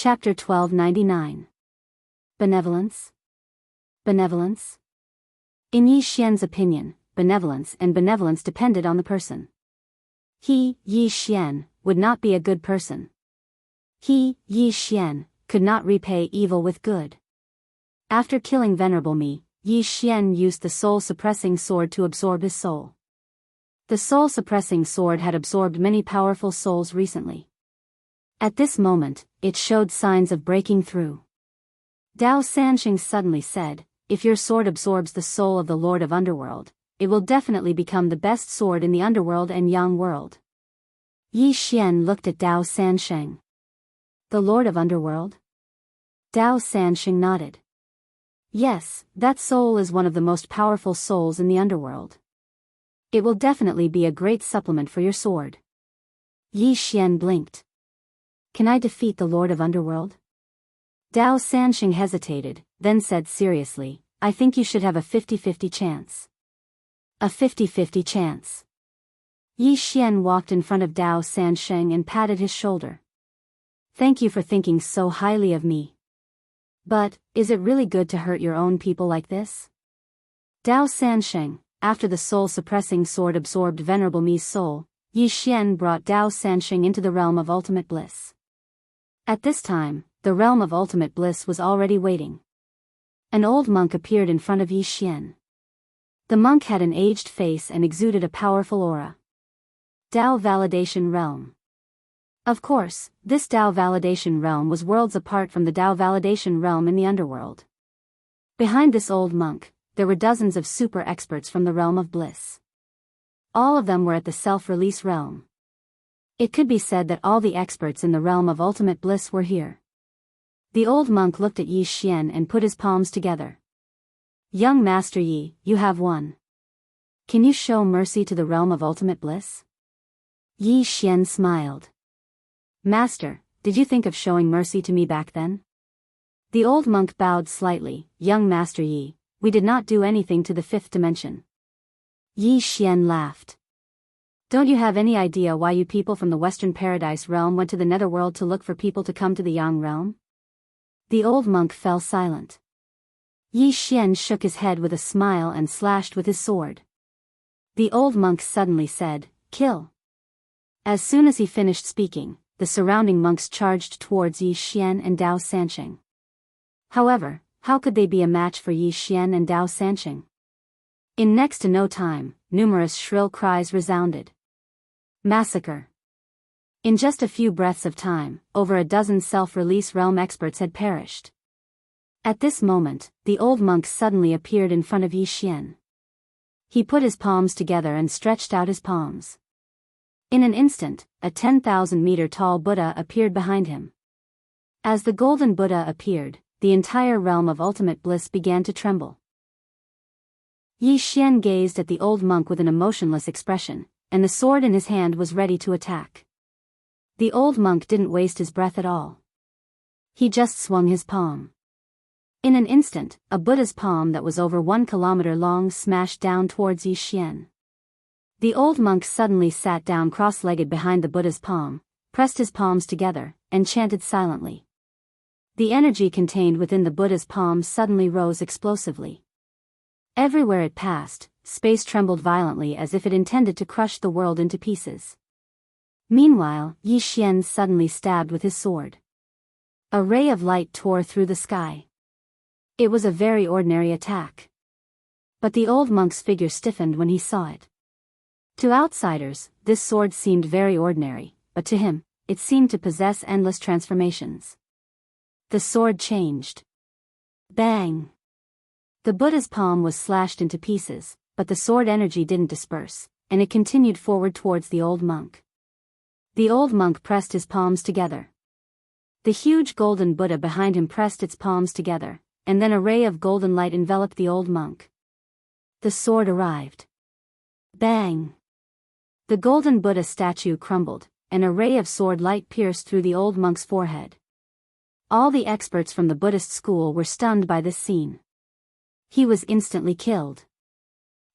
Chapter 1299. Benevolence? Benevolence? In Yi Xian's opinion, benevolence depended on the person. He, Yi Xian, would not be a good person. He, Yi Xian, could not repay evil with good. After killing Venerable Mi, Yi Xian used the soul-suppressing sword to absorb his soul. The soul-suppressing sword had absorbed many powerful souls recently. At this moment, it showed signs of breaking through. Dao Sanxing suddenly said, "If your sword absorbs the soul of the Lord of Underworld, it will definitely become the best sword in the Underworld and Yang world." Yi Xian looked at Dao Sanxing. "The Lord of Underworld?" Dao Sanxing nodded. "Yes, that soul is one of the most powerful souls in the Underworld. It will definitely be a great supplement for your sword." Yi Xian blinked. "Can I defeat the Lord of Underworld?" Dao Sanxing hesitated, then said seriously, "I think you should have a 50-50 chance." A 50-50 chance. Yi Xian walked in front of Dao Sanxing and patted his shoulder. "Thank you for thinking so highly of me. But, is it really good to hurt your own people like this?" Dao Sanxing, after the soul-suppressing sword absorbed Venerable Mi's soul, Yi Xian brought Dao Sanxing into the realm of ultimate bliss. At this time, the realm of ultimate bliss was already waiting. An old monk appeared in front of Yi Xian. The monk had an aged face and exuded a powerful aura. Dao Validation Realm. Of course, this Dao Validation Realm was worlds apart from the Dao Validation Realm in the Underworld. Behind this old monk, there were dozens of super experts from the realm of bliss. All of them were at the self-release realm. It could be said that all the experts in the realm of ultimate bliss were here. The old monk looked at Yi Xian and put his palms together. "Young Master Yi, you have won. Can you show mercy to the realm of ultimate bliss?" Yi Xian smiled. "Master, did you think of showing mercy to me back then?" The old monk bowed slightly. "Young Master Yi, we did not do anything to the fifth dimension." Yi Xian laughed. "Don't you have any idea why you people from the Western Paradise realm went to the Netherworld to look for people to come to the Yang realm?" The old monk fell silent. Yi Xian shook his head with a smile and slashed with his sword. The old monk suddenly said, "Kill." As soon as he finished speaking, the surrounding monks charged towards Yi Xian and Dao Sanxing. However, how could they be a match for Yi Xian and Dao Sanxing? In next to no time, numerous shrill cries resounded. Massacre. In just a few breaths of time, over a dozen self-release realm experts had perished. At this moment, the old monk suddenly appeared in front of Yi Xian. He put his palms together and stretched out his palms. In an instant, a 10,000-meter tall Buddha appeared behind him. As the golden Buddha appeared, the entire realm of ultimate bliss began to tremble. Yi Xian gazed at the old monk with an emotionless expression, and the sword in his hand was ready to attack. The old monk didn't waste his breath at all. He just swung his palm. In an instant, a Buddha's palm that was over 1 kilometer long smashed down towards Yi Xian. The old monk suddenly sat down cross-legged behind the Buddha's palm, pressed his palms together, and chanted silently. The energy contained within the Buddha's palm suddenly rose explosively. Everywhere it passed, space trembled violently as if it intended to crush the world into pieces. Meanwhile, Yi Xian suddenly stabbed with his sword. A ray of light tore through the sky. It was a very ordinary attack. But the old monk's figure stiffened when he saw it. To outsiders, this sword seemed very ordinary, but to him, it seemed to possess endless transformations. The sword changed. Bang! The Buddha's palm was slashed into pieces, but the sword energy didn't disperse, and it continued forward towards the old monk. The old monk pressed his palms together. The huge golden Buddha behind him pressed its palms together, and then a ray of golden light enveloped the old monk. The sword arrived. Bang! The golden Buddha statue crumbled, and a ray of sword light pierced through the old monk's forehead. All the experts from the Buddhist school were stunned by this scene. He was instantly killed.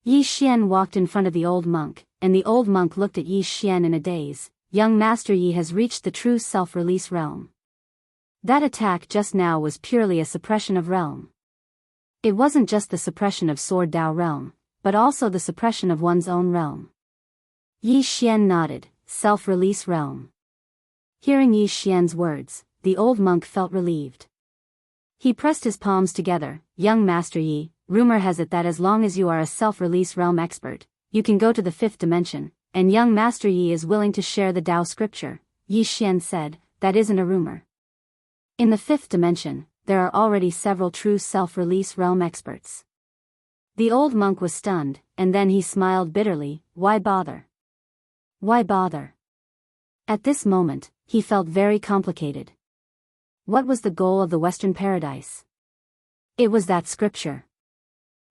Yi Xian walked in front of the old monk, and the old monk looked at Yi Xian in a daze. "Young Master Yi has reached the true self-release realm. That attack just now was purely a suppression of realm. It wasn't just the suppression of Sword Dao realm, but also the suppression of one's own realm. Yi Xian nodded, self-release realm. Hearing Yi Xian's words, the old monk felt relieved. He pressed his palms together. Young Master Yi, rumor has it that as long as you are a self-release realm expert, you can go to the 5th dimension, and young Master Yi is willing to share the Dao scripture. Yi Xian said, that isn't a rumor. In the 5th dimension, there are already several true self-release realm experts. The old monk was stunned, and then he smiled bitterly. Why bother? Why bother? At this moment, he felt very complicated. What was the goal of the Western Paradise? It was that scripture.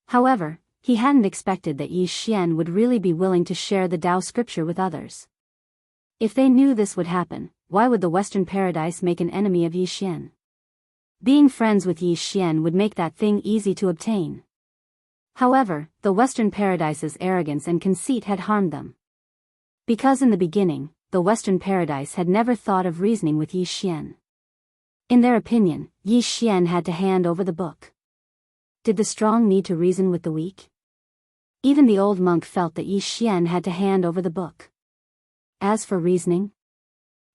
However, he hadn't expected that Yi Xian would really be willing to share the Dao scripture with others. If they knew this would happen, why would the Western Paradise make an enemy of Yi Xian? Being friends with Yi Xian would make that thing easy to obtain. However, the Western Paradise's arrogance and conceit had harmed them. Because in the beginning, the Western Paradise had never thought of reasoning with Yi Xian. In their opinion, Yi Xian had to hand over the book. Did the strong need to reason with the weak? Even the old monk felt that Yi Xian had to hand over the book. As for reasoning,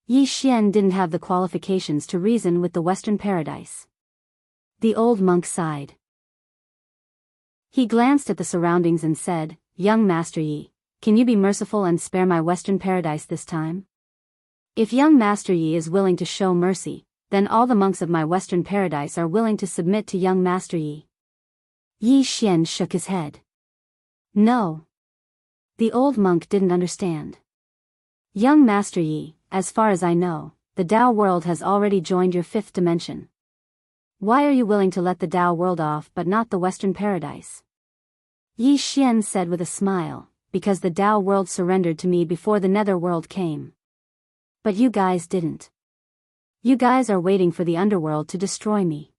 Yi Xian didn't have the qualifications to reason with the Western Paradise. The old monk sighed. He glanced at the surroundings and said, Young Master Yi, can you be merciful and spare my Western Paradise this time? If young Master Yi is willing to show mercy, then all the monks of my Western Paradise are willing to submit to young Master Yi. Yi Xian shook his head. No. The old monk didn't understand. Young Master Yi, as far as I know, the Dao world has already joined your 5th dimension. Why are you willing to let the Dao world off but not the Western Paradise? Yi Xian said with a smile, because the Dao world surrendered to me before the Nether world came. But you guys didn't. You guys are waiting for the underworld to destroy me.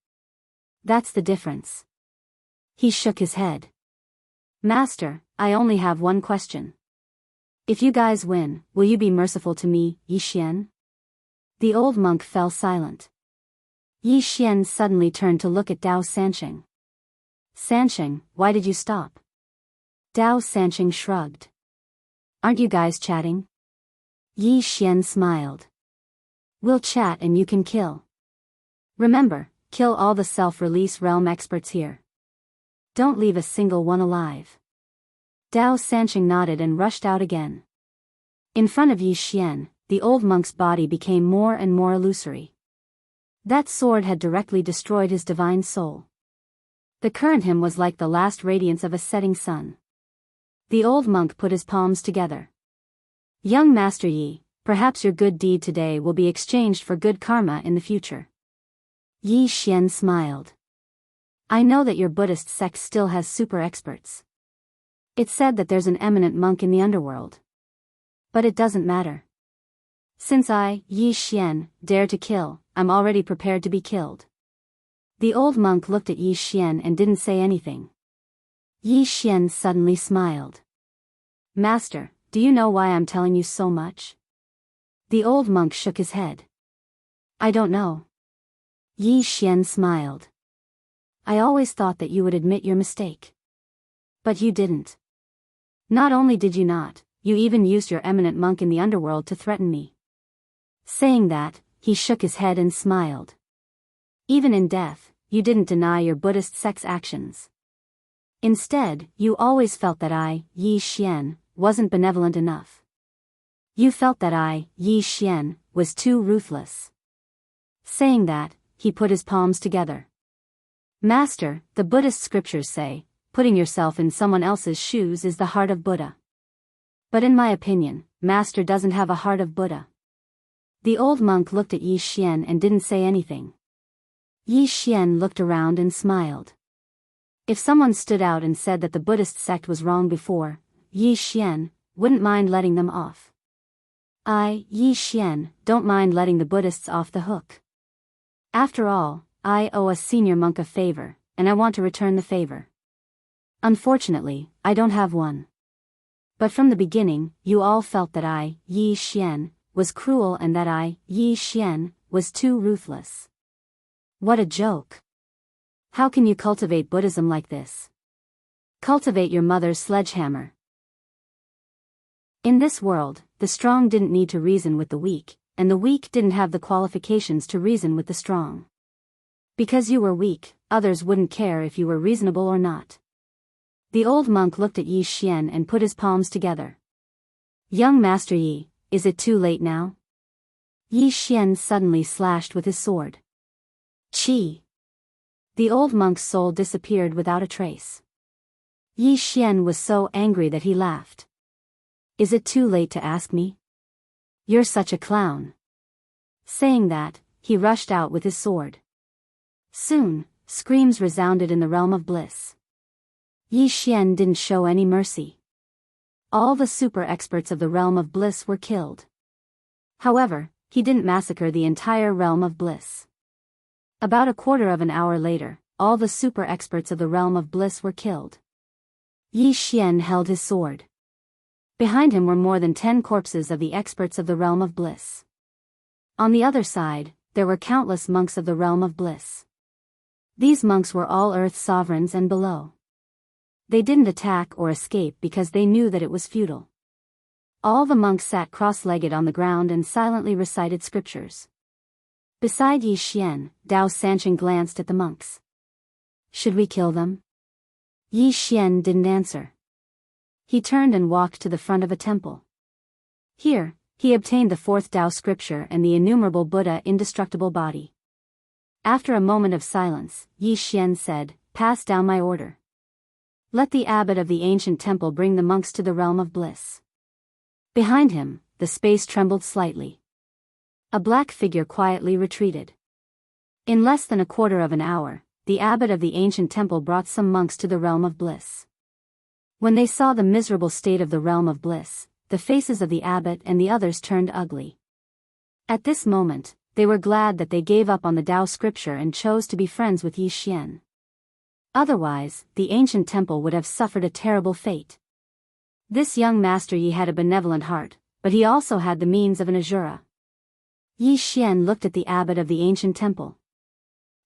That's the difference. He shook his head. Master, I only have one question. If you guys win, will you be merciful to me, Yi Xian? The old monk fell silent. Yi Xian suddenly turned to look at Dao Sansheng. Sansheng, why did you stop? Dao Sansheng shrugged. Aren't you guys chatting? Yi Xian smiled. We'll chat and you can kill. Remember, kill all the self-release realm experts here. Don't leave a single one alive. Dao Sansheng nodded and rushed out again. In front of Yi Xian, the old monk's body became more and more illusory. That sword had directly destroyed his divine soul. The current him was like the last radiance of a setting sun. The old monk put his palms together. Young Master Yi, perhaps your good deed today will be exchanged for good karma in the future. Yi Xian smiled. I know that your Buddhist sect still has super experts. It's said that there's an eminent monk in the underworld. But it doesn't matter. Since I, Yi Xian, dare to kill, I'm already prepared to be killed. The old monk looked at Yi Xian and didn't say anything. Yi Xian suddenly smiled. Master, do you know why I'm telling you so much? The old monk shook his head. I don't know. Yi Xian smiled. I always thought that you would admit your mistake. But you didn't. Not only did you not, you even used your eminent monk in the underworld to threaten me. Saying that, he shook his head and smiled. Even in death, you didn't deny your Buddhist sect's actions. Instead, you always felt that I, Yi Xian, wasn't benevolent enough. You felt that I, Yi Xian, was too ruthless. Saying that, he put his palms together. Master, the Buddhist scriptures say, putting yourself in someone else's shoes is the heart of Buddha. But in my opinion, Master doesn't have a heart of Buddha. The old monk looked at Yi Xian and didn't say anything. Yi Xian looked around and smiled. If someone stood out and said that the Buddhist sect was wrong before, Yi Xian wouldn't mind letting them off. I, Yi Xian, don't mind letting the Buddhists off the hook. After all, I owe a senior monk a favor, and I want to return the favor. Unfortunately, I don't have one. But from the beginning, you all felt that I, Yi Xian, was cruel and that I, Yi Xian, was too ruthless. What a joke. How can you cultivate Buddhism like this? Cultivate your mother's sledgehammer. In this world, the strong didn't need to reason with the weak, and the weak didn't have the qualifications to reason with the strong. Because you were weak, others wouldn't care if you were reasonable or not. The old monk looked at Yi Xian and put his palms together. Young Master Yi, is it too late now? Yi Xian suddenly slashed with his sword. Chi! The old monk's soul disappeared without a trace. Yi Xian was so angry that he laughed. Is it too late to ask me? You're such a clown. Saying that, he rushed out with his sword. Soon, screams resounded in the realm of bliss. Yi Xian didn't show any mercy. All the super experts of the realm of bliss were killed. However, he didn't massacre the entire realm of bliss. About a quarter of an hour later, all the super experts of the realm of bliss were killed. Yi Xian held his sword. Behind him were more than 10 corpses of the experts of the realm of bliss. On the other side, there were countless monks of the realm of bliss. These monks were all earth sovereigns and below. They didn't attack or escape because they knew that it was futile. All the monks sat cross-legged on the ground and silently recited scriptures. Beside Yi Xian, Dao Sanchen glanced at the monks. Should we kill them? Yi Xian didn't answer. He turned and walked to the front of a temple. Here, he obtained the 4th Tao scripture and the innumerable Buddha indestructible body. After a moment of silence, Yi Xian said, "Pass down my order. Let the abbot of the ancient temple bring the monks to the realm of bliss." Behind him, the space trembled slightly. A black figure quietly retreated. In less than a quarter of an hour, the abbot of the ancient temple brought some monks to the realm of bliss. When they saw the miserable state of the realm of bliss, the faces of the abbot and the others turned ugly. At this moment, they were glad that they gave up on the Tao scripture and chose to be friends with Yi Xian. Otherwise, the ancient temple would have suffered a terrible fate. This young Master Yi had a benevolent heart, but he also had the means of an Asura. Yi Xian looked at the abbot of the ancient temple.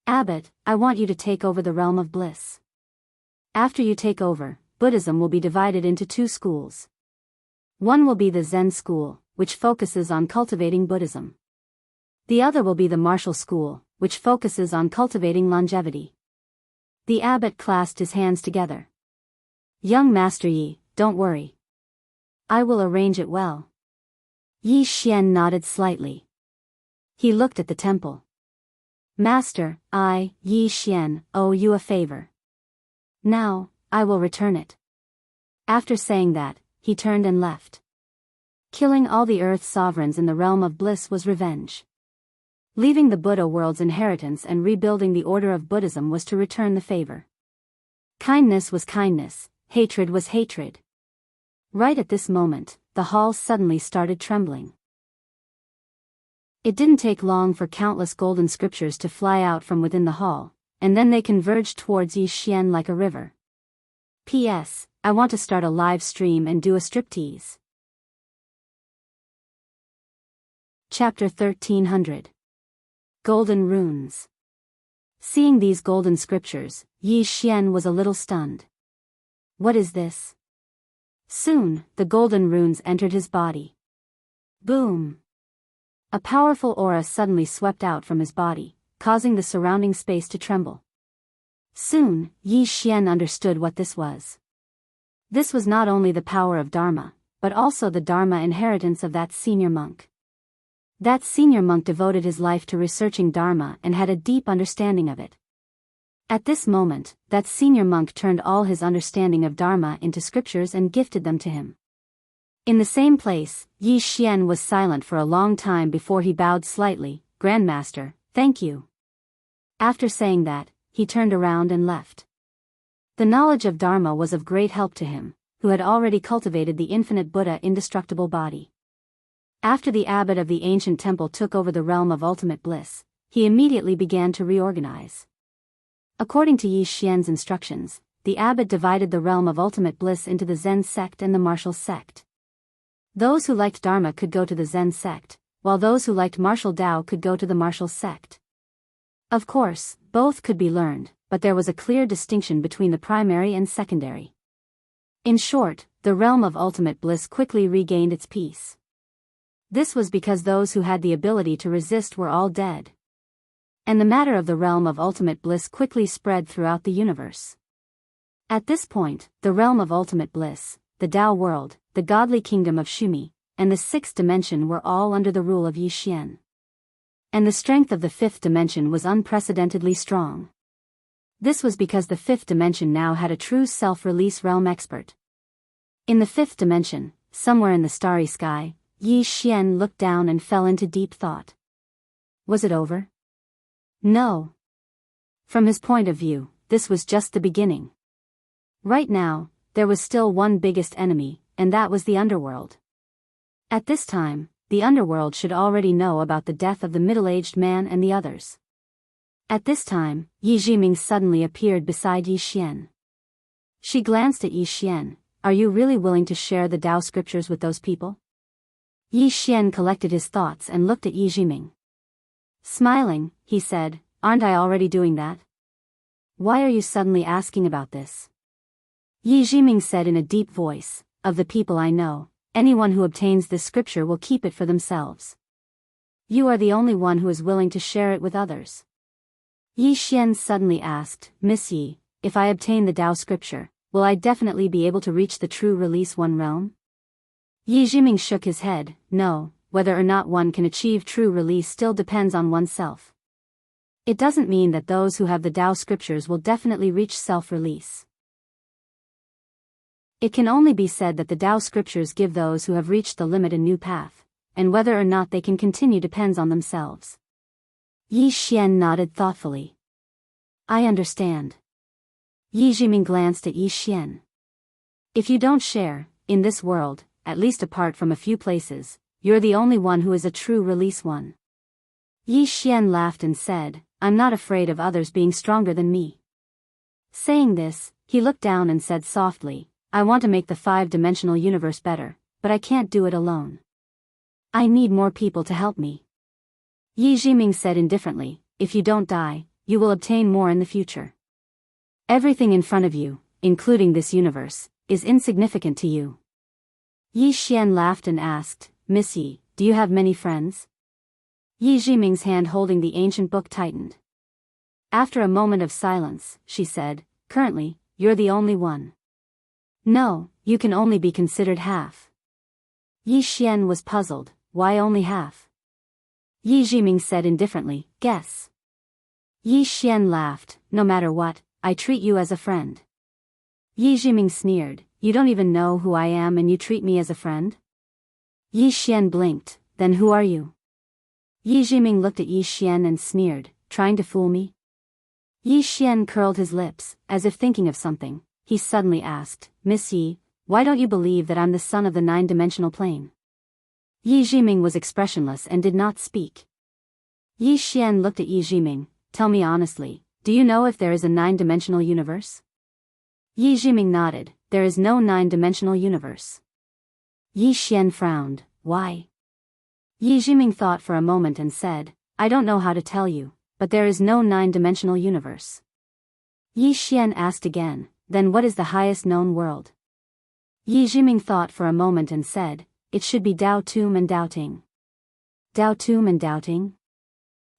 Abbot, I want you to take over the realm of bliss. After you take over, Buddhism will be divided into 2 schools. One will be the Zen school, which focuses on cultivating Buddhism. The other will be the martial school, which focuses on cultivating longevity. The abbot clasped his hands together. Young Master Yi, don't worry. I will arrange it well. Yi Xian nodded slightly. He looked at the temple. Master, I, Yi Xian, owe you a favor. Now, I will return it. After saying that, he turned and left. Killing all the earth sovereigns in the realm of bliss was revenge. Leaving the Buddha world's inheritance and rebuilding the order of Buddhism was to return the favor. Kindness was kindness, hatred was hatred. Right at this moment, the hall suddenly started trembling. It didn't take long for countless golden scriptures to fly out from within the hall, and then they converged towards Yi Xian like a river. P.S. I want to start a live stream and do a striptease. Chapter 1300. Golden Runes. Seeing these golden scriptures, Yi Xian was a little stunned. What is this? Soon, the golden runes entered his body. Boom! A powerful aura suddenly swept out from his body, causing the surrounding space to tremble. Soon, Yi Xian understood what this was. This was not only the power of Dharma, but also the Dharma inheritance of that senior monk. That senior monk devoted his life to researching Dharma and had a deep understanding of it. At this moment, that senior monk turned all his understanding of Dharma into scriptures and gifted them to him. In the same place, Yi Xian was silent for a long time before he bowed slightly. Grandmaster, thank you. After saying that, he turned around and left. The knowledge of Dharma was of great help to him, who had already cultivated the infinite Buddha indestructible body. After the abbot of the ancient temple took over the realm of ultimate bliss, he immediately began to reorganize. According to Yi Xian's instructions, the abbot divided the realm of ultimate bliss into the Zen sect and the martial sect. Those who liked Dharma could go to the Zen sect, while those who liked martial Tao could go to the martial sect. Of course, both could be learned, but there was a clear distinction between the primary and secondary. In short, the realm of ultimate bliss quickly regained its peace. This was because those who had the ability to resist were all dead. And the matter of the realm of ultimate bliss quickly spread throughout the universe. At this point, the realm of ultimate bliss, the Tao world, the godly kingdom of Shumi, and the sixth dimension were all under the rule of Yi Xian. And the strength of the fifth dimension was unprecedentedly strong. This was because the fifth dimension now had a true self-release realm expert. In the fifth dimension, somewhere in the starry sky, Yi Xian looked down and fell into deep thought. Was it over? No. From his point of view, this was just the beginning. Right now, there was still one biggest enemy, and that was the underworld. At this time, the underworld should already know about the death of the middle-aged man and the others. At this time, Yi Jiming suddenly appeared beside Yi Xian. She glanced at Yi Xian. Are you really willing to share the Tao scriptures with those people? Yi Xian collected his thoughts and looked at Yi Jiming. Smiling, he said, aren't I already doing that? Why are you suddenly asking about this? Yi Jiming said in a deep voice, of the people I know, anyone who obtains this scripture will keep it for themselves. You are the only one who is willing to share it with others. Yi Xian suddenly asked, Miss Yi, if I obtain the Tao scripture, will I definitely be able to reach the true release one realm? Yi Jiming shook his head, no, whether or not one can achieve true release still depends on oneself. It doesn't mean that those who have the Tao scriptures will definitely reach self-release. It can only be said that the Tao scriptures give those who have reached the limit a new path, and whether or not they can continue depends on themselves. Yi Xian nodded thoughtfully. I understand. Yi Jiming glanced at Yi Xian. If you don't share, in this world, at least apart from a few places, you're the only one who is a true release one. Yi Xian laughed and said, I'm not afraid of others being stronger than me. Saying this, he looked down and said softly, I want to make the five-dimensional universe better, but I can't do it alone. I need more people to help me. Yi Jiming said indifferently, if you don't die, you will obtain more in the future. Everything in front of you, including this universe, is insignificant to you. Yi Xian laughed and asked, Miss Yi, do you have many friends? Yi Jiming's hand holding the ancient book tightened. After a moment of silence, she said, currently, you're the only one. No, you can only be considered half. Yi Xian was puzzled, why only half? Yi Jiming said indifferently, guess. Yi Xian laughed, no matter what, I treat you as a friend. Yi Jiming sneered, you don't even know who I am and you treat me as a friend? Yi Xian blinked, then who are you? Yi Jiming looked at Yi Xian and sneered, trying to fool me? Yi Xian curled his lips, as if thinking of something. He suddenly asked, Miss Yi, why don't you believe that I'm the son of the nine-dimensional plane? Yi Jiming was expressionless and did not speak. Yi Xian looked at Yi Jiming, tell me honestly, do you know if there is a nine-dimensional universe? Yi Jiming nodded, there is no nine-dimensional universe. Yi Xian frowned, why? Yi Jiming thought for a moment and said, I don't know how to tell you, but there is no nine-dimensional universe. Yi Xian asked again, then what is the highest known world? Yi Jiming thought for a moment and said, it should be Dao Tum and Dao Ting. Dao Tum and Dao Ting?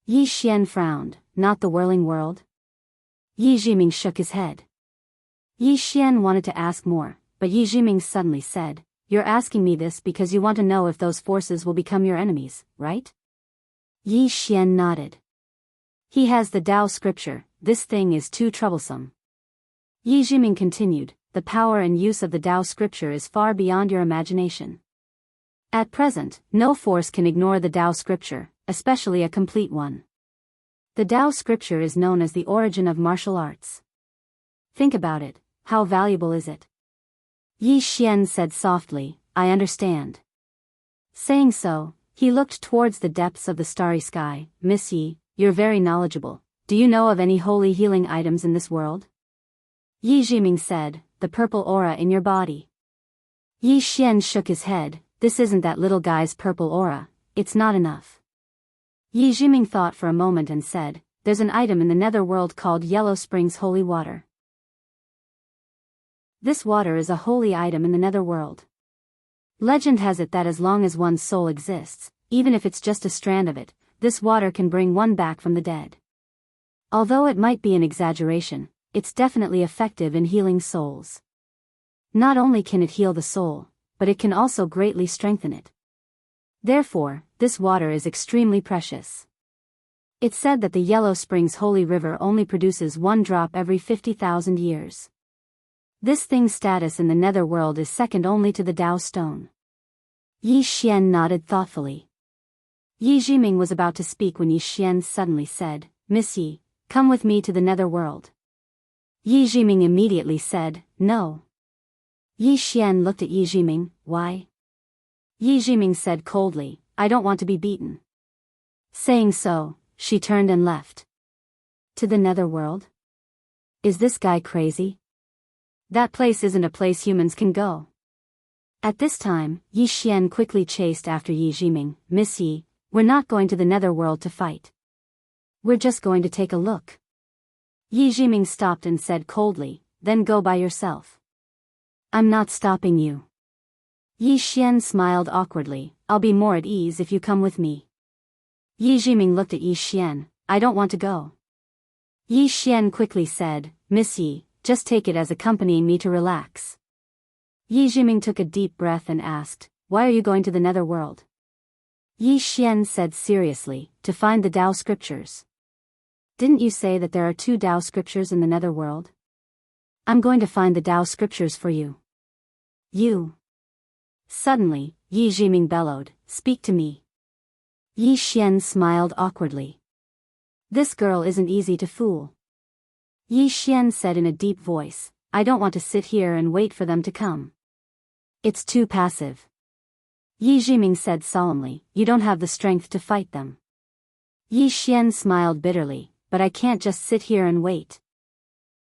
Yi Xian frowned, not the whirling world? Yi Jiming shook his head. Yi Xian wanted to ask more, but Yi Jiming suddenly said, you're asking me this because you want to know if those forces will become your enemies, right? Yi Xian nodded. He has the Tao scripture, this thing is too troublesome. Yi Jiming continued, the power and use of the Tao scripture is far beyond your imagination. At present, no force can ignore the Tao scripture, especially a complete one. The Tao scripture is known as the origin of martial arts. Think about it, how valuable is it? Yi Xian said softly, I understand. Saying so, he looked towards the depths of the starry sky, Miss Yi, you're very knowledgeable, do you know of any holy healing items in this world? Yi Jiming said, the purple aura in your body. Yi Xian shook his head, this isn't that little guy's purple aura, it's not enough. Yi Jiming thought for a moment and said, there's an item in the netherworld called Yellow Springs Holy Water. This water is a holy item in the netherworld. Legend has it that as long as one's soul exists, even if it's just a strand of it, this water can bring one back from the dead. Although it might be an exaggeration, it's definitely effective in healing souls. Not only can it heal the soul, but it can also greatly strengthen it. Therefore, this water is extremely precious. It's said that the Yellow Springs Holy River only produces one drop every 50,000 years. This thing's status in the netherworld is second only to the Tao Stone. Yi Xian nodded thoughtfully. Yi Jiming was about to speak when Yi Xian suddenly said, "Miss Yi, come with me to the netherworld." Yi Jiming immediately said, "No." Yi Xian looked at Yi Jiming, "Why?" Yi Jiming said coldly, "I don't want to be beaten." Saying so, she turned and left. To the netherworld? Is this guy crazy? That place isn't a place humans can go. At this time, Yi Xian quickly chased after Yi Jiming. "Miss Yi, we're not going to the netherworld to fight. We're just going to take a look." Yi Jiming stopped and said coldly, "Then go by yourself." "I'm not stopping you." Yi Xian smiled awkwardly, "I'll be more at ease if you come with me." Yi Jiming looked at Yi Xian, "I don't want to go." Yi Xian quickly said, "Miss Yi, just take it as accompanying me to relax." Yi Jiming took a deep breath and asked, "Why are you going to the netherworld?" Yi Xian said seriously, "To find the Tao scriptures." "Didn't you say that there are 2 Tao scriptures in the netherworld?" "I'm going to find the Tao scriptures for you." "You?" Suddenly, Yi Jiming bellowed, "Speak to me." Yi Xian smiled awkwardly. "This girl isn't easy to fool." Yi Xian said in a deep voice, "I don't want to sit here and wait for them to come. It's too passive." Yi Jiming said solemnly, "You don't have the strength to fight them." Yi Xian smiled bitterly, "But I can't just sit here and wait."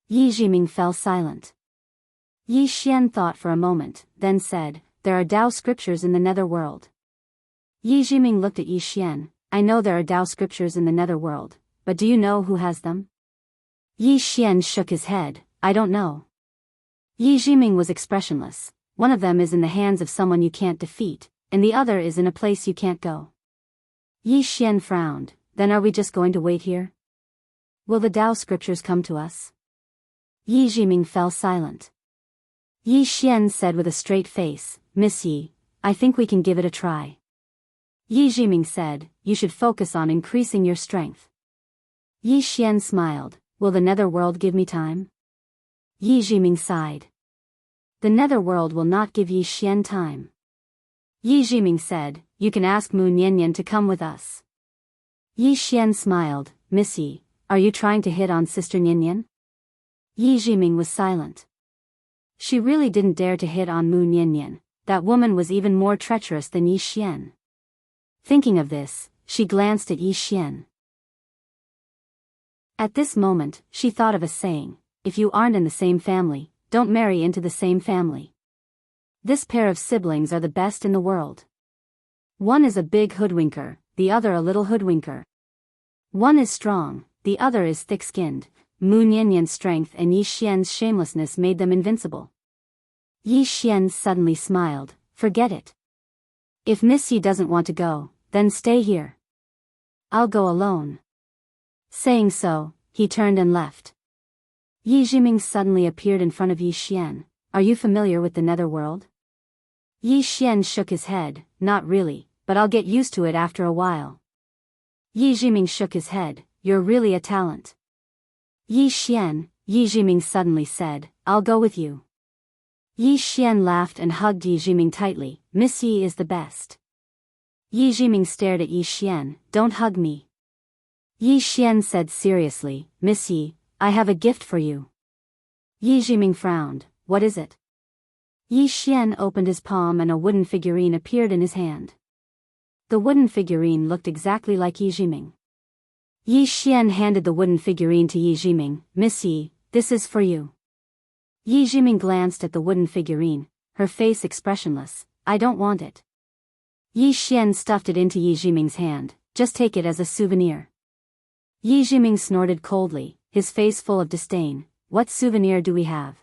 Yi Jiming fell silent. Yi Xian thought for a moment, then said, "There are Tao scriptures in the netherworld." Yi Jiming looked at Yi Xian, "I know there are Tao scriptures in the netherworld, but do you know who has them?" Yi Xian shook his head, "I don't know." Yi Jiming was expressionless. "One of them is in the hands of someone you can't defeat, and the other is in a place you can't go." Yi Xian frowned, "Then are we just going to wait here? Will the Tao scriptures come to us?" Yi Jiming fell silent. Yi Xian said with a straight face, "Miss Yi, I think we can give it a try." Yi Jiming said, "You should focus on increasing your strength." Yi Xian smiled, "Will the netherworld give me time?" Yi Jiming sighed. "The netherworld will not give Yi Xian time." Yi Jiming said, "You can ask Mu Nianyan to come with us." Yi Xian smiled, "Miss Yi, are you trying to hit on Sister Nianyan?" Yi Jiming was silent. She really didn't dare to hit on Mu Nianyan. That woman was even more treacherous than Yi Xian. Thinking of this, she glanced at Yi Xian. At this moment, she thought of a saying, "If you aren't in the same family, don't marry into the same family." This pair of siblings are the best in the world. One is a big hoodwinker, the other a little hoodwinker. One is strong, the other is thick-skinned. Mu Nianyan's strength and Yi Xian's shamelessness made them invincible. Yi Xian suddenly smiled, "Forget it. If Miss Yi doesn't want to go, then stay here. I'll go alone." Saying so, he turned and left. Yi Jiming suddenly appeared in front of Yi Xian. "Are you familiar with the netherworld?" Yi Xian shook his head, "Not really, but I'll get used to it after a while." Yi Jiming shook his head, "You're really a talent." "Yi Xian," Yi Jiming suddenly said, "I'll go with you." Yi Xian laughed and hugged Yi Jiming tightly, "Miss Yi is the best." Yi Jiming stared at Yi Xian, "Don't hug me." Yi Xian said seriously, "Miss Yi, I have a gift for you." Yi Jiming frowned, "What is it?" Yi Xian opened his palm and a wooden figurine appeared in his hand. The wooden figurine looked exactly like Yi Jiming. Yi Xian handed the wooden figurine to Yi Jiming, "Miss Yi, this is for you." Yi Jiming glanced at the wooden figurine, her face expressionless, "I don't want it." Yi Xian stuffed it into Yi Jiming's hand, "Just take it as a souvenir." Yi Jiming snorted coldly, his face full of disdain. What souvenir do we have?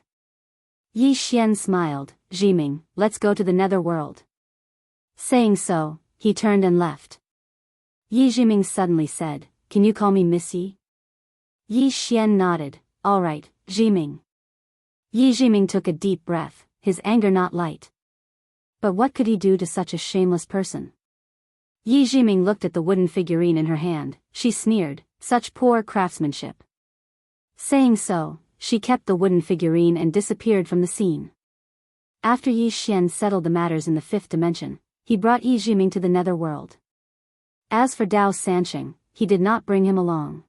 Yi Xian smiled. Jiming, let's go to the nether world. Saying so, he turned and left. Yi Jiming suddenly said, can you call me Missy? Yi Xian nodded. All right, Jiming. Yi Jiming took a deep breath, his anger not light. But what could he do to such a shameless person? Yi Jiming looked at the wooden figurine in her hand. She sneered, such poor craftsmanship. Saying so, she kept the wooden figurine and disappeared from the scene. After Yi Xian settled the matters in the fifth dimension, he brought Yi Jiming to the nether world. As for Dao Sansheng, he did not bring him along.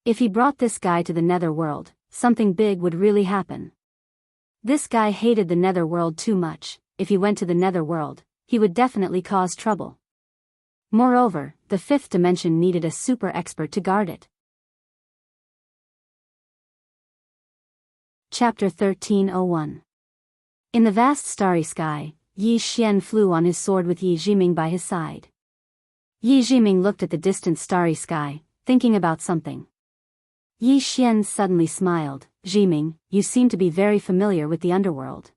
If he brought this guy to the nether world, something big would really happen. This guy hated the nether world too much. If he went to the nether world, he would definitely cause trouble. Moreover, the fifth dimension needed a super expert to guard it. Chapter 1301. In the vast starry sky, Yi Xian flew on his sword with Yi Jiming by his side. Yi Jiming looked at the distant starry sky, thinking about something. Yi Xian suddenly smiled. Jiming, you seem to be very familiar with the underworld.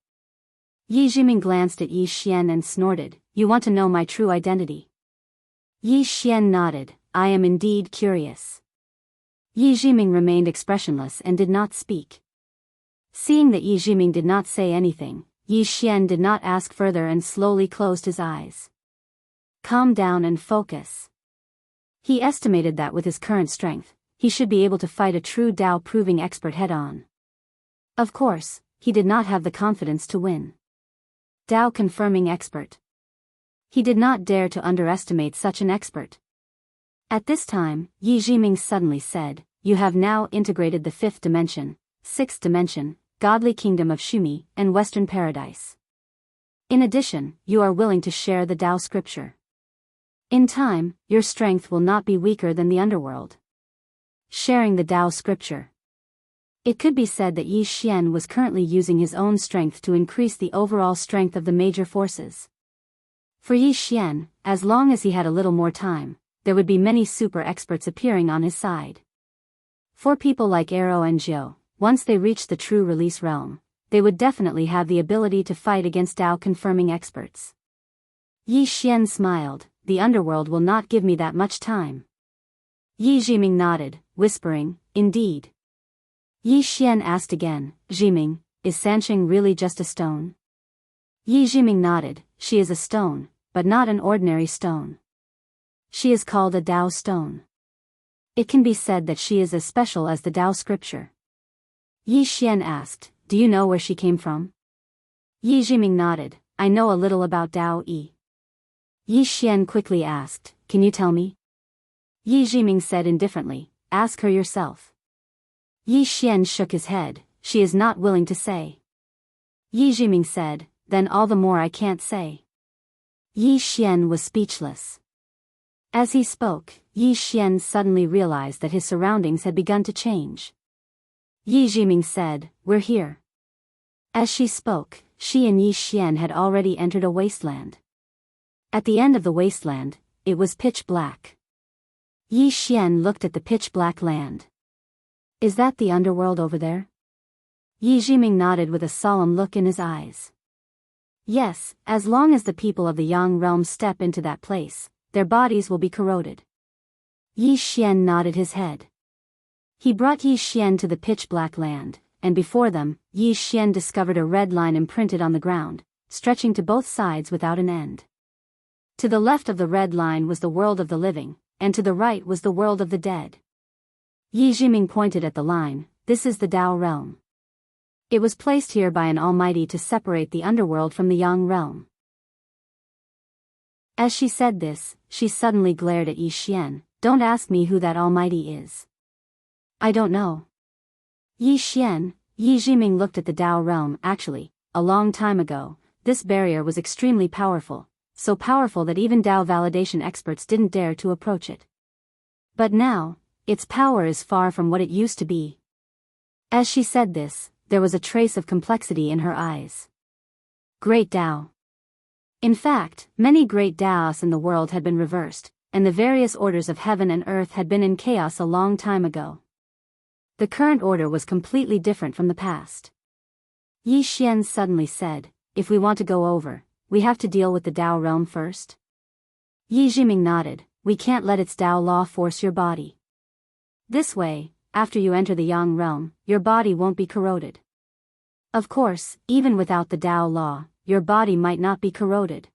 Yi Jiming glanced at Yi Xian and snorted, you want to know my true identity? Yi Xian nodded, I am indeed curious. Yi Jiming remained expressionless and did not speak. Seeing that Yi Jiming did not say anything, Yi Xian did not ask further and slowly closed his eyes. Calm down and focus. He estimated that with his current strength, he should be able to fight a true Dao-proving expert head-on. Of course, he did not have the confidence to win. Dao-confirming expert. He did not dare to underestimate such an expert. At this time, Yi Jiming suddenly said, you have now integrated the fifth dimension, sixth dimension, godly kingdom of Shumi, and Western paradise. In addition, you are willing to share the Dao scripture. In time, your strength will not be weaker than the underworld. Sharing the Dao scripture. It could be said that Yi Xian was currently using his own strength to increase the overall strength of the major forces. For Yi Xian, as long as he had a little more time, there would be many super experts appearing on his side. For people like Arrow and Jiao, once they reached the true release realm, they would definitely have the ability to fight against Dao-confirming experts. Yi Xian smiled, the underworld will not give me that much time. Yi Jiming nodded, whispering, indeed. Yi Xian asked again, Jiming, is Sansheng really just a stone? Yi Jiming nodded, she is a stone, but not an ordinary stone. She is called a Dao stone. It can be said that she is as special as the Dao scripture. Yi Xian asked, do you know where she came from? Yi Jiming nodded, I know a little about Dao Yi. Yi Xian quickly asked, can you tell me? Yi Jiming said indifferently, ask her yourself. Yi Xian shook his head, she is not willing to say. Yi Jiming said, then all the more I can't say. Yi Xian was speechless. As he spoke, Yi Xian suddenly realized that his surroundings had begun to change. Yi Jiming said, we're here. As she spoke, she and Yi Xian had already entered a wasteland. At the end of the wasteland, it was pitch black. Yi Xian looked at the pitch black land. Is that the underworld over there? Yi Jiming nodded with a solemn look in his eyes. Yes, as long as the people of the Yang realm step into that place, their bodies will be corroded. Yi Xian nodded his head. He brought Yi Xian to the pitch black land, and before them, Yi Xian discovered a red line imprinted on the ground, stretching to both sides without an end. To the left of the red line was the world of the living, and to the right was the world of the dead. Yi Jiming pointed at the line, this is the Dao realm. It was placed here by an almighty to separate the underworld from the Yang realm. As she said this, she suddenly glared at Yi Xian, don't ask me who that almighty is. I don't know. Yi Xian, Yi Jiming looked at the Dao realm. Actually, a long time ago, this barrier was extremely powerful, so powerful that even Dao validation experts didn't dare to approach it. But now, its power is far from what it used to be. As she said this, there was a trace of complexity in her eyes. Great Dao. In fact, many great Daos in the world had been reversed, and the various orders of heaven and earth had been in chaos a long time ago. The current order was completely different from the past. Yi Xian suddenly said, "If we want to go over, we have to deal with the Tao realm first?" Yi Jiming nodded, "We can't let its Tao law force your body. This way, after you enter the Yang realm, your body won't be corroded. Of course, even without the Tao law, your body might not be corroded."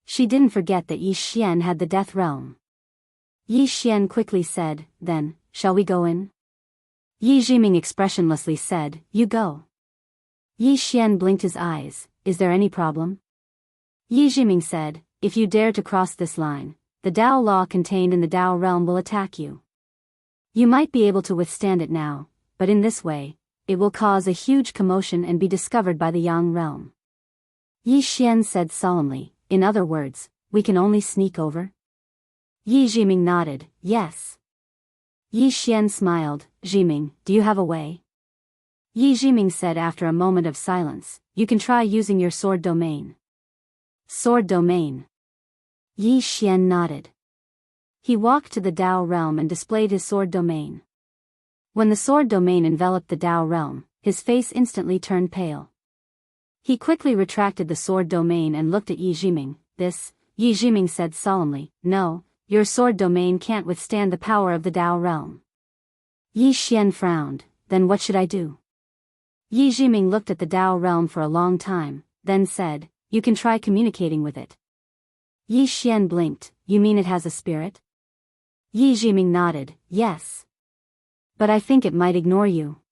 She didn't forget that Yi Xian had the death realm. Yi Xian quickly said, "Then, shall we go in?" Yi Jiming expressionlessly said, "You go." Yi Xian blinked his eyes, "Is there any problem?" Yi Jiming said, "If you dare to cross this line, the Tao law contained in the Tao realm will attack you. You might be able to withstand it now, but in this way, it will cause a huge commotion and be discovered by the Yang realm." Yi Xian said solemnly, "In other words, we can only sneak over?" Yi Jiming nodded, "Yes." Yi Xian smiled, "Jiming, do you have a way?" Yi Jiming said after a moment of silence, "You can try using your sword domain." Sword domain. Yi Xian nodded. He walked to the Tao realm and displayed his sword domain. When the sword domain enveloped the Tao realm, his face instantly turned pale. He quickly retracted the sword domain and looked at Yi Jiming. Yi Jiming said solemnly, "No, your sword domain can't withstand the power of the Tao realm." Yi Xian frowned, "Then what should I do?" Yi Jiming looked at the Tao realm for a long time, then said, "You can try communicating with it." Yi Xian blinked, "You mean it has a spirit?" Yi Jiming nodded, "Yes. But I think it might ignore you."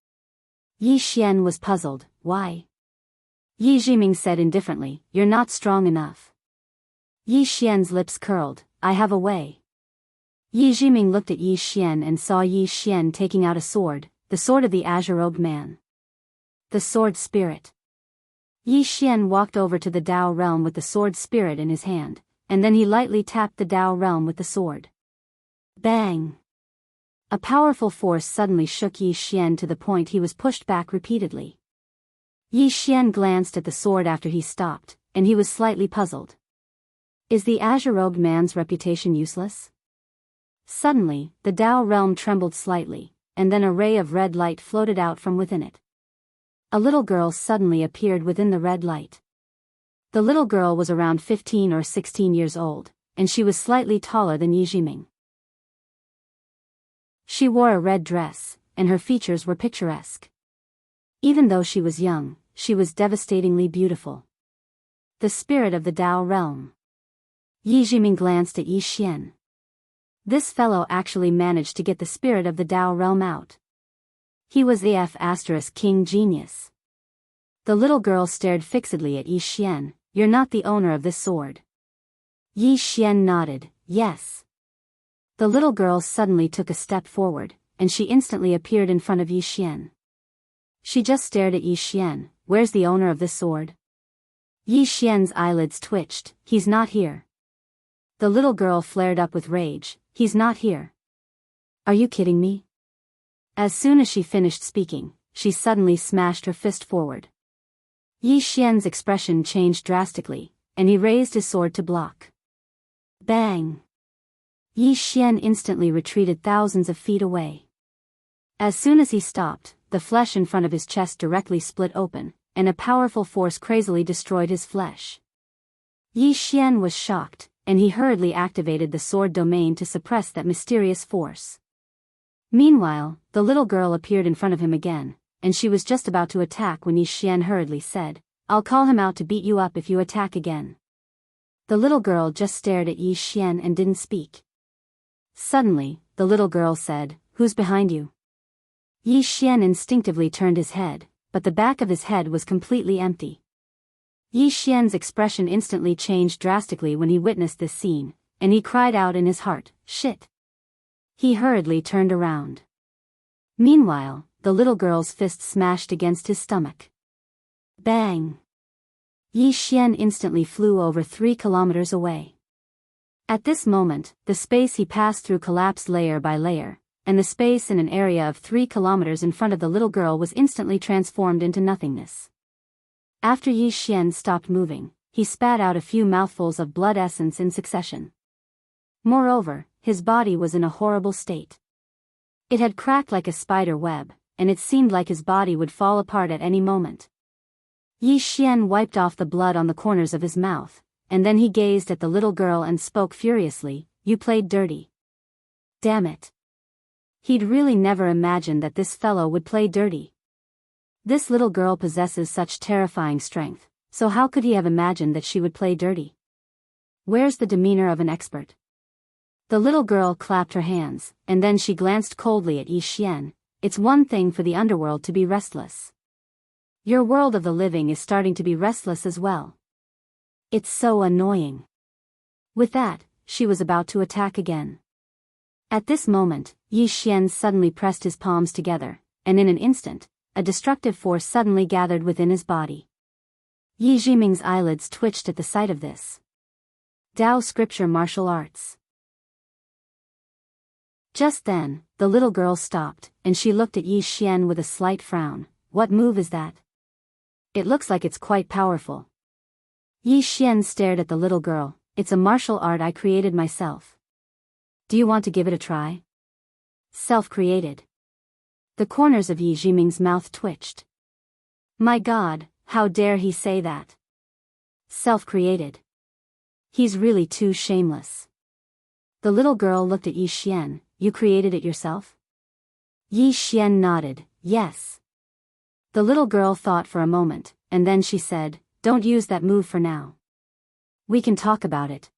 Yi Xian was puzzled, "Why?" Yi Jiming said indifferently, "You're not strong enough." Yi Xian's lips curled, "I have a way." Yi Jiming looked at Yi Xian and saw Yi Xian taking out a sword, the sword of the azure-robed man. The sword spirit. Yi Xian walked over to the Tao realm with the sword spirit in his hand, and then he lightly tapped the Tao realm with the sword. Bang! A powerful force suddenly shook Yi Xian to the point he was pushed back repeatedly. Yi Xian glanced at the sword after he stopped, and he was slightly puzzled. Is the azure-robed man's reputation useless? Suddenly, the Tao realm trembled slightly, and then a ray of red light floated out from within it. A little girl suddenly appeared within the red light. The little girl was around 15 or 16 years old, and she was slightly taller than Yi Jiming. She wore a red dress, and her features were picturesque. Even though she was young, she was devastatingly beautiful. The spirit of the Tao realm. Yi Jiming glanced at Yi Xian. This fellow actually managed to get the spirit of the Tao realm out. He was the F***king genius. The little girl stared fixedly at Yi Xian. "You're not the owner of this sword." Yi Xian nodded, "Yes." The little girl suddenly took a step forward, and she instantly appeared in front of Yi Xian. She just stared at Yi Xian. "Where's the owner of this sword?" Yi Xian's eyelids twitched. "He's not here." The little girl flared up with rage. "He's not here." "Are you kidding me?" As soon as she finished speaking, she suddenly smashed her fist forward. Yi Xian's expression changed drastically, and he raised his sword to block. Bang! Yi Xian instantly retreated thousands of feet away. As soon as he stopped, the flesh in front of his chest directly split open, and a powerful force crazily destroyed his flesh. Yi Xian was shocked, and he hurriedly activated the sword domain to suppress that mysterious force. Meanwhile, the little girl appeared in front of him again, and she was just about to attack when Yi Xian hurriedly said, "I'll call him out to beat you up if you attack again." The little girl just stared at Yi Xian and didn't speak. Suddenly, the little girl said, "Who's behind you?" Yi Xian instinctively turned his head, but the back of his head was completely empty. Yi Xian's expression instantly changed drastically when he witnessed this scene, and he cried out in his heart, "Shit!" He hurriedly turned around. Meanwhile, the little girl's fist smashed against his stomach. Bang! Yi Xian instantly flew over 3 kilometers away. At this moment, the space he passed through collapsed layer by layer, and the space in an area of 3 kilometers in front of the little girl was instantly transformed into nothingness. After Yi Xian stopped moving, he spat out a few mouthfuls of blood essence in succession. Moreover, his body was in a horrible state. It had cracked like a spider web, and it seemed like his body would fall apart at any moment. Yi Xian wiped off the blood on the corners of his mouth, and then he gazed at the little girl and spoke furiously, "You played dirty. Damn it." He'd really never imagined that this fellow would play dirty. This little girl possesses such terrifying strength, so how could he have imagined that she would play dirty? Where's the demeanor of an expert? The little girl clapped her hands, and then she glanced coldly at Yi Xian. It's one thing for the underworld to be restless. Your world of the living is starting to be restless as well. It's so annoying. With that, she was about to attack again. At this moment, Yi Xian suddenly pressed his palms together, and in an instant, a destructive force suddenly gathered within his body. Yi Jiming's eyelids twitched at the sight of this. Dao Scripture Martial Arts. Just then, the little girl stopped, and she looked at Yi Xian with a slight frown. What move is that? It looks like it's quite powerful. Yi Xian stared at the little girl. It's a martial art I created myself. Do you want to give it a try? Self-created. The corners of Yi Jiming's mouth twitched. My God, how dare he say that? Self-created. He's really too shameless. The little girl looked at Yi Xian. You created it yourself? Yi Xian nodded, yes. The little girl thought for a moment, and then she said, don't use that move for now. We can talk about it.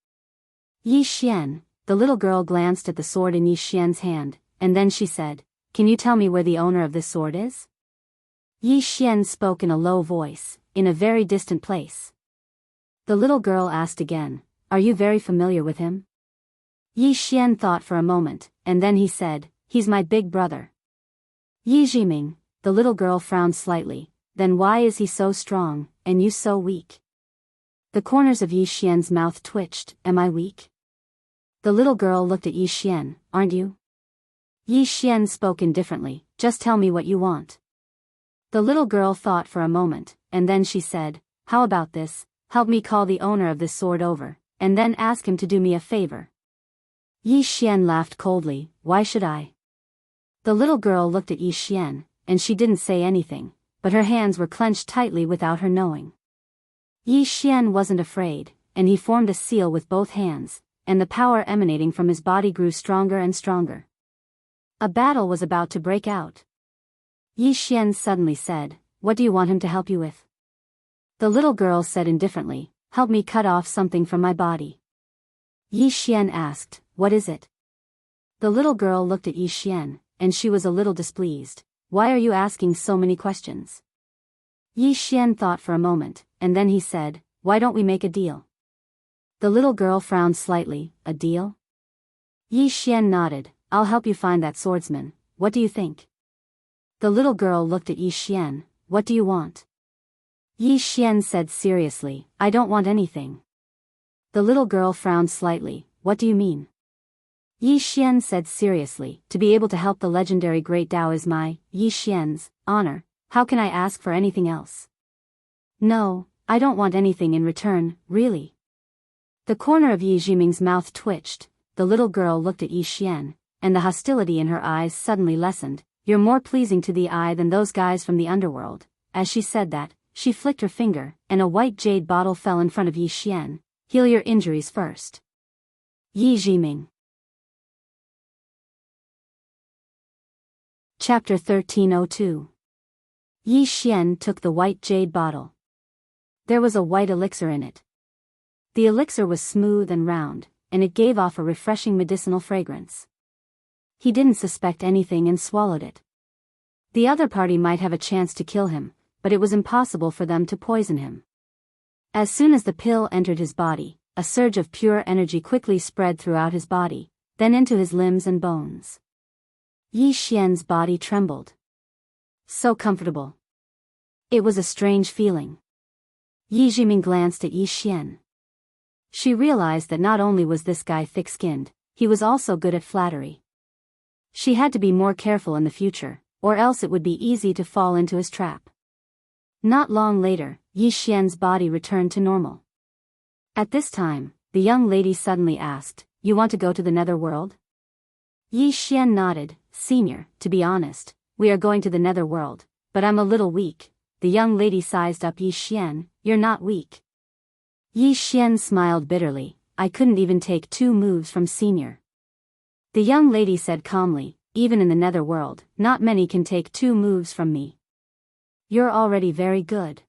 Yi Xian, the little girl glanced at the sword in Yi Xian's hand, and then she said, can you tell me where the owner of this sword is? Yi Xian spoke in a low voice, in a very distant place. The little girl asked again, are you very familiar with him? Yi Xian thought for a moment, and then he said, he's my big brother. Yi Jiming, the little girl frowned slightly, then why is he so strong, and you so weak? The corners of Yi Xian's mouth twitched, am I weak? The little girl looked at Yi Xian, aren't you? Yi Xian spoke indifferently, just tell me what you want. The little girl thought for a moment, and then she said, how about this, help me call the owner of this sword over, and then ask him to do me a favor. Yi Xian laughed coldly, why should I? The little girl looked at Yi Xian, and she didn't say anything, but her hands were clenched tightly without her knowing. Yi Xian wasn't afraid, and he formed a seal with both hands, and the power emanating from his body grew stronger and stronger. A battle was about to break out. Yi Xian suddenly said, what do you want him to help you with? The little girl said indifferently, help me cut off something from my body. Yi Xian asked, what is it? The little girl looked at Yi Xian, and she was a little displeased. Why are you asking so many questions? Yi Xian thought for a moment, and then he said, why don't we make a deal? The little girl frowned slightly, a deal? Yi Xian nodded, I'll help you find that swordsman, what do you think? The little girl looked at Yi Xian, what do you want? Yi Xian said seriously, I don't want anything. The little girl frowned slightly, what do you mean? Yi Xian said seriously, to be able to help the legendary Great Tao is my, Yi Xian's, honor, how can I ask for anything else? No, I don't want anything in return, really. The corner of Yi Jiming's mouth twitched, the little girl looked at Yi Xian, and the hostility in her eyes suddenly lessened, you're more pleasing to the eye than those guys from the underworld. As she said that, she flicked her finger, and a white jade bottle fell in front of Yi Xian. Heal your injuries first. Yi Jiming. Chapter 1302. Yi Xian took the white jade bottle. There was a white elixir in it. The elixir was smooth and round, and it gave off a refreshing medicinal fragrance. He didn't suspect anything and swallowed it. The other party might have a chance to kill him, but it was impossible for them to poison him. As soon as the pill entered his body, a surge of pure energy quickly spread throughout his body, then into his limbs and bones. Yi Xian's body trembled. So comfortable. It was a strange feeling. Yi Jiming glanced at Yi Xian. She realized that not only was this guy thick-skinned, he was also good at flattery. She had to be more careful in the future, or else it would be easy to fall into his trap. Not long later, Yi Xian's body returned to normal. At this time, the young lady suddenly asked, you want to go to the netherworld? Yi Xian nodded. Senior, to be honest, we are going to the netherworld, but I'm a little weak. The young lady sized up Yi Xian. You're not weak. Yi Xian smiled bitterly. I couldn't even take 2 moves from Senior. The young lady said calmly, even in the netherworld, not many can take 2 moves from me. You're already very good.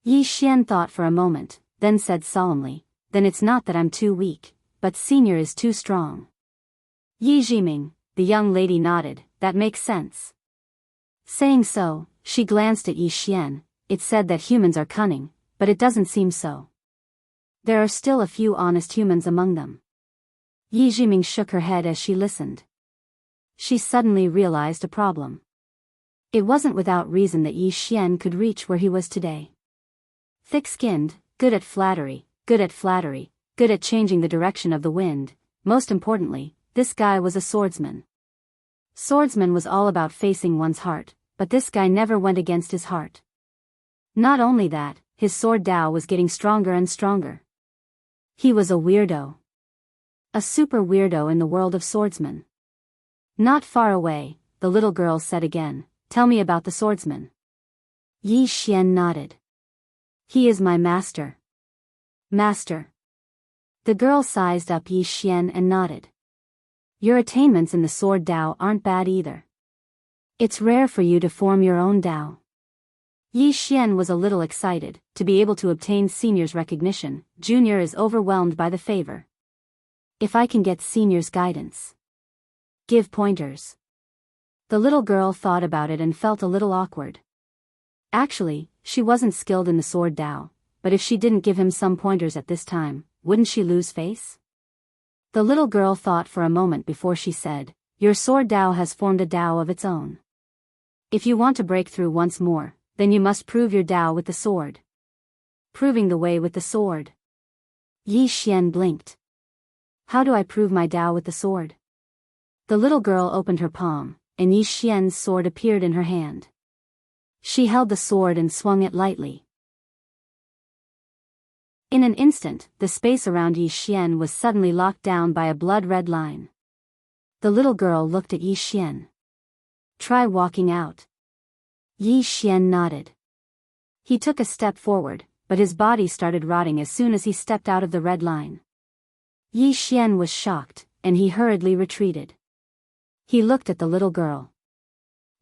Yi Xian thought for a moment, then said solemnly, then it's not that I'm too weak, but Senior is too strong. Yi Jiming, the young lady nodded, that makes sense. Saying so, she glanced at Yi Xian. It said that humans are cunning, but it doesn't seem so. There are still a few honest humans among them. Yi Jiming shook her head as she listened. She suddenly realized a problem. It wasn't without reason that Yi Xian could reach where he was today. Thick-skinned, good at flattery, good at changing the direction of the wind. Most importantly, this guy was a swordsman. Swordsman was all about facing one's heart, but this guy never went against his heart. Not only that, his sword Dao was getting stronger and stronger. He was a weirdo. A super weirdo in the world of swordsmen. Not far away, the little girl said again, tell me about the swordsman. Yi Xian nodded. He is my master. Master. The girl sized up Yi Xian and nodded. Your attainments in the sword Dao aren't bad either. It's rare for you to form your own Dao. Yi Xian was a little excited, to be able to obtain Senior's recognition. Junior is overwhelmed by the favor. If I can get Senior's guidance. Give pointers. The little girl thought about it and felt a little awkward. Actually, she wasn't skilled in the sword Dao, but if she didn't give him some pointers at this time, wouldn't she lose face? The little girl thought for a moment before she said, your sword Dao has formed a Dao of its own. If you want to break through once more, then you must prove your Dao with the sword. Proving the way with the sword. Yi Xian blinked. How do I prove my Dao with the sword? The little girl opened her palm, and Yi Xian's sword appeared in her hand. She held the sword and swung it lightly. In an instant, the space around Yi Xian was suddenly locked down by a blood-red line. The little girl looked at Yi Xian. Try walking out. Yi Xian nodded. He took a step forward, but his body started rotting as soon as he stepped out of the red line. Yi Xian was shocked, and he hurriedly retreated. He looked at the little girl.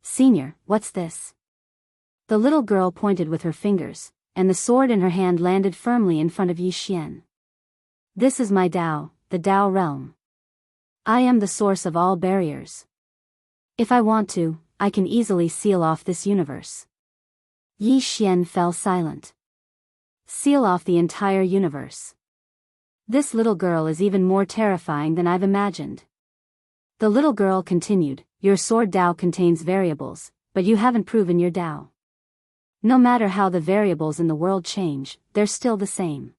Senior, what's this? The little girl pointed with her fingers, and the sword in her hand landed firmly in front of Yi Xian. This is my Dao, the Dao realm. I am the source of all barriers. If I want to, I can easily seal off this universe. Yi Xian fell silent. Seal off the entire universe. This little girl is even more terrifying than I've imagined. The little girl continued, your sword Dao contains variables, but you haven't proven your Dao. No matter how the variables in the world change, they're still the same.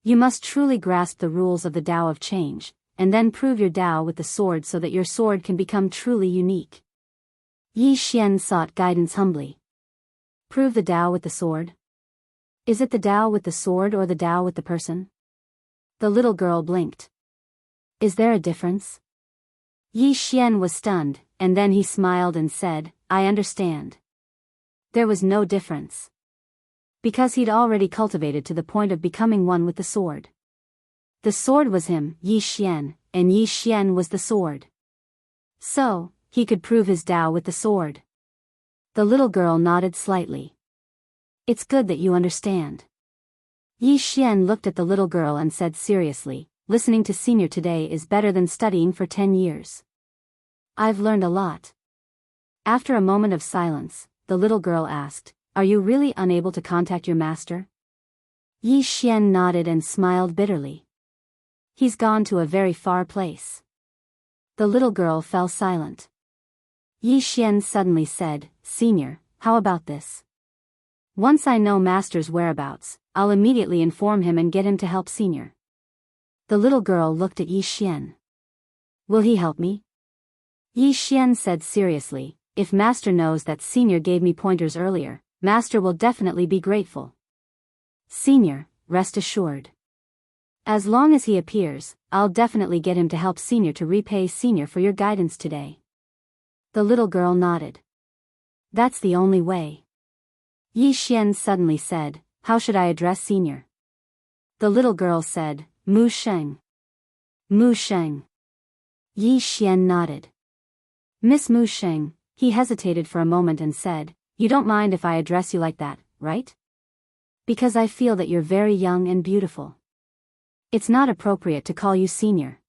You must truly grasp the rules of the Dao of change, and then prove your Dao with the sword so that your sword can become truly unique. Yi Xian sought guidance humbly. Prove the Dao with the sword? Is it the Dao with the sword or the Dao with the person? The little girl blinked. Is there a difference? Yi Xian was stunned, and then he smiled and said, I understand. There was no difference. Because he'd already cultivated to the point of becoming one with the sword. The sword was him, Yi Xian, and Yi Xian was the sword. So, he could prove his Dao with the sword. The little girl nodded slightly. It's good that you understand. Yi Xian looked at the little girl and said seriously, listening to Senior today is better than studying for 10 years. I've learned a lot. After a moment of silence, the little girl asked, are you really unable to contact your master? Yi Xian nodded and smiled bitterly. He's gone to a very far place. The little girl fell silent. Yi Xian suddenly said, Senior, how about this? Once I know Master's whereabouts, I'll immediately inform him and get him to help Senior. The little girl looked at Yi Xian. Will he help me? Yi Xian said seriously, if Master knows that Senior gave me pointers earlier, Master will definitely be grateful. Senior, rest assured. As long as he appears, I'll definitely get him to help Senior to repay Senior for your guidance today. The little girl nodded. That's the only way. Yi Xian suddenly said, how should I address Senior? The little girl said, Mu Sheng. Mu Sheng. Yi Xian nodded. Miss Mu Sheng, he hesitated for a moment and said, you don't mind if I address you like that, right? Because I feel that you're very young and beautiful. It's not appropriate to call you Senior.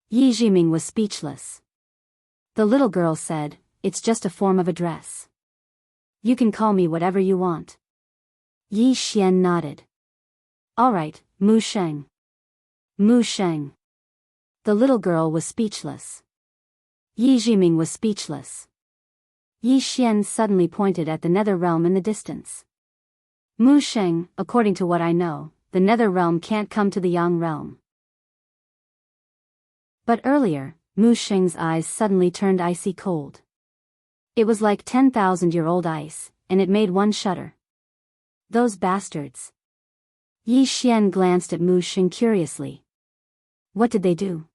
Yi Jiming was speechless. The little girl said, it's just a form of address. You can call me whatever you want. Yi Xian nodded. All right, Mu Sheng. Mu Sheng. The little girl was speechless. Yi Jiming was speechless. Yi Xian suddenly pointed at the nether realm in the distance. Mu Sheng, according to what I know, the nether realm can't come to the yang realm. But earlier, Mu Sheng's eyes suddenly turned icy cold. It was like 10,000-year-old ice, and it made one shudder. Those bastards. Yi Xian glanced at Mu Sheng curiously. What did they do?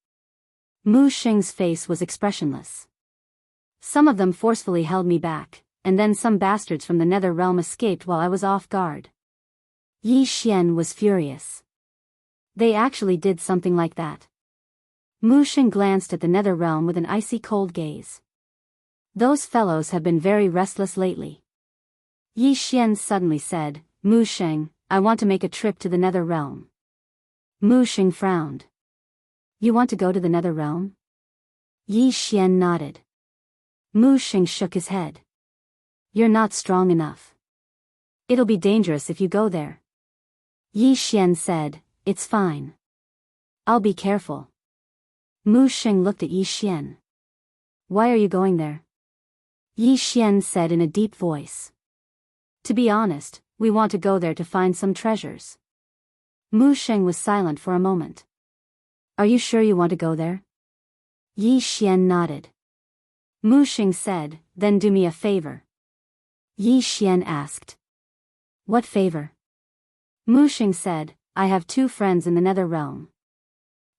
Mu Sheng's face was expressionless. Some of them forcefully held me back, and then some bastards from the nether realm escaped while I was off guard. Yi Xian was furious. They actually did something like that. Mu Sheng glanced at the nether realm with an icy cold gaze. Those fellows have been very restless lately. Yi Xian suddenly said, Mu Sheng, I want to make a trip to the nether realm. Mu Sheng frowned. You want to go to the nether realm? Yi Xian nodded. Mu Sheng shook his head. You're not strong enough. It'll be dangerous if you go there. Yi Xian said, it's fine. I'll be careful. Mu Sheng looked at Yi Xian. Why are you going there? Yi Xian said in a deep voice. To be honest, we want to go there to find some treasures. Mu Sheng was silent for a moment. Are you sure you want to go there? Yi Xian nodded. Mu Sheng said, then do me a favor. Yi Xian asked. What favor? Mu Sheng said, I have two friends in the nether realm.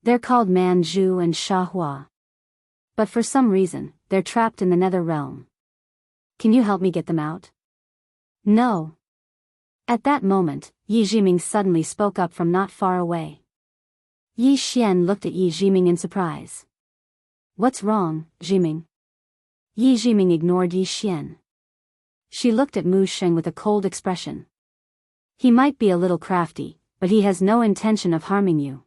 They're called Man Zhu and Sha Hua. But for some reason, they're trapped in the nether realm. Can you help me get them out? No. At that moment, Yi Jiming suddenly spoke up from not far away. Yi Xian looked at Yi Jiming in surprise. What's wrong, Jiming? Yi Jiming ignored Yi Xian. She looked at Mu Sheng with a cold expression. He might be a little crafty, but he has no intention of harming you.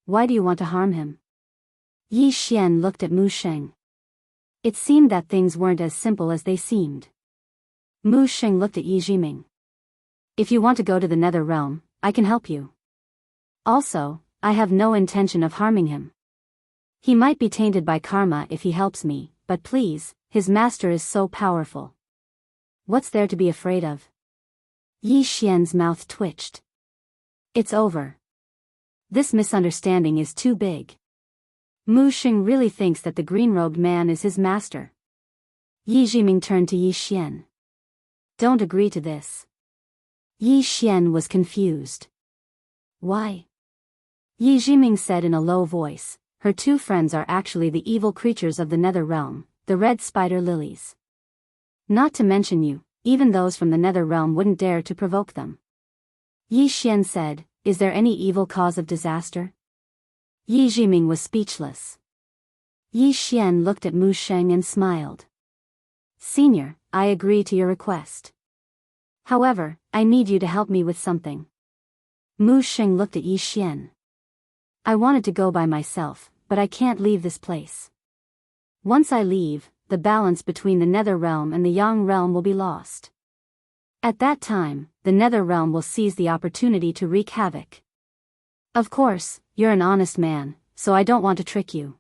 Why do you want to harm him? Yi Xian looked at Mu Sheng. It seemed that things weren't as simple as they seemed. Mu Sheng looked at Yi Jiming. If you want to go to the nether realm, I can help you. Also, I have no intention of harming him. He might be tainted by karma if he helps me, but please, his master is so powerful. What's there to be afraid of? Yi Xian's mouth twitched. It's over. This misunderstanding is too big. Mu Sheng really thinks that the green-robed man is his master. Yi Jiming turned to Yi Xian. Don't agree to this. Yi Xian was confused. Why? Yi Jiming said in a low voice, her two friends are actually the evil creatures of the nether realm, the red spider lilies. Not to mention you, even those from the nether realm wouldn't dare to provoke them. Yi Xian said, is there any evil cause of disaster? Yi Jiming was speechless. Yi Xian looked at Mu Sheng and smiled. Senior, I agree to your request. However, I need you to help me with something. Mu Sheng looked at Yi Xian. I wanted to go by myself, but I can't leave this place. Once I leave, the balance between the nether realm and the yang realm will be lost. At that time, the nether realm will seize the opportunity to wreak havoc. Of course, you're an honest man, so I don't want to trick you.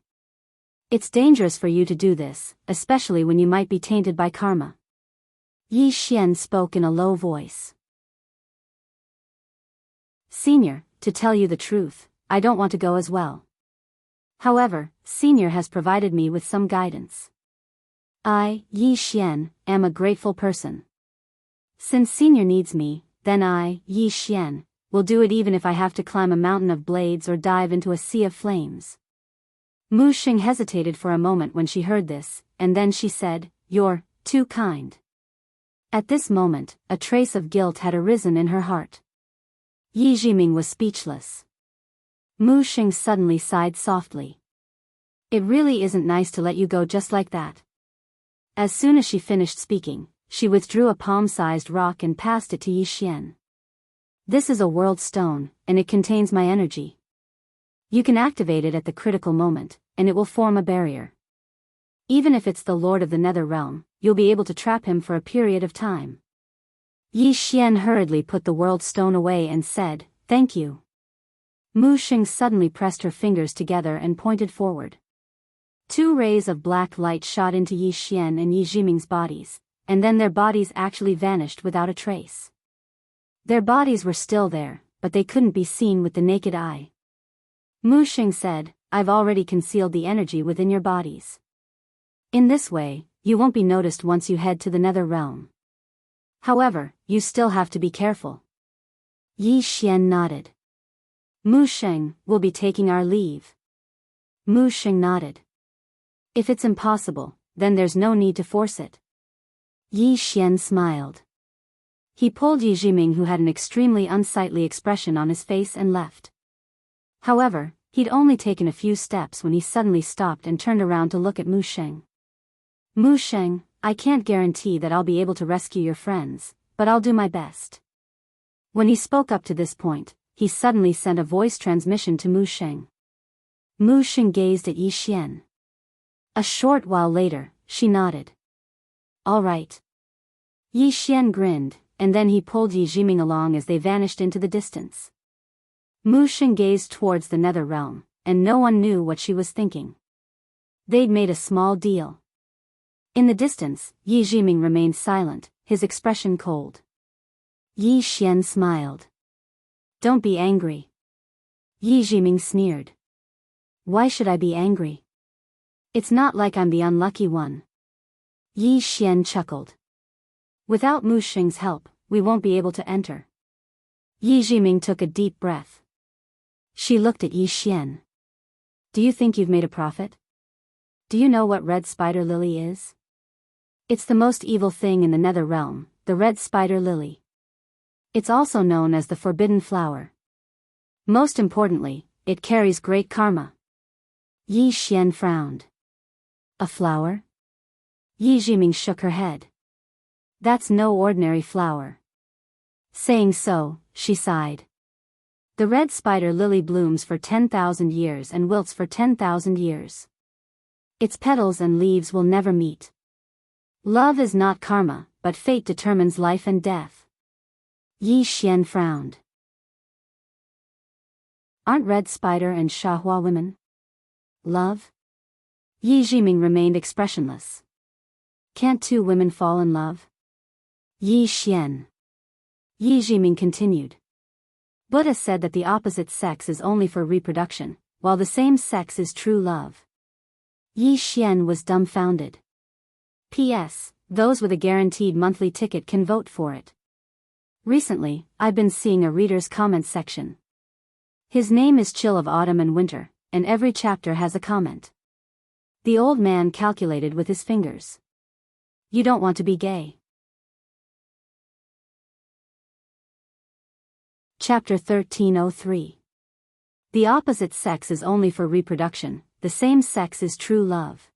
It's dangerous for you to do this, especially when you might be tainted by karma. Yi Xian spoke in a low voice. Senior, to tell you the truth, I don't want to go as well. However, Senior has provided me with some guidance. I, Yi Xian, am a grateful person. Since Senior needs me, then I, Yi Xian, will do it even if I have to climb a mountain of blades or dive into a sea of flames. Mu Xing hesitated for a moment when she heard this, and then she said, "You're too kind." At this moment, a trace of guilt had arisen in her heart. Yi Jiming was speechless. Mu Xing suddenly sighed softly. "It really isn't nice to let you go just like that." As soon as she finished speaking, she withdrew a palm-sized rock and passed it to Yi Xian. "This is a world stone, and it contains my energy. You can activate it at the critical moment, and it will form a barrier. Even if it's the Lord of the Nether Realm, you'll be able to trap him for a period of time." Yi Xian hurriedly put the world stone away and said, "Thank you." Mu Xing suddenly pressed her fingers together and pointed forward. 2 rays of black light shot into Yi Xian and Yi Jiming's bodies, and then their bodies actually vanished without a trace. Their bodies were still there, but they couldn't be seen with the naked eye. Mu Xing said, "I've already concealed the energy within your bodies. In this way, you won't be noticed once you head to the Nether Realm. However, you still have to be careful." Yi Xian nodded. "Mu Xing, we'll be taking our leave." Mu Xing nodded. "If it's impossible, then there's no need to force it." Yi Xian smiled. He pulled Yi Jiming, who had an extremely unsightly expression on his face, and left. However, he'd only taken a few steps when he suddenly stopped and turned around to look at Mu Xing. "Mu Xing, I can't guarantee that I'll be able to rescue your friends, but I'll do my best." When he spoke up to this point, he suddenly sent a voice transmission to Mu Xing. Mu Xing gazed at Yi Xian. A short while later, she nodded. "All right." Yi Xian grinned, and then he pulled Yi Jiming along as they vanished into the distance. Mu Xing gazed towards the Nether Realm, and no one knew what she was thinking. They'd made a small deal. In the distance, Yi Jiming remained silent, his expression cold. Yi Xian smiled. "Don't be angry." Yi Jiming sneered. "Why should I be angry? It's not like I'm the unlucky one." Yi Xian chuckled. "Without Mu Xing's help, we won't be able to enter." Yi Jiming took a deep breath. She looked at Yi Xian. "Do you think you've made a profit? Do you know what red spider lily is?" "It's the most evil thing in the Nether Realm, the red spider lily. It's also known as the forbidden flower. Most importantly, it carries great karma." Yi Xian frowned. "A flower?" Yi Jiming shook her head. "That's no ordinary flower." Saying so, she sighed. "The red spider lily blooms for 10,000 years and wilts for 10,000 years. Its petals and leaves will never meet. Love is not karma, but fate determines life and death." Yi Xian frowned. "Aren't red spider and Shahua women? Love?" Yi Jiming remained expressionless. "Can't 2 women fall in love?" Yi Xian. Yi Jiming continued. "Buddha said that the opposite sex is only for reproduction, while the same sex is true love." Yi Xian was dumbfounded. P.S. Those with a guaranteed monthly ticket can vote for it. Recently, I've been seeing a reader's comments section. His name is Chill of Autumn and Winter, and every chapter has a comment. The old man calculated with his fingers. You don't want to be gay. Chapter 1303. The opposite sex is only for reproduction, the same sex is true love.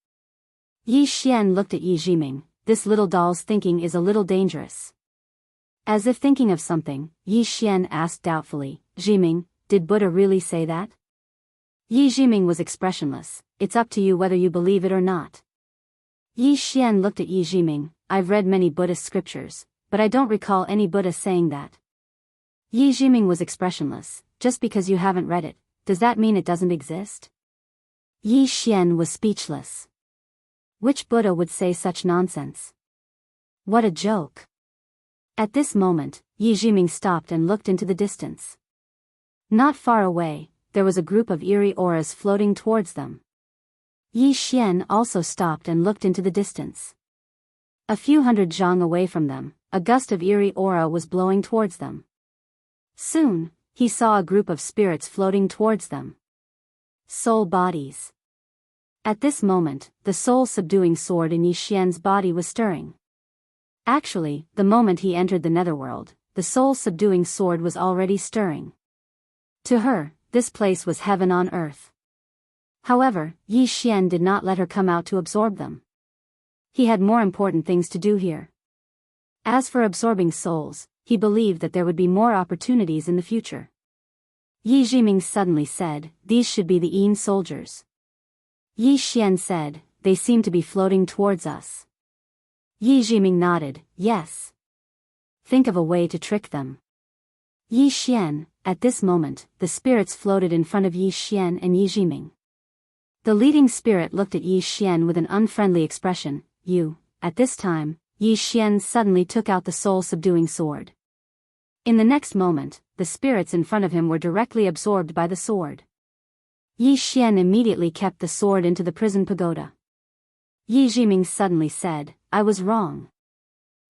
Yi Xian looked at Yi Jiming. This little doll's thinking is a little dangerous. As if thinking of something, Yi Xian asked doubtfully, "Jiming, did Buddha really say that?" Yi Jiming was expressionless. "It's up to you whether you believe it or not." Yi Xian looked at Yi Jiming. "I've read many Buddhist scriptures, but I don't recall any Buddha saying that." Yi Jiming was expressionless. "Just because you haven't read it, does that mean it doesn't exist?" Yi Xian was speechless. Which Buddha would say such nonsense? What a joke. At this moment, Yi Jiming stopped and looked into the distance. Not far away, there was a group of eerie auras floating towards them. Yi Xian also stopped and looked into the distance. A few hundred zhang away from them, a gust of eerie aura was blowing towards them. Soon, he saw a group of spirits floating towards them. Soul bodies. At this moment, the soul-subduing sword in Yi Xian's body was stirring. Actually, the moment he entered the netherworld, the soul-subduing sword was already stirring. To her, this place was heaven on earth. However, Yi Xian did not let her come out to absorb them. He had more important things to do here. As for absorbing souls, he believed that there would be more opportunities in the future. Yi Jiming suddenly said, "These should be the Yin soldiers." Yi Xian said, "They seem to be floating towards us." Yi Jiming nodded, "Yes. Think of a way to trick them." Yi Xian, at this moment, the spirits floated in front of Yi Xian and Yi Jiming. The leading spirit looked at Yi Xian with an unfriendly expression. At this time, Yi Xian suddenly took out the soul-subduing sword. In the next moment, the spirits in front of him were directly absorbed by the sword. Yi Xian immediately kept the sword into the prison pagoda. Yi Jiming suddenly said, "I was wrong."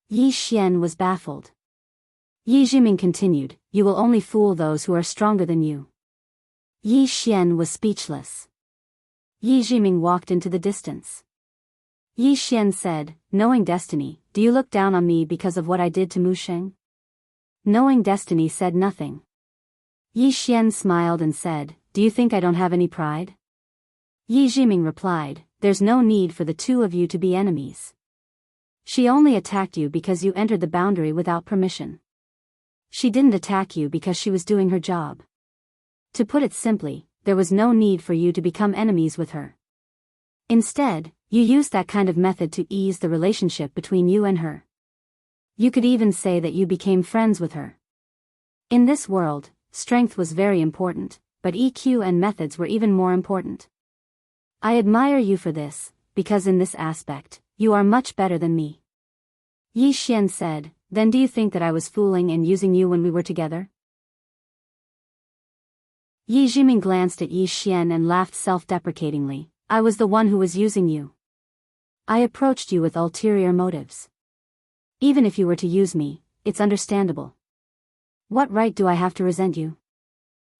Yi Xian was baffled. Yi Jiming continued, "You will only fool those who are stronger than you." Yi Xian was speechless. Yi Jiming walked into the distance. Yi Xian said, "Knowing destiny, do you look down on me because of what I did to Mu Sheng?" Knowing destiny said nothing. Yi Xian smiled and said, "Do you think I don't have any pride?" Yi Jiming replied, "There's no need for the two of you to be enemies. She only attacked you because you entered the boundary without permission. She didn't attack you because she was doing her job. To put it simply, there was no need for you to become enemies with her. Instead, you used that kind of method to ease the relationship between you and her. You could even say that you became friends with her. In this world, strength was very important, but EQ and methods were even more important. I admire you for this, because in this aspect, you are much better than me." Yi Xian said, "Then do you think that I was fooling and using you when we were together?" Yi Jiming glanced at Yi Xian and laughed self-deprecatingly, "I was the one who was using you. I approached you with ulterior motives. Even if you were to use me, it's understandable. What right do I have to resent you?"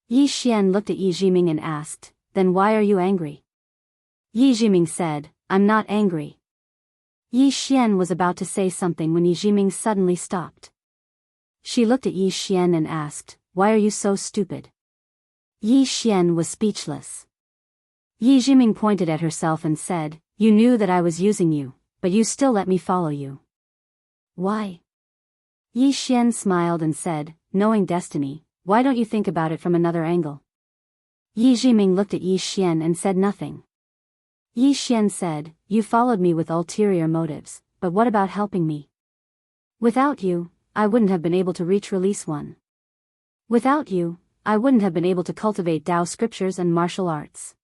Yi Xian looked at Yi Jiming and asked, "Then why are you angry?" Yi Jiming said, "I'm not angry." Yi Xian was about to say something when Yi Jiming suddenly stopped. She looked at Yi Xian and asked, "Why are you so stupid?" Yi Xian was speechless. Yi Jiming pointed at herself and said, "You knew that I was using you, but you still let me follow you. Why?" Yi Xian smiled and said, "Knowing destiny, why don't you think about it from another angle?" Yi Jiming looked at Yi Xian and said nothing. Yi Xian said, "You followed me with ulterior motives, but what about helping me? Without you, I wouldn't have been able to reach release 1. Without you, I wouldn't have been able to cultivate Tao scriptures and martial arts.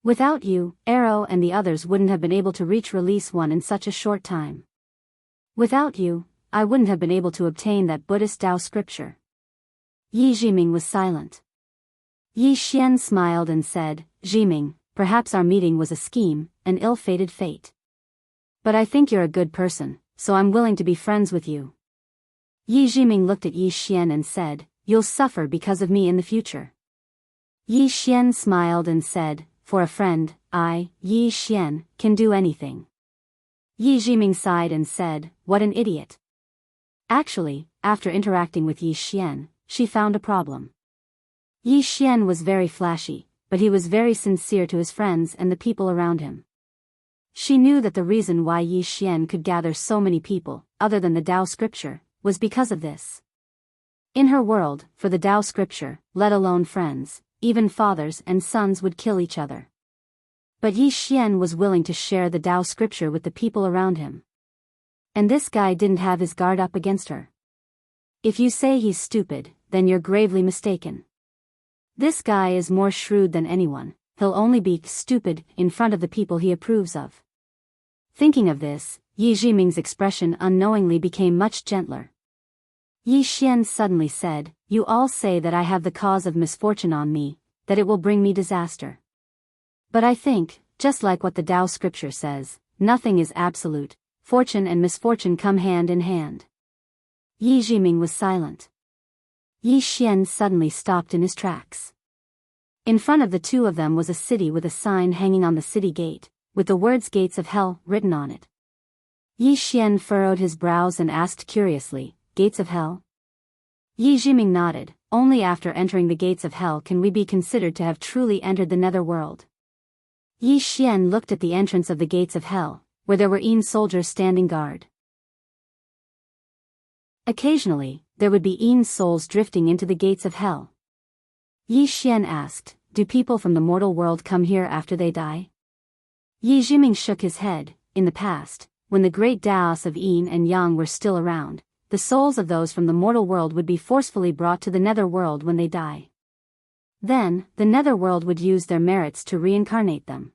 Without you, Arrow and the others wouldn't have been able to reach release 1 in such a short time. Without you, I wouldn't have been able to obtain that Buddhist Tao scripture." Yi Jiming was silent. Yi Xian smiled and said, "Jiming, perhaps our meeting was a scheme, an ill-fated fate. But I think you're a good person, so I'm willing to be friends with you." Yi Jiming looked at Yi Xian and said, "You'll suffer because of me in the future." Yi Xian smiled and said, "For a friend, I, Yi Xian, can do anything." Yi Jiming sighed and said, "What an idiot." Actually, after interacting with Yi Xian, she found a problem. Yi Xian was very flashy, but he was very sincere to his friends and the people around him. She knew that the reason why Yi Xian could gather so many people, other than the Tao scripture, was because of this. In her world, for the Tao scripture, let alone friends, even fathers and sons would kill each other. But Yi Xian was willing to share the Tao scripture with the people around him. And this guy didn't have his guard up against her. If you say he's stupid, then you're gravely mistaken. This guy is more shrewd than anyone, he'll only be stupid in front of the people he approves of. Thinking of this, Yi Jiming's expression unknowingly became much gentler. Yi Xian suddenly said, "You all say that I have the cause of misfortune on me, that it will bring me disaster. But I think, just like what the Tao scripture says, nothing is absolute, fortune and misfortune come hand in hand." Yi Jiming was silent. Yi Xian suddenly stopped in his tracks. In front of the two of them was a city with a sign hanging on the city gate, with the words Gates of Hell written on it. Yi Xian furrowed his brows and asked curiously, Gates of Hell? Yi Jiming nodded. Only after entering the Gates of Hell can we be considered to have truly entered the netherworld. Yi Xian looked at the entrance of the Gates of Hell, where there were Yin soldiers standing guard. Occasionally, there would be Yin souls drifting into the Gates of Hell. Yi Xian asked, do people from the mortal world come here after they die? Yi Jiming shook his head. In the past, when the great Daos of Yin and Yang were still around, the souls of those from the mortal world would be forcefully brought to the nether world when they die. Then, the nether world would use their merits to reincarnate them.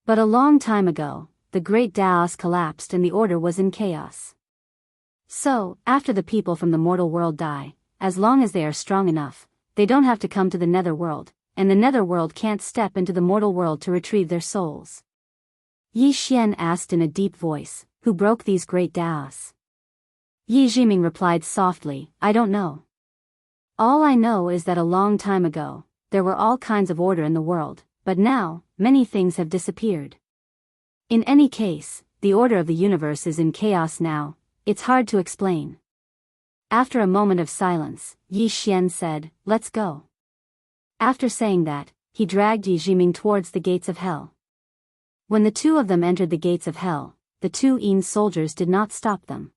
But a long time ago, the great Daos collapsed and the order was in chaos. So, after the people from the mortal world die, as long as they are strong enough, they don't have to come to the nether world, and the nether world can't step into the mortal world to retrieve their souls. Yi Xian asked in a deep voice, who broke these great Daos? Yi Jiming replied softly, I don't know. All I know is that a long time ago, there were all kinds of order in the world, but now, many things have disappeared. In any case, the order of the universe is in chaos now, it's hard to explain. After a moment of silence, Yi Xian said, let's go. After saying that, he dragged Yi Jiming towards the Gates of Hell. When the two of them entered the Gates of Hell, the two Yin soldiers did not stop them.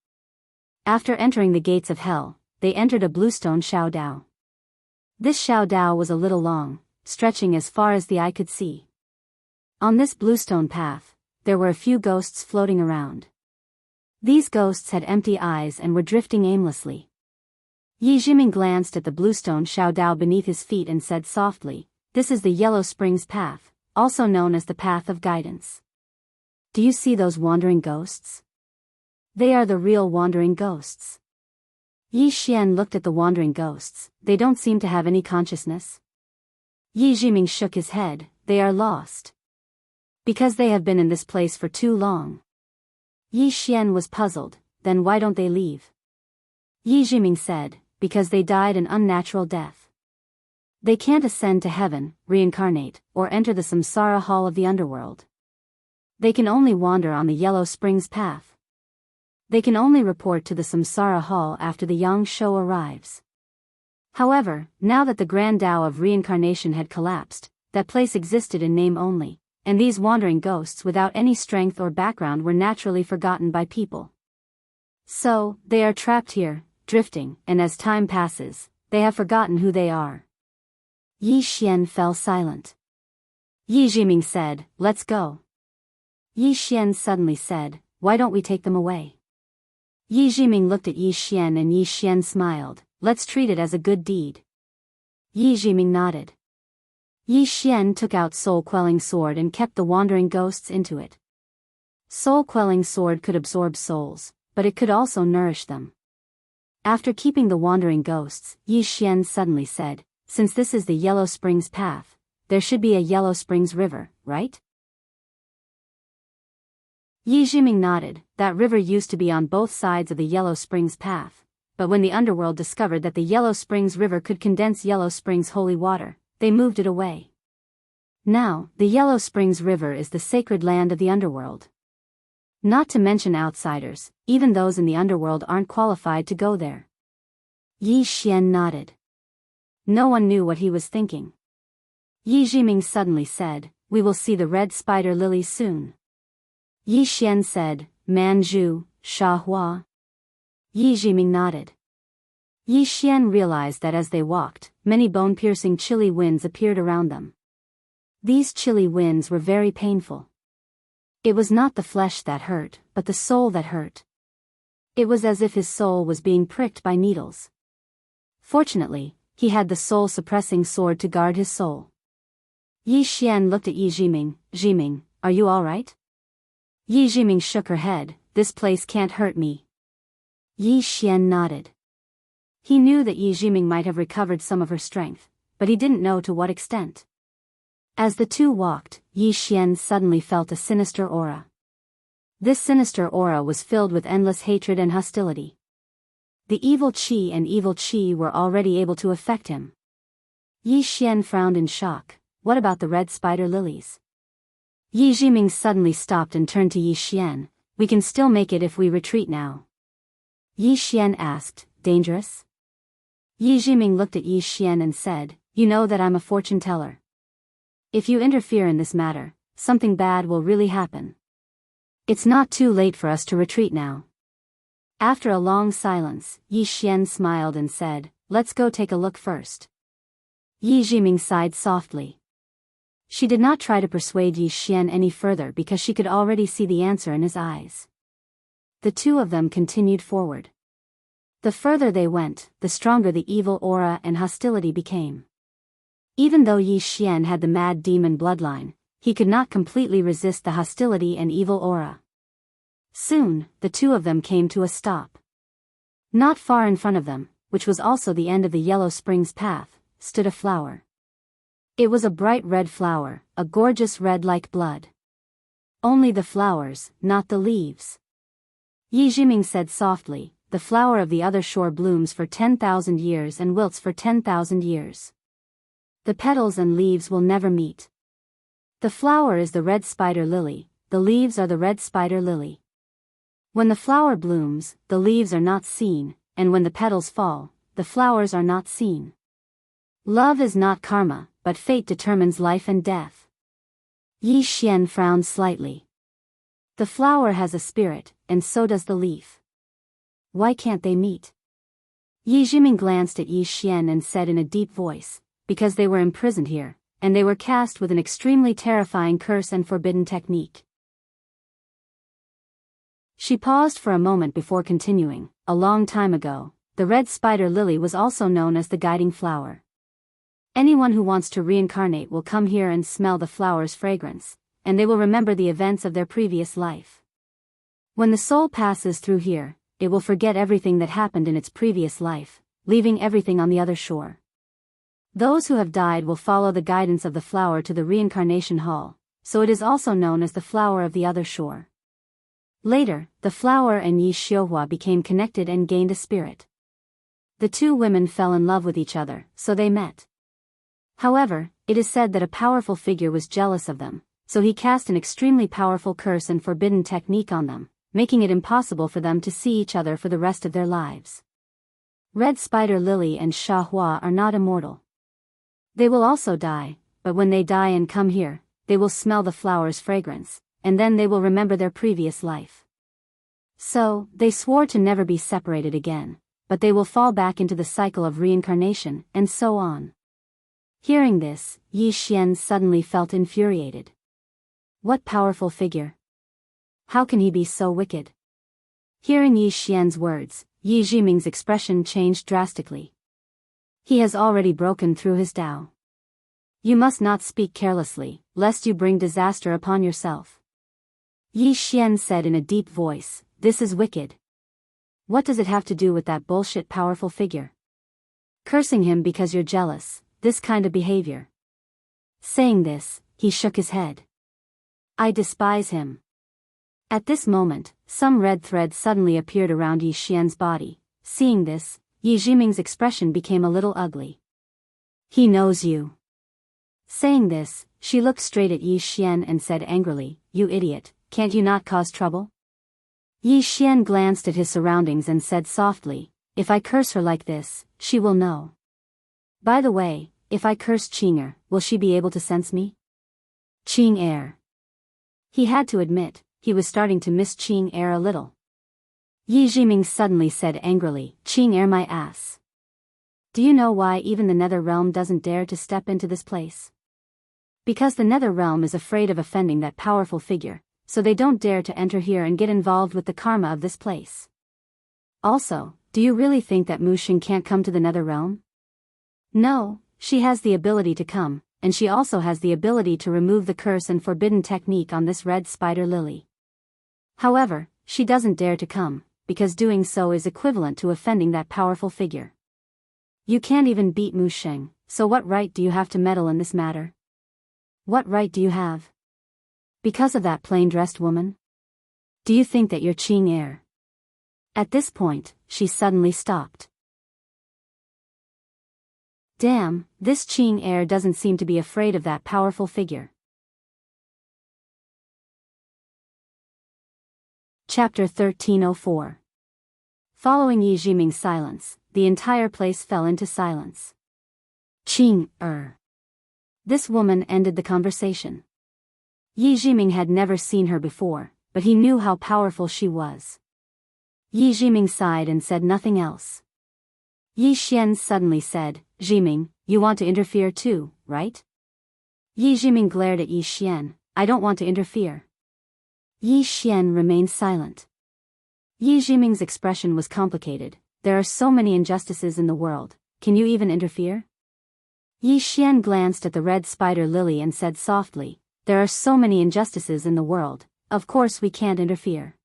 After entering the Gates of Hell, they entered a bluestone Shaodao. This Shaodao was a little long, stretching as far as the eye could see. On this bluestone path, there were a few ghosts floating around. These ghosts had empty eyes and were drifting aimlessly. Yi Jiming glanced at the bluestone Shaodao beneath his feet and said softly, this is the Yellow Springs Path, also known as the Path of Guidance. Do you see those wandering ghosts? They are the real wandering ghosts. Yi Xian looked at the wandering ghosts. They don't seem to have any consciousness. Yi Jiming shook his head. They are lost. Because they have been in this place for too long. Yi Xian was puzzled. Then why don't they leave? Yi Jiming said, because they died an unnatural death. They can't ascend to heaven, reincarnate, or enter the samsara hall of the underworld. They can only wander on the Yellow Springs Path. They can only report to the samsara hall after the yang shou arrives. However, now that the grand Tao of reincarnation had collapsed, that place existed in name only, and these wandering ghosts without any strength or background were naturally forgotten by people. So, they are trapped here, drifting, and as time passes, they have forgotten who they are. Yi Xian fell silent. Yi Jiming said, let's go. Yi Xian suddenly said, why don't we take them away? Yi Jiming looked at Yi Xian and Yi Xian smiled, let's treat it as a good deed. Yi Jiming nodded. Yi Xian took out soul-quelling sword and kept the wandering ghosts into it. Soul-quelling sword could absorb souls, but it could also nourish them. After keeping the wandering ghosts, Yi Xian suddenly said, since this is the Yellow Springs Path, there should be a Yellow Springs River, right? Yi Jiming nodded. That river used to be on both sides of the Yellow Springs Path, but when the underworld discovered that the Yellow Springs River could condense Yellow Springs holy water, they moved it away. Now, the Yellow Springs River is the sacred land of the underworld. Not to mention outsiders, even those in the underworld aren't qualified to go there. Yi Xian nodded. No one knew what he was thinking. Yi Jiming suddenly said, we will see the red spider lilies soon. Yi Xian said, Manju, Shahua. Yi Jiming nodded. Yi Xian realized that as they walked, many bone-piercing chilly winds appeared around them. These chilly winds were very painful. It was not the flesh that hurt, but the soul that hurt. It was as if his soul was being pricked by needles. Fortunately, he had the soul-suppressing sword to guard his soul. Yi Xian looked at Yi Jiming. Jiming, are you all right? Yi Jiming shook her head. This place can't hurt me. Yi Xian nodded. He knew that Yi Jiming might have recovered some of her strength, but he didn't know to what extent. As the two walked, Yi Xian suddenly felt a sinister aura. This sinister aura was filled with endless hatred and hostility. The evil qi and evil qi were already able to affect him. Yi Xian frowned in shock. What about the red spider lilies? Yi Jiming suddenly stopped and turned to Yi Xian. We can still make it if we retreat now. Yi Xian asked, dangerous? Yi Jiming looked at Yi Xian and said, you know that I'm a fortune teller. If you interfere in this matter, something bad will really happen. It's not too late for us to retreat now. After a long silence, Yi Xian smiled and said, let's go take a look first. Yi Jiming sighed softly. She did not try to persuade Yi Xian any further because she could already see the answer in his eyes. The two of them continued forward. The further they went, the stronger the evil aura and hostility became. Even though Yi Xian had the mad demon bloodline, he could not completely resist the hostility and evil aura. Soon, the two of them came to a stop. Not far in front of them, which was also the end of the Yellow Springs path, stood a flower. It was a bright red flower, a gorgeous red like blood. Only the flowers, not the leaves. Yi Jiming said softly, the flower of the other shore blooms for 10,000 years and wilts for 10,000 years. The petals and leaves will never meet. The flower is the red spider lily, the leaves are the red spider lily. When the flower blooms, the leaves are not seen, and when the petals fall, the flowers are not seen. Love is not karma, but fate determines life and death. Yi Xian frowned slightly. The flower has a spirit, and so does the leaf. Why can't they meet? Yi Jiming glanced at Yi Xian and said in a deep voice, because they were imprisoned here, and they were cast with an extremely terrifying curse and forbidden technique. She paused for a moment before continuing, a long time ago, the red spider lily was also known as the guiding flower. Anyone who wants to reincarnate will come here and smell the flower's fragrance, and they will remember the events of their previous life. When the soul passes through here, it will forget everything that happened in its previous life, leaving everything on the other shore. Those who have died will follow the guidance of the flower to the reincarnation hall, so it is also known as the flower of the other shore. Later, the flower and Yi Xiuhua became connected and gained a spirit. The two women fell in love with each other, so they met. However, it is said that a powerful figure was jealous of them, so he cast an extremely powerful curse and forbidden technique on them, making it impossible for them to see each other for the rest of their lives. Red Spider Lily and Xiahua are not immortal. They will also die, but when they die and come here, they will smell the flower's fragrance, and then they will remember their previous life. So, they swore to never be separated again, but they will fall back into the cycle of reincarnation, and so on. Hearing this, Yi Xian suddenly felt infuriated. What powerful figure! How can he be so wicked? Hearing Yi Xian's words, Yi Jiming's expression changed drastically. He has already broken through his Tao. You must not speak carelessly, lest you bring disaster upon yourself. Yi Xian said in a deep voice, this is wicked. What does it have to do with that bullshit powerful figure? Cursing him because you're jealous, this kind of behavior. Saying this, he shook his head. I despise him. At this moment, some red thread suddenly appeared around Yi Xian's body. Seeing this, Yi Jiming's expression became a little ugly. He knows you. Saying this, she looked straight at Yi Xian and said angrily, you idiot, can't you not cause trouble? Yi Xian glanced at his surroundings and said softly, if I curse her like this, she will know. By the way, if I curse Qing'er, will she be able to sense me? Qing'er. He had to admit, he was starting to miss Qing'er a little. Yi Jiming suddenly said angrily, Qing'er my ass. Do you know why even the Nether Realm doesn't dare to step into this place? Because the Nether Realm is afraid of offending that powerful figure, so they don't dare to enter here and get involved with the karma of this place. Also, do you really think that Mu Xing can't come to the Nether Realm? No, she has the ability to come, and she also has the ability to remove the curse and forbidden technique on this red spider lily. However, she doesn't dare to come, because doing so is equivalent to offending that powerful figure. You can't even beat Mu Xing, so what right do you have to meddle in this matter? What right do you have? Because of that plain-dressed woman? Do you think that you're Qing'er? At this point, she suddenly stopped. Damn, this Qing heir doesn't seem to be afraid of that powerful figure. Chapter 1304. Following Yi Jiming's silence, the entire place fell into silence. Qing er. This woman ended the conversation. Yi Jiming had never seen her before, but he knew how powerful she was. Yi Jiming sighed and said nothing else. Yi Xian suddenly said, Jiming, you want to interfere too, right? Yi Jiming glared at Yi Xian, I don't want to interfere. Yi Xian remained silent. Yi Jiming's expression was complicated. There are so many injustices in the world, can you even interfere? Yi Xian glanced at the red spider lily and said softly, there are so many injustices in the world, of course we can't interfere.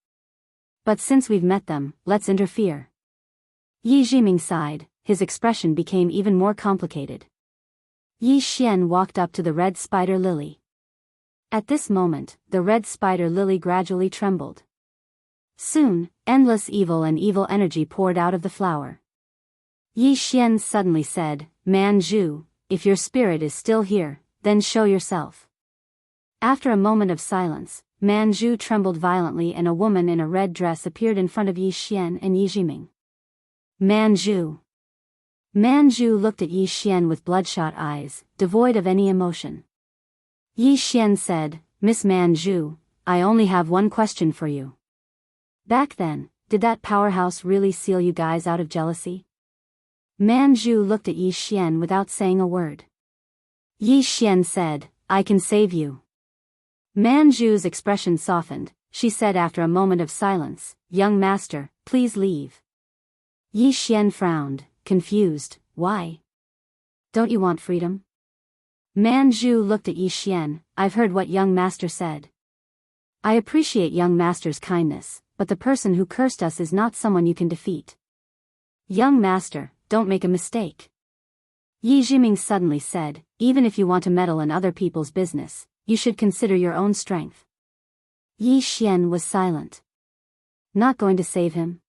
But since we've met them, let's interfere. Yi Jiming sighed, his expression became even more complicated. Yi Xian walked up to the red spider lily. At this moment, the red spider lily gradually trembled. Soon, endless evil and evil energy poured out of the flower. Yi Xian suddenly said, Man Zhu, if your spirit is still here, then show yourself. After a moment of silence, Man Zhu trembled violently and a woman in a red dress appeared in front of Yi Xian and Yi Jiming. Man Zhu. Man Zhu looked at Yi Xian with bloodshot eyes, devoid of any emotion. Yi Xian said, Miss Man Zhu, I only have one question for you. Back then, did that powerhouse really seal you guys out of jealousy? Man Zhu looked at Yi Xian without saying a word. Yi Xian said, I can save you. Man Zhu's expression softened. She said after a moment of silence, Young master, please leave. Yi Xian frowned, confused, why? Don't you want freedom? Man Zhu looked at Yi Xian, I've heard what young master said. I appreciate young master's kindness, but the person who cursed us is not someone you can defeat. Young master, don't make a mistake. Yi Jiming suddenly said, even if you want to meddle in other people's business, you should consider your own strength. Yi Xian was silent. Not going to save him?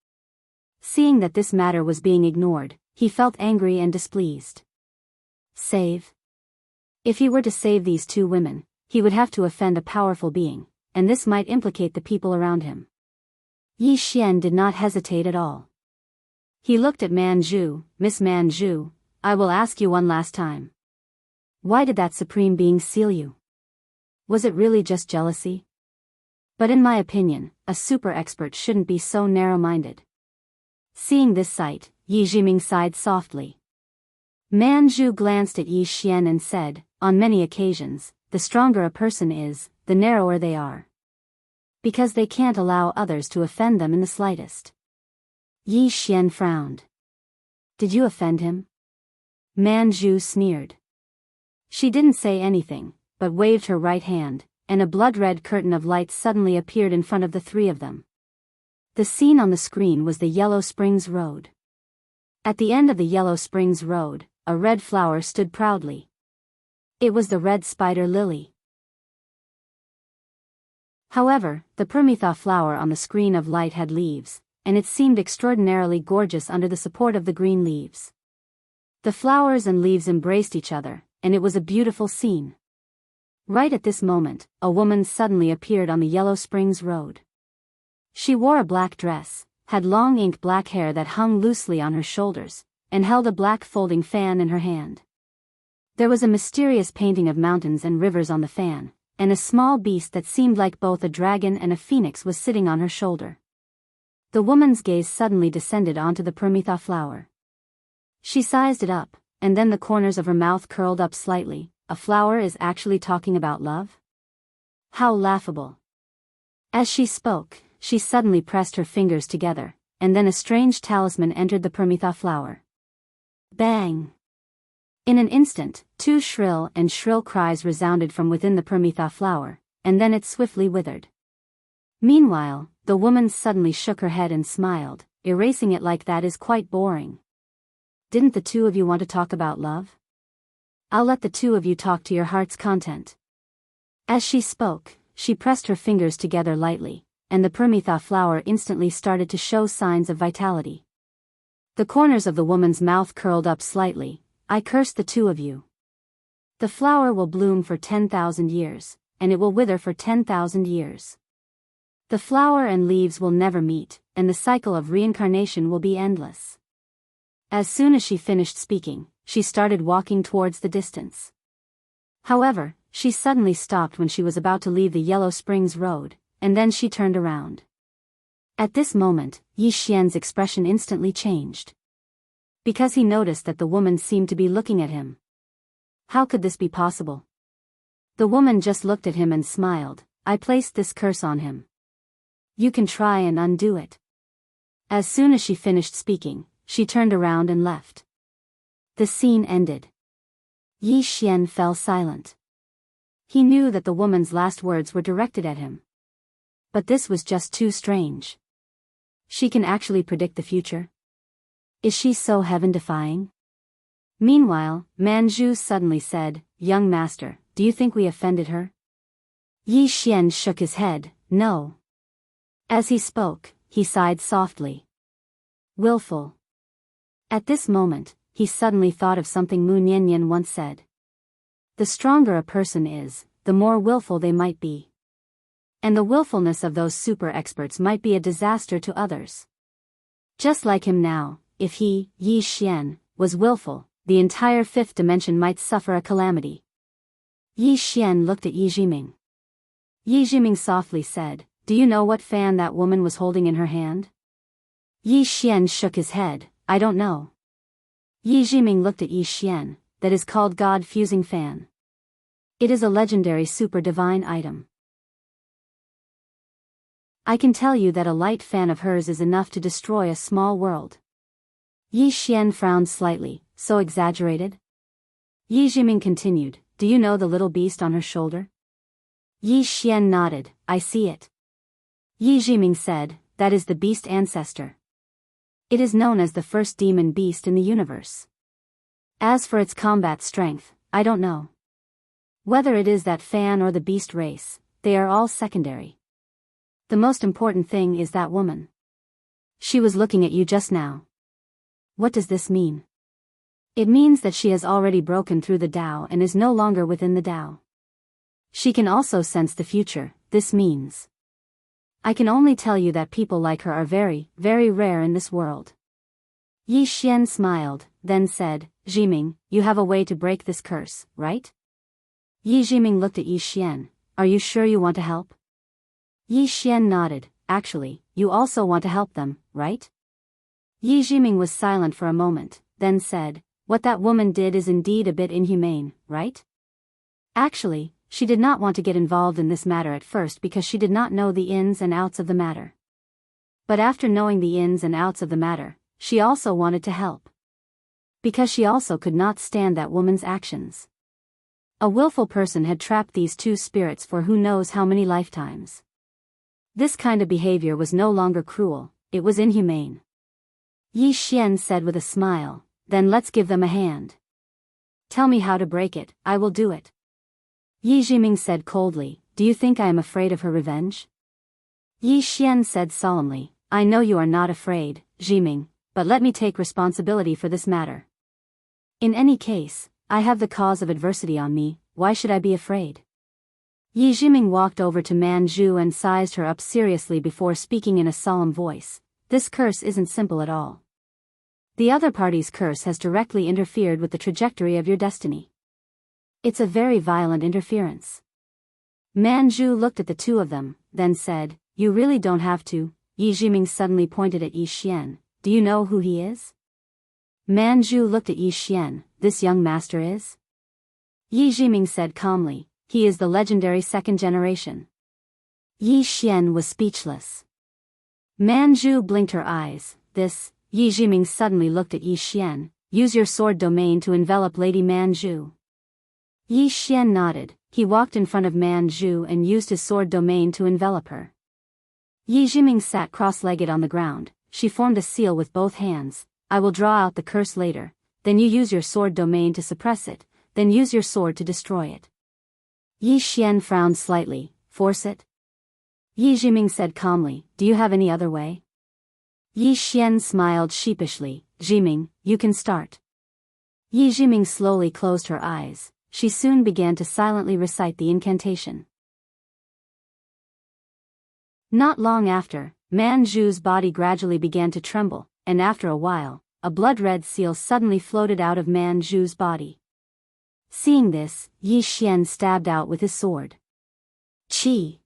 Seeing that this matter was being ignored, he felt angry and displeased. Save? If he were to save these two women, he would have to offend a powerful being, and this might implicate the people around him. Yi Xian did not hesitate at all. He looked at Man Zhu, Miss Man Zhu, I will ask you one last time. Why did that supreme being seal you? Was it really just jealousy? But in my opinion, a super expert shouldn't be so narrow-minded. Seeing this sight, Yi Jiming sighed softly. Man Zhu glanced at Yi Xian and said, on many occasions, the stronger a person is, the narrower they are. Because they can't allow others to offend them in the slightest. Yi Xian frowned. Did you offend him? Man Zhu sneered. She didn't say anything, but waved her right hand, and a blood-red curtain of light suddenly appeared in front of the three of them. The scene on the screen was the Yellow Springs Road. At the end of the Yellow Springs Road, a red flower stood proudly. It was the red spider lily. However, the Permitha flower on the screen of light had leaves, and it seemed extraordinarily gorgeous under the support of the green leaves. The flowers and leaves embraced each other, and it was a beautiful scene. Right at this moment, a woman suddenly appeared on the Yellow Springs Road. She wore a black dress, had long ink-black hair that hung loosely on her shoulders, and held a black folding fan in her hand. There was a mysterious painting of mountains and rivers on the fan, and a small beast that seemed like both a dragon and a phoenix was sitting on her shoulder. The woman's gaze suddenly descended onto the Permitha flower. She sized it up, and then the corners of her mouth curled up slightly. A flower is actually talking about love? How laughable. As she spoke, she suddenly pressed her fingers together, and then a strange talisman entered the Permitha flower. Bang! In an instant, two shrill cries resounded from within the Permitha flower, and then it swiftly withered. Meanwhile, the woman suddenly shook her head and smiled, erasing it like that is quite boring. Didn't the two of you want to talk about love? I'll let the two of you talk to your heart's content. As she spoke, she pressed her fingers together lightly, and the permitha flower instantly started to show signs of vitality. The corners of the woman's mouth curled up slightly. I curse the two of you. The flower will bloom for 10,000 years, and it will wither for 10,000 years. The flower and leaves will never meet, and the cycle of reincarnation will be endless. As soon as she finished speaking, she started walking towards the distance. However, she suddenly stopped when she was about to leave the Yellow Springs Road, and then she turned around. At this moment, Yi Xian's expression instantly changed. Because he noticed that the woman seemed to be looking at him. How could this be possible? The woman just looked at him and smiled. I placed this curse on him. You can try and undo it. As soon as she finished speaking, she turned around and left. The scene ended. Yi Xian fell silent. He knew that the woman's last words were directed at him. But this was just too strange. She can actually predict the future? Is she so heaven-defying? Meanwhile, Manju suddenly said, Young master, do you think we offended her? Yi Xian shook his head, no. As he spoke, he sighed softly. Willful. At this moment, he suddenly thought of something Mu Nianyan once said. The stronger a person is, the more willful they might be. And the willfulness of those super experts might be a disaster to others. Just like him now, if he, Yi Xian, was willful, the entire fifth dimension might suffer a calamity. Yi Xian looked at Yi Jiming. Yi Jiming softly said, Do you know what fan that woman was holding in her hand? Yi Xian shook his head, I don't know. Yi Jiming looked at Yi Xian, that is called God-fusing fan. It is a legendary super-divine item. I can tell you that a light fan of hers is enough to destroy a small world. Yi Xian frowned slightly, so exaggerated? Yi Jiming continued, Do you know the little beast on her shoulder? Yi Xian nodded, I see it. Yi Jiming said, That is the beast ancestor. It is known as the first demon beast in the universe. As for its combat strength, I don't know. Whether it is that fan or the beast race, they are all secondary. The most important thing is that woman. She was looking at you just now. What does this mean? It means that she has already broken through the Tao and is no longer within the Tao. She can also sense the future. This means. I can only tell you that people like her are very, very rare in this world. Yi Xian smiled, then said, Jiming, you have a way to break this curse, right? Yi Jiming looked at Yi Xian, Are you sure you want to help? Yi Xian nodded, Actually, you also want to help them, right? Yi Jiming was silent for a moment, then said, What that woman did is indeed a bit inhumane, right? Actually, she did not want to get involved in this matter at first because she did not know the ins and outs of the matter. But after knowing the ins and outs of the matter, she also wanted to help. Because she also could not stand that woman's actions. A willful person had trapped these two spirits for who knows how many lifetimes. This kind of behavior was no longer cruel, it was inhumane. Yi Xian said with a smile, Then let's give them a hand. Tell me how to break it, I will do it. Yi Jiming said coldly, Do you think I am afraid of her revenge? Yi Xian said solemnly, I know you are not afraid, Jiming, but let me take responsibility for this matter. In any case, I have the cause of adversity on me, why should I be afraid? Yi Jiming walked over to Manju and sized her up seriously before speaking in a solemn voice, This curse isn't simple at all. The other party's curse has directly interfered with the trajectory of your destiny. It's a very violent interference. Manju looked at the two of them, then said, You really don't have to. Yi Jiming suddenly pointed at Yi Xian, Do you know who he is? Manju looked at Yi Xian, This young master is? Yi Jiming said calmly, He is the legendary second generation. Yi Xian was speechless. Manju blinked her eyes, Yi Jiming suddenly looked at Yi Xian, Use your sword domain to envelop Lady Manju. Yi Xian nodded, he walked in front of Manju and used his sword domain to envelop her. Yi Jiming sat cross-legged on the ground, she formed a seal with both hands, I will draw out the curse later, then you use your sword domain to suppress it, then use your sword to destroy it. Yi Xian frowned slightly, Force it? Yi Jiming said calmly, do you have any other way? Yi Xian smiled sheepishly, Jiming, you can start. Yi Jiming slowly closed her eyes. She soon began to silently recite the incantation. Not long after, Man Zhu's body gradually began to tremble, and after a while, a blood-red seal suddenly floated out of Man Zhu's body. Seeing this, Yi Xian stabbed out with his sword. Chi!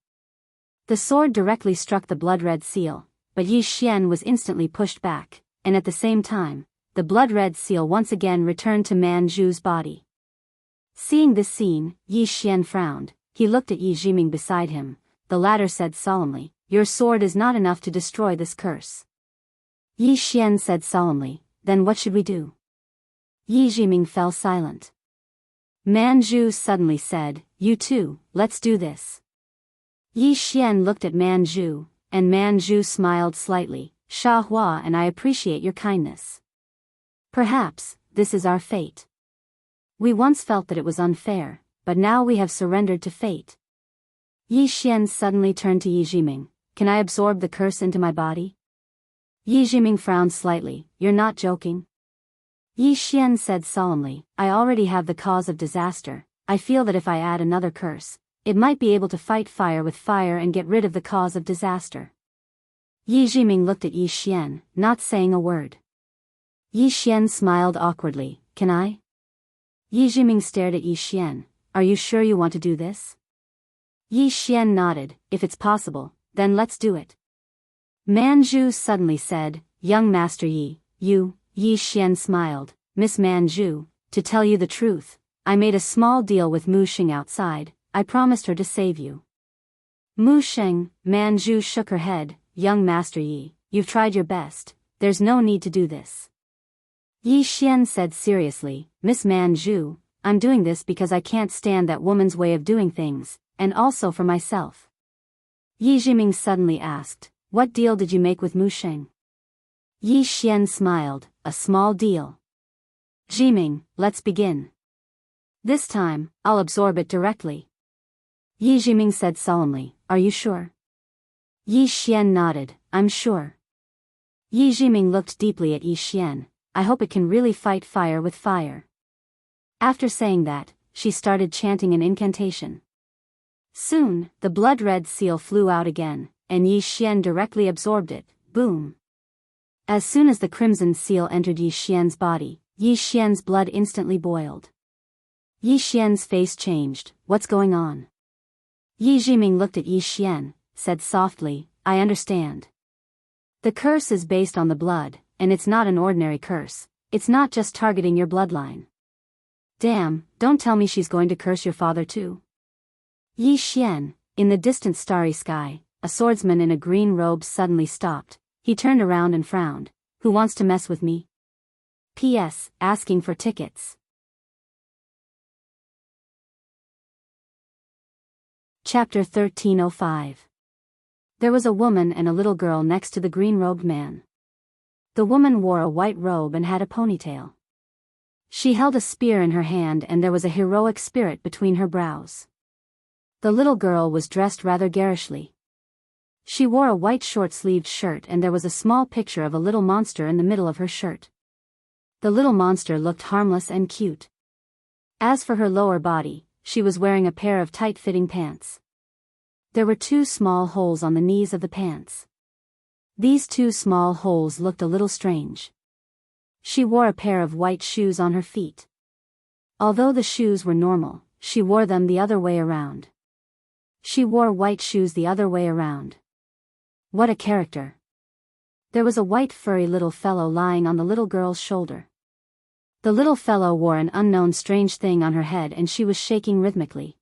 The sword directly struck the blood-red seal, but Yi Xian was instantly pushed back, and at the same time, the blood-red seal once again returned to Man Zhu's body. Seeing this scene, Yi Xian frowned. He looked at Yi Jiming beside him. The latter said solemnly, your sword is not enough to destroy this curse. Yi Xian said solemnly, then what should we do? Yi Jiming fell silent. Man Zhu suddenly said, you too, let's do this. Yi Xian looked at Man Zhu, and Man Zhu smiled slightly, Sha Hua, and I appreciate your kindness. Perhaps, this is our fate. We once felt that it was unfair, but now we have surrendered to fate. Yi Xian suddenly turned to Yi Jiming. Can I absorb the curse into my body? Yi Jiming frowned slightly. You're not joking? Yi Xian said solemnly, I already have the cause of disaster. I feel that if I add another curse, it might be able to fight fire with fire and get rid of the cause of disaster. Yi Jiming looked at Yi Xian, not saying a word. Yi Xian smiled awkwardly. Can I? Yi Jiming stared at Yi Xian. Are you sure you want to do this? Yi Xian nodded. If it's possible, then let's do it. Man Zhu suddenly said, young Master Yi, Yi Xian smiled, Miss Man Zhu, to tell you the truth, I made a small deal with Mu Sheng outside. I promised her to save you. Mu Sheng, Man Zhu shook her head, young Master Yi, you've tried your best, there's no need to do this. Yi Xian said seriously, Miss Man Zhu, I'm doing this because I can't stand that woman's way of doing things, and also for myself. Yi Jiming suddenly asked, what deal did you make with Mu Sheng? Yi Xian smiled, a small deal. Jiming, let's begin. This time, I'll absorb it directly. Yi Jiming said solemnly, are you sure? Yi Xian nodded, I'm sure. Yi Jiming looked deeply at Yi Xian. I hope it can really fight fire with fire. After saying that, she started chanting an incantation. Soon, the blood-red seal flew out again, and Yi Xian directly absorbed it. Boom! As soon as the crimson seal entered Yi Xian's body, Yi Xian's blood instantly boiled. Yi Xian's face changed. What's going on? Yi Jiming looked at Yi Xian, said softly, I understand. The curse is based on the blood, and it's not an ordinary curse. It's not just targeting your bloodline. Damn, don't tell me she's going to curse your father too. Yi Xian, in the distant starry sky, a swordsman in a green robe suddenly stopped. He turned around and frowned. Who wants to mess with me? P.S. Asking for tickets. Chapter 1305. There was a woman and a little girl next to the green-robed man. The woman wore a white robe and had a ponytail. She held a spear in her hand and there was a heroic spirit between her brows. The little girl was dressed rather garishly. She wore a white short-sleeved shirt and there was a small picture of a little monster in the middle of her shirt. The little monster looked harmless and cute. As for her lower body, she was wearing a pair of tight-fitting pants. There were 2 small holes on the knees of the pants. These 2 small holes looked a little strange. She wore a pair of white shoes on her feet. Although the shoes were normal, she wore them the other way around. She wore white shoes the other way around. What a character! There was a white furry little fellow lying on the little girl's shoulder. The little fellow wore an unknown strange thing on her head and she was shaking rhythmically.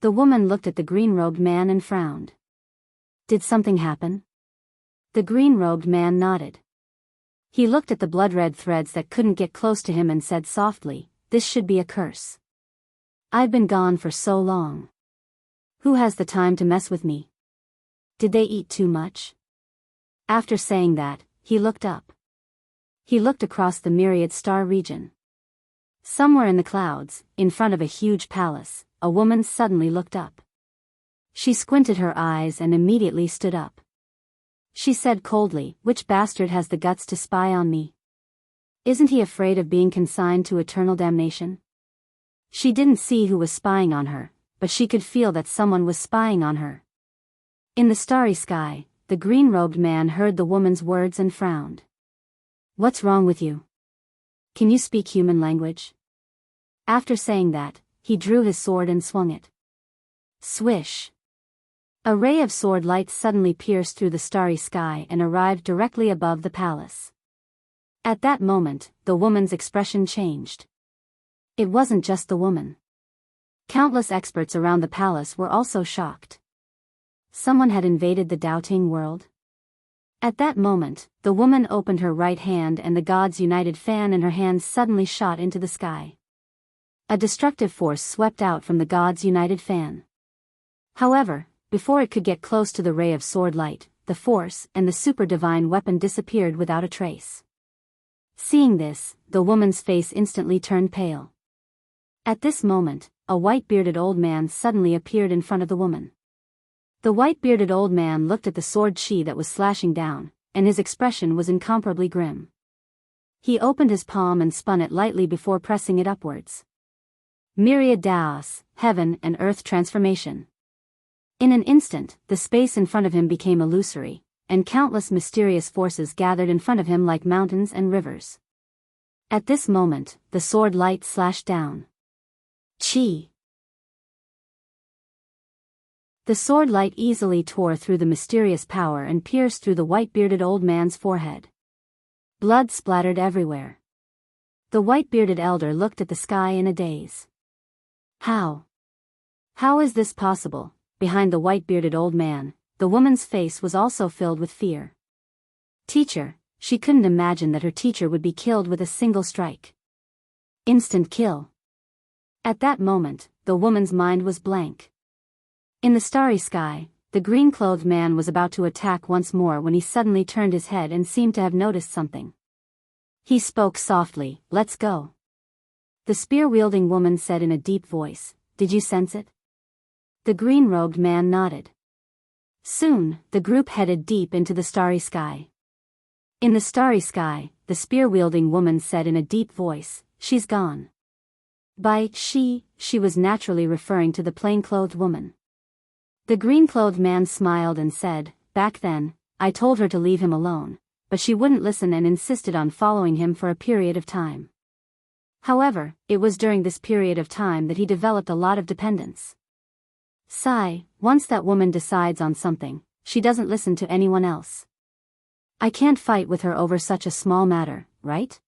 The woman looked at the green-robed man and frowned. Did something happen? The green-robed man nodded. He looked at the blood-red threads that couldn't get close to him and said softly, this should be a curse. I've been gone for so long. Who has the time to mess with me? Did they eat too much? After saying that, he looked up. He looked across the myriad star region. Somewhere in the clouds, in front of a huge palace, a woman suddenly looked up. She squinted her eyes and immediately stood up. She said coldly, "Which bastard has the guts to spy on me? Isn't he afraid of being consigned to eternal damnation?" She didn't see who was spying on her, but she could feel that someone was spying on her. In the starry sky, the green-robed man heard the woman's words and frowned. "What's wrong with you? Can you speak human language?" After saying that, he drew his sword and swung it. Swish! A ray of sword light suddenly pierced through the starry sky and arrived directly above the palace. At that moment, the woman's expression changed. It wasn't just the woman. Countless experts around the palace were also shocked. Someone had invaded the doubting world. At that moment, the woman opened her right hand and the gods' united fan in her hands suddenly shot into the sky. A destructive force swept out from the gods' united fan. However, before it could get close to the ray of sword light, the force and the super divine weapon disappeared without a trace. Seeing this, the woman's face instantly turned pale. At this moment, a white-bearded old man suddenly appeared in front of the woman. The white-bearded old man looked at the sword chi that was slashing down, and his expression was incomparably grim. He opened his palm and spun it lightly before pressing it upwards. Myriad Daos, heaven and earth transformation. In an instant, the space in front of him became illusory, and countless mysterious forces gathered in front of him like mountains and rivers. At this moment, the sword light slashed down. Chi! The sword light easily tore through the mysterious power and pierced through the white-bearded old man's forehead. Blood splattered everywhere. The white-bearded elder looked at the sky in a daze. How? How is this possible? Behind the white-bearded old man, the woman's face was also filled with fear. Teacher, she couldn't imagine that her teacher would be killed with a single strike. Instant kill. At that moment, the woman's mind was blank. In the starry sky, the green-clothed man was about to attack once more when he suddenly turned his head and seemed to have noticed something. He spoke softly, "Let's go." The spear-wielding woman said in a deep voice, "Did you sense it?" The green-robed man nodded. Soon, the group headed deep into the starry sky. In the starry sky, the spear-wielding woman said in a deep voice, "She's gone." By she was naturally referring to the plain-clothed woman. The green-clothed man smiled and said, "Back then, I told her to leave him alone, but she wouldn't listen and insisted on following him for a period of time. However, it was during this period of time that he developed a lot of dependence. Once that woman decides on something, she doesn't listen to anyone else. I can't fight with her over such a small matter, right?"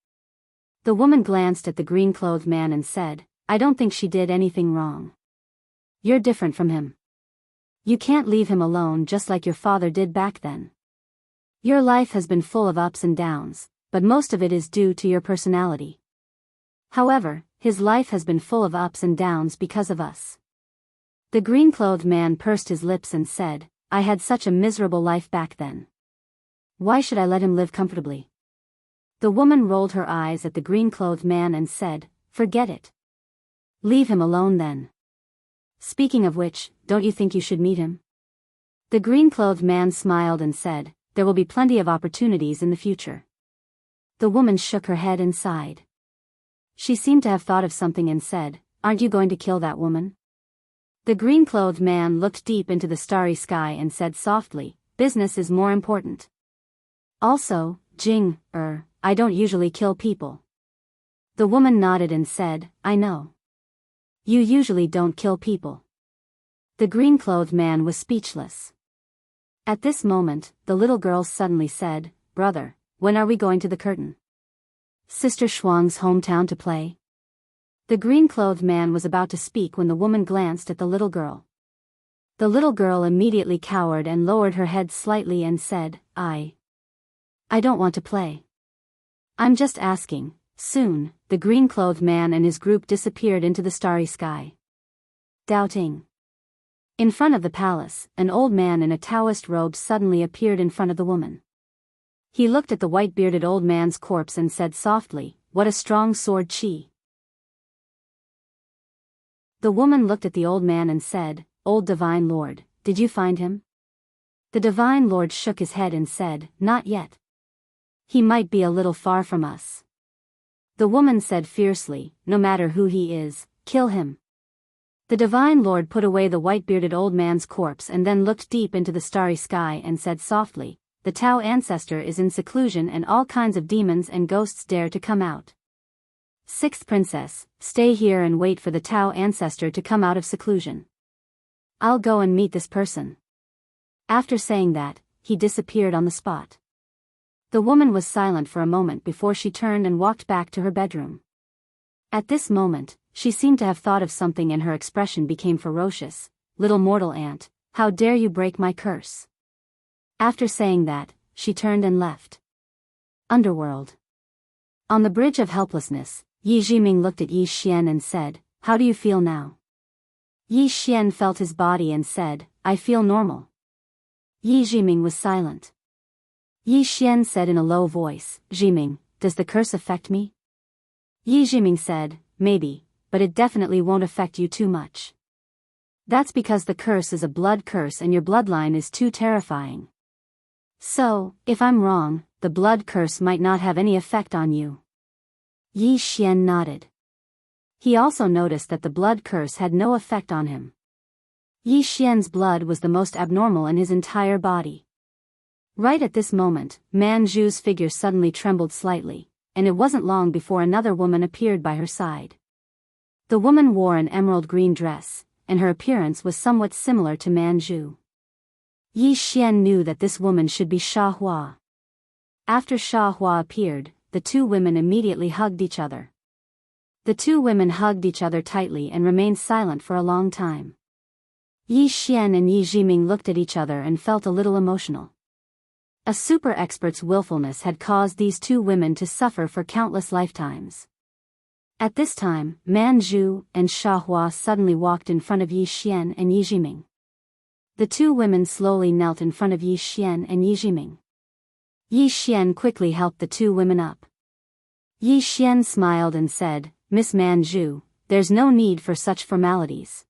The woman glanced at the green-clothed man and said, "I don't think she did anything wrong. You're different from him. You can't leave him alone just like your father did back then. Your life has been full of ups and downs, but most of it is due to your personality. However, his life has been full of ups and downs because of us." The green-clothed man pursed his lips and said, "I had such a miserable life back then. Why should I let him live comfortably?" The woman rolled her eyes at the green-clothed man and said, "Forget it. Leave him alone then. Speaking of which, don't you think you should meet him?" The green-clothed man smiled and said, "There will be plenty of opportunities in the future." The woman shook her head and sighed. She seemed to have thought of something and said, "Aren't you going to kill that woman?" The green-clothed man looked deep into the starry sky and said softly, "Business is more important. Also, I don't usually kill people." The woman nodded and said, "I know. You usually don't kill people." The green-clothed man was speechless. At this moment, the little girl suddenly said, "Brother, when are we going to the curtain? Sister Shuang's hometown to play?" The green-clothed man was about to speak when the woman glanced at the little girl. The little girl immediately cowered and lowered her head slightly and said, I don't want to play. I'm just asking." Soon, the green-clothed man and his group disappeared into the starry sky. Doubting. In front of the palace, an old man in a Taoist robe suddenly appeared in front of the woman. He looked at the white-bearded old man's corpse and said softly, "What a strong sword chi." The woman looked at the old man and said, "Old divine lord, did you find him? The Divine Lord shook his head and said, not yet. He might be a little far from us. The woman said fiercely, no matter who he is, kill him. The Divine Lord put away the white-bearded old man's corpse and then looked deep into the starry sky and said softly, the Tao ancestor is in seclusion and all kinds of demons and ghosts dare to come out. Sixth princess, stay here and wait for the Tao ancestor to come out of seclusion. I'll go and meet this person. After saying that, he disappeared on the spot. The woman was silent for a moment before she turned and walked back to her bedroom. At this moment, she seemed to have thought of something and her expression became ferocious. Little mortal ant, how dare you break my curse? After saying that, she turned and left. Underworld. On the bridge of helplessness, Yi Jiming looked at Yi Xian and said, how do you feel now? Yi Xian felt his body and said, I feel normal. Yi Jiming was silent. Yi Xian said in a low voice, Jiming, does the curse affect me? Yi Jiming said, maybe, but it definitely won't affect you too much. That's because the curse is a blood curse and your bloodline is too terrifying. So, if I'm wrong, the blood curse might not have any effect on you. Yi Xian nodded. He also noticed that the blood curse had no effect on him. Yi Xian's blood was the most abnormal in his entire body. Right at this moment, Man Zhu's figure suddenly trembled slightly, and it wasn't long before another woman appeared by her side. The woman wore an emerald green dress, and her appearance was somewhat similar to Man Zhu. Yi Xian knew that this woman should be Sha Hua. After Sha Hua appeared, the two women immediately hugged each other. The two women hugged each other tightly and remained silent for a long time. Yi Xian and Yi Jiming looked at each other and felt a little emotional. A super expert's willfulness had caused these two women to suffer for countless lifetimes. At this time, Man Zhu and Sha Hua suddenly walked in front of Yi Xian and Yi Jiming. The two women slowly knelt in front of Yi Xian and Yi Jiming. Yi Xian quickly helped the two women up. Yi Xian smiled and said, Miss Man Zhu, there's no need for such formalities.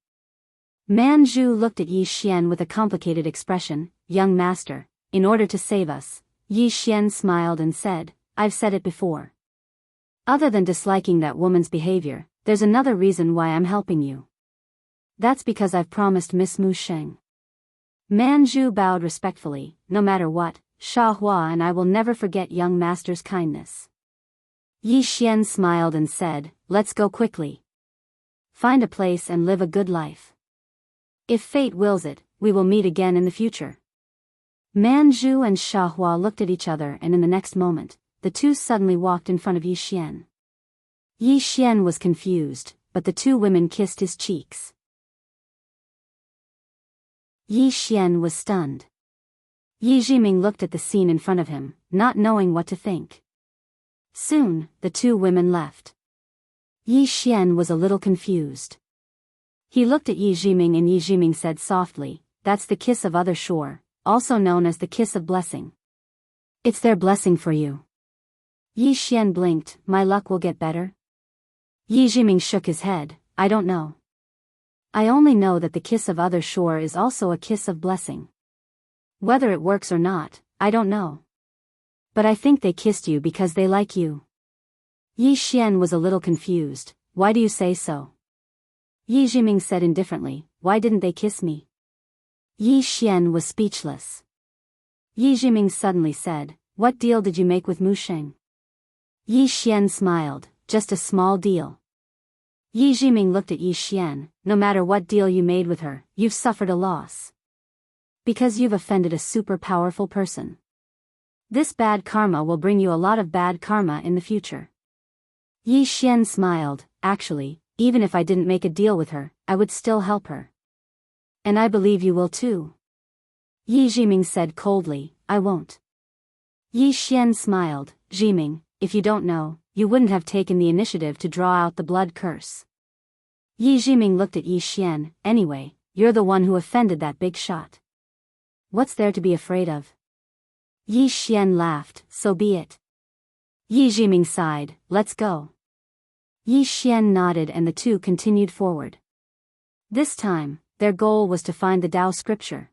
Man Zhu looked at Yi Xian with a complicated expression, young master, in order to save us. Yi Xian smiled and said, I've said it before. Other than disliking that woman's behavior, there's another reason why I'm helping you. That's because I've promised Miss Mu Sheng. Man Zhu bowed respectfully, no matter what, Sha Hua and I will never forget young master's kindness. Yi Xian smiled and said, let's go quickly. Find a place and live a good life. If fate wills it, we will meet again in the future. Man Zhu and Sha Hua looked at each other and in the next moment, the two suddenly walked in front of Yi Xian. Yi Xian was confused, but the two women kissed his cheeks. Yi Xian was stunned. Yi Jiming looked at the scene in front of him, not knowing what to think. Soon, the two women left. Yi Xian was a little confused. He looked at Yi Jiming and Yi Jiming said softly, that's the kiss of other shore, also known as the kiss of blessing. It's their blessing for you. Yi Xian blinked, my luck will get better? Yi Jiming shook his head, I don't know. I only know that the kiss of other shore is also a kiss of blessing. Whether it works or not, I don't know. But I think they kissed you because they like you. Yi Xian was a little confused, why do you say so? Yi Jiming said indifferently, why didn't they kiss me? Yi Xian was speechless. Yi Jiming suddenly said, what deal did you make with Mu Sheng? Yi Xian smiled, just a small deal. Yi Jiming looked at Yi Xian, no matter what deal you made with her, you've suffered a loss. Because you've offended a super powerful person. This bad karma will bring you a lot of bad karma in the future. Yi Xian smiled, actually, even if I didn't make a deal with her, I would still help her. And I believe you will too. Yi Jiming said coldly, I won't. Yi Xian smiled, Jiming, if you don't know, you wouldn't have taken the initiative to draw out the blood curse. Yi Jiming looked at Yi Xian, anyway, you're the one who offended that big shot. What's there to be afraid of? Yi Xian laughed, so be it. Yi Jiming sighed, let's go. Yi Xian nodded and the two continued forward. This time, their goal was to find the Tao scripture.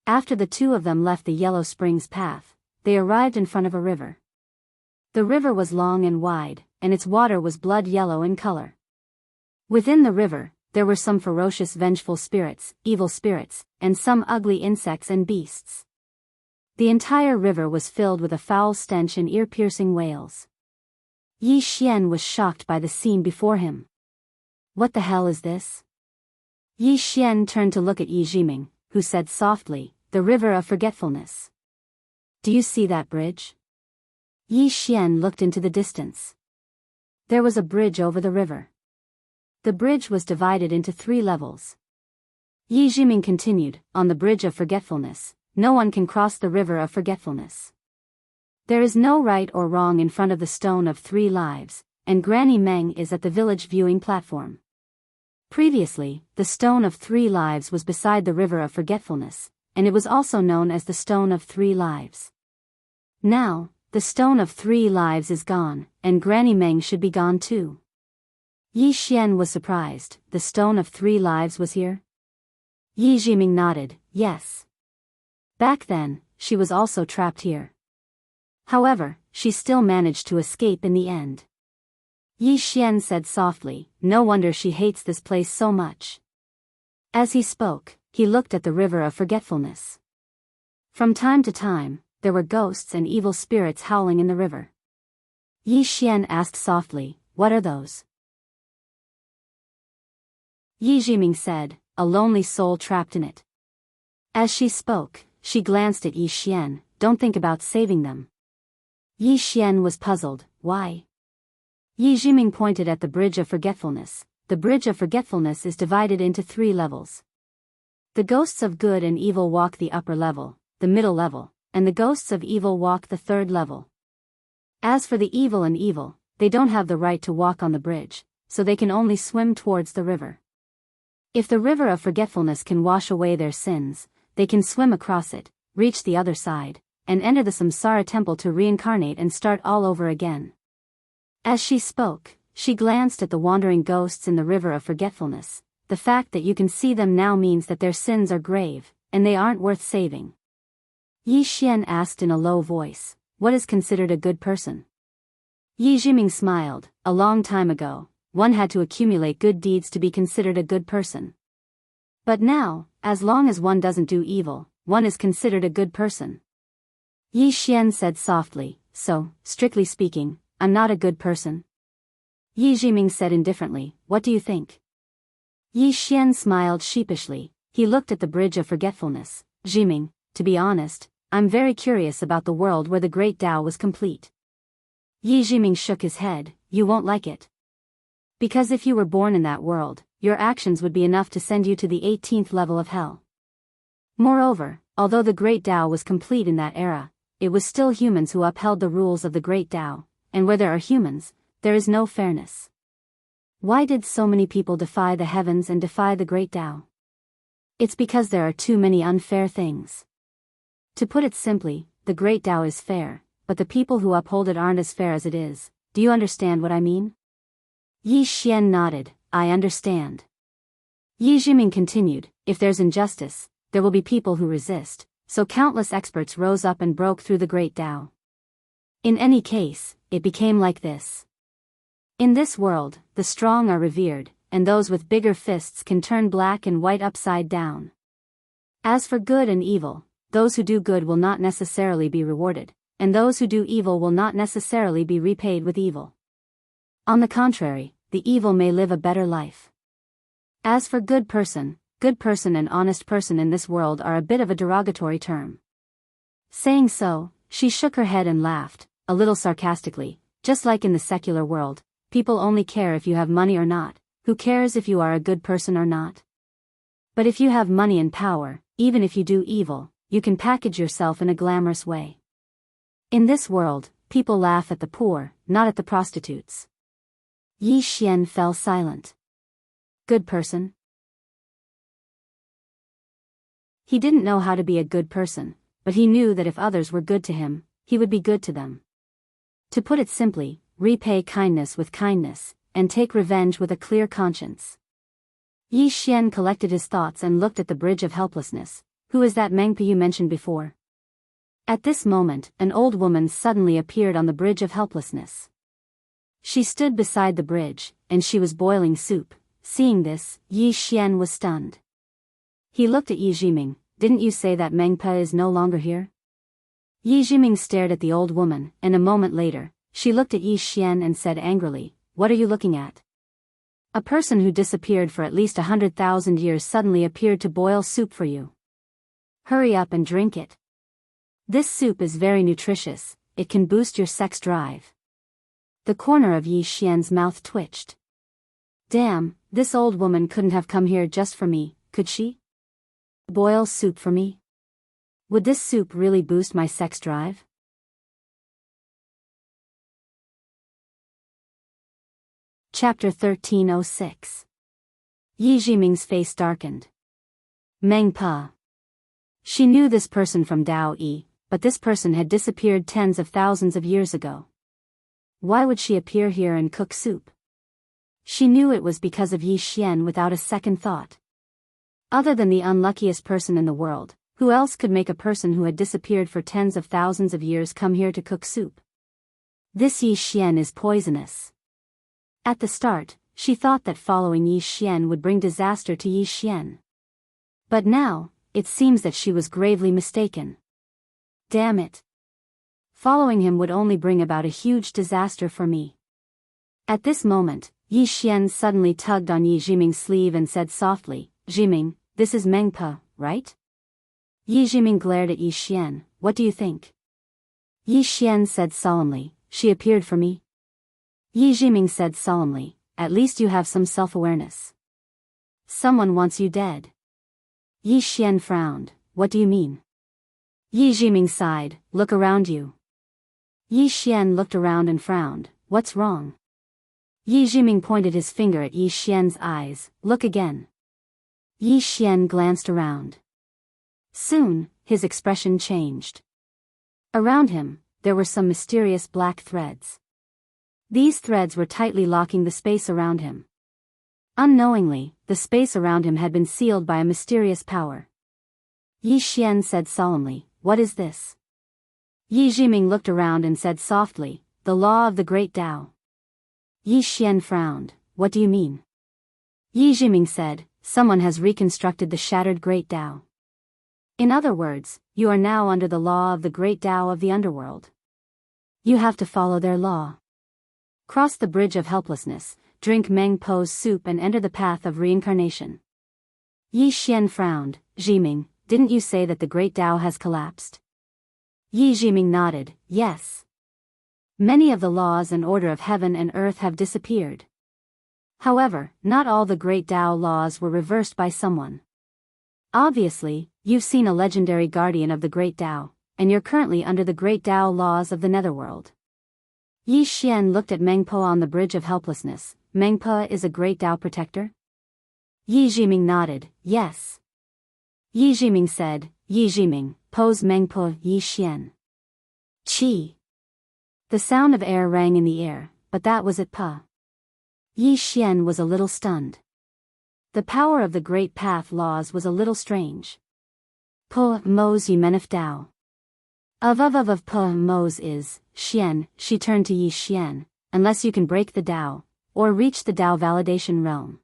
After the two of them left the Yellow Springs path, they arrived in front of a river. The river was long and wide, and its water was blood yellow in color. Within the river, there were some ferocious vengeful spirits, evil spirits, and some ugly insects and beasts. The entire river was filled with a foul stench and ear-piercing wails. Yi Xian was shocked by the scene before him. What the hell is this? Yi Xian turned to look at Yi Jiming, who said softly, the river of forgetfulness. Do you see that bridge? Yi Xian looked into the distance. There was a bridge over the river. The bridge was divided into 3 levels. Yi Jiming continued, on the bridge of forgetfulness, no one can cross the river of forgetfulness. There is no right or wrong in front of the stone of 3 lives, and Granny Meng is at the village viewing platform. Previously, the stone of 3 lives was beside the river of forgetfulness, and it was also known as the stone of 3 lives. Now, the stone of 3 lives is gone, and Granny Meng should be gone too. Yi Xian was surprised, the stone of 3 lives was here? Yi Jiming nodded, yes. Back then, she was also trapped here. However, she still managed to escape in the end. Yi Xian said softly, no wonder she hates this place so much. As he spoke, he looked at the river of forgetfulness. From time to time, there were ghosts and evil spirits howling in the river. Yi Xian asked softly, what are those? Yi Jiming said, a lonely soul trapped in it. As she spoke, she glanced at Yi Xian, don't think about saving them. Yi Xian was puzzled, why? Yi Jiming pointed at the bridge of forgetfulness. The bridge of forgetfulness is divided into 3 levels. The ghosts of good and evil walk the upper level, the middle level, and the ghosts of evil walk the 3rd level. As for the evil and evil, they don't have the right to walk on the bridge, so they can only swim towards the river. If the river of forgetfulness can wash away their sins, they can swim across it, reach the other side, and enter the Samsara temple to reincarnate and start all over again. As she spoke, she glanced at the wandering ghosts in the river of forgetfulness. The fact that you can see them now means that their sins are grave, and they aren't worth saving. Yi Xian asked in a low voice, what is considered a good person? Yi Jiming smiled, a long time ago, one had to accumulate good deeds to be considered a good person. But now, as long as one doesn't do evil, one is considered a good person. Yi Xian said softly, so, strictly speaking, I'm not a good person? Yi Jiming said indifferently, what do you think? Yi Xian smiled sheepishly. He looked at the bridge of forgetfulness. Jiming, to be honest, I'm very curious about the world where the great Tao was complete. Yi Jiming shook his head, you won't like it. Because if you were born in that world, your actions would be enough to send you to the 18th level of hell. Moreover, although the great Tao was complete in that era, it was still humans who upheld the rules of the great Tao, and where there are humans, there is no fairness. Why did so many people defy the heavens and defy the great Tao? It's because there are too many unfair things. To put it simply, the great Tao is fair, but the people who uphold it aren't as fair as it is. Do you understand what I mean? Yi Xian nodded, I understand. Yi Jiming continued, if there's injustice, there will be people who resist, so countless experts rose up and broke through the great Tao. In any case, it became like this. In this world, the strong are revered, and those with bigger fists can turn black and white upside down. As for good and evil, those who do good will not necessarily be rewarded, and those who do evil will not necessarily be repaid with evil. On the contrary, the evil may live a better life. As for good person and honest person in this world are a bit of a derogatory term. Saying so, she shook her head and laughed, a little sarcastically, just like in the secular world, people only care if you have money or not, who cares if you are a good person or not? But if you have money and power, even if you do evil, you can package yourself in a glamorous way. In this world, people laugh at the poor, not at the prostitutes. Yi Xian fell silent. Good person? He didn't know how to be a good person, but he knew that if others were good to him, he would be good to them. To put it simply, repay kindness with kindness, and take revenge with a clear conscience. Yi Xian collected his thoughts and looked at the bridge of helplessness. Who is that Mengpa you mentioned before? At this moment, an old woman suddenly appeared on the bridge of helplessness. She stood beside the bridge, and she was boiling soup. Seeing this, Yi Xian was stunned. He looked at Yi Jiming. Didn't you say that Mengpa is no longer here? Yi Jiming stared at the old woman, and a moment later, she looked at Yi Xian and said angrily, "What are you looking at?" A person who disappeared for at least 100,000 years suddenly appeared to boil soup for you. Hurry up and drink it. This soup is very nutritious, it can boost your sex drive. The corner of Yi Xian's mouth twitched. Damn, this old woman couldn't have come here just for me, could she? Boil soup for me? Would this soup really boost my sex drive? Chapter 1306. Yi Jiming's face darkened. Mengpa. She knew this person from Dao Yi, but this person had disappeared tens of thousands of years ago. Why would she appear here and cook soup? She knew it was because of Yi Xian without a second thought. Other than the unluckiest person in the world, who else could make a person who had disappeared for tens of thousands of years come here to cook soup? This Yi Xian is poisonous. At the start, she thought that following Yi Xian would bring disaster to Yi Xian. But now, it seems that she was gravely mistaken. Damn it. Following him would only bring about a huge disaster for me. At this moment, Yi Xian suddenly tugged on Yi Jiming's sleeve and said softly, "Jiming, this is Mengpa, right?" Yi Jiming glared at Yi Xian. "What do you think?" Yi Xian said solemnly, "She appeared for me." Yi Jiming said solemnly, "At least you have some self-awareness. Someone wants you dead." Yi Xian frowned. "What do you mean?" Yi Jiming sighed. "Look around you." Yi Xian looked around and frowned. "What's wrong?" Yi Jiming pointed his finger at Yi Xian's eyes. "Look again." Yi Xian glanced around. Soon, his expression changed. Around him, there were some mysterious black threads. These threads were tightly locking the space around him. Unknowingly, the space around him had been sealed by a mysterious power. Yi Xian said solemnly, "What is this?" Yi Jiming looked around and said softly, "The law of the great Tao." Yi Xian frowned. "What do you mean?" Yi Jiming said, "Someone has reconstructed the shattered great Tao. In other words, you are now under the law of the great Tao of the underworld. You have to follow their law. Cross the bridge of helplessness, drink Meng Po's soup and enter the path of reincarnation." Yi Xian frowned. "Jiming, didn't you say that the great Tao has collapsed?" Yi Jiming nodded, "Yes. Many of the laws and order of heaven and earth have disappeared. However, not all the great Tao laws were reversed by someone. Obviously, you've seen a legendary guardian of the great Tao, and you're currently under the great Tao laws of the netherworld." Yi Xian looked at Mengpa on the bridge of helplessness. "Mengpa is a great Tao protector?" Yi Jiming nodded, "Yes." Yi Jiming said, "Yi Jiming, pose Mengpa Yi Xian." Qi. The sound of air rang in the air, but that was it. Pa. Yi Xian was a little stunned. The power of the Great Path laws was a little strange. Po Mo's Yimenif Dao. Of Po Mo's is, Xian, she turned to Yi Xian, unless you can break the Dao, or reach the Dao validation realm.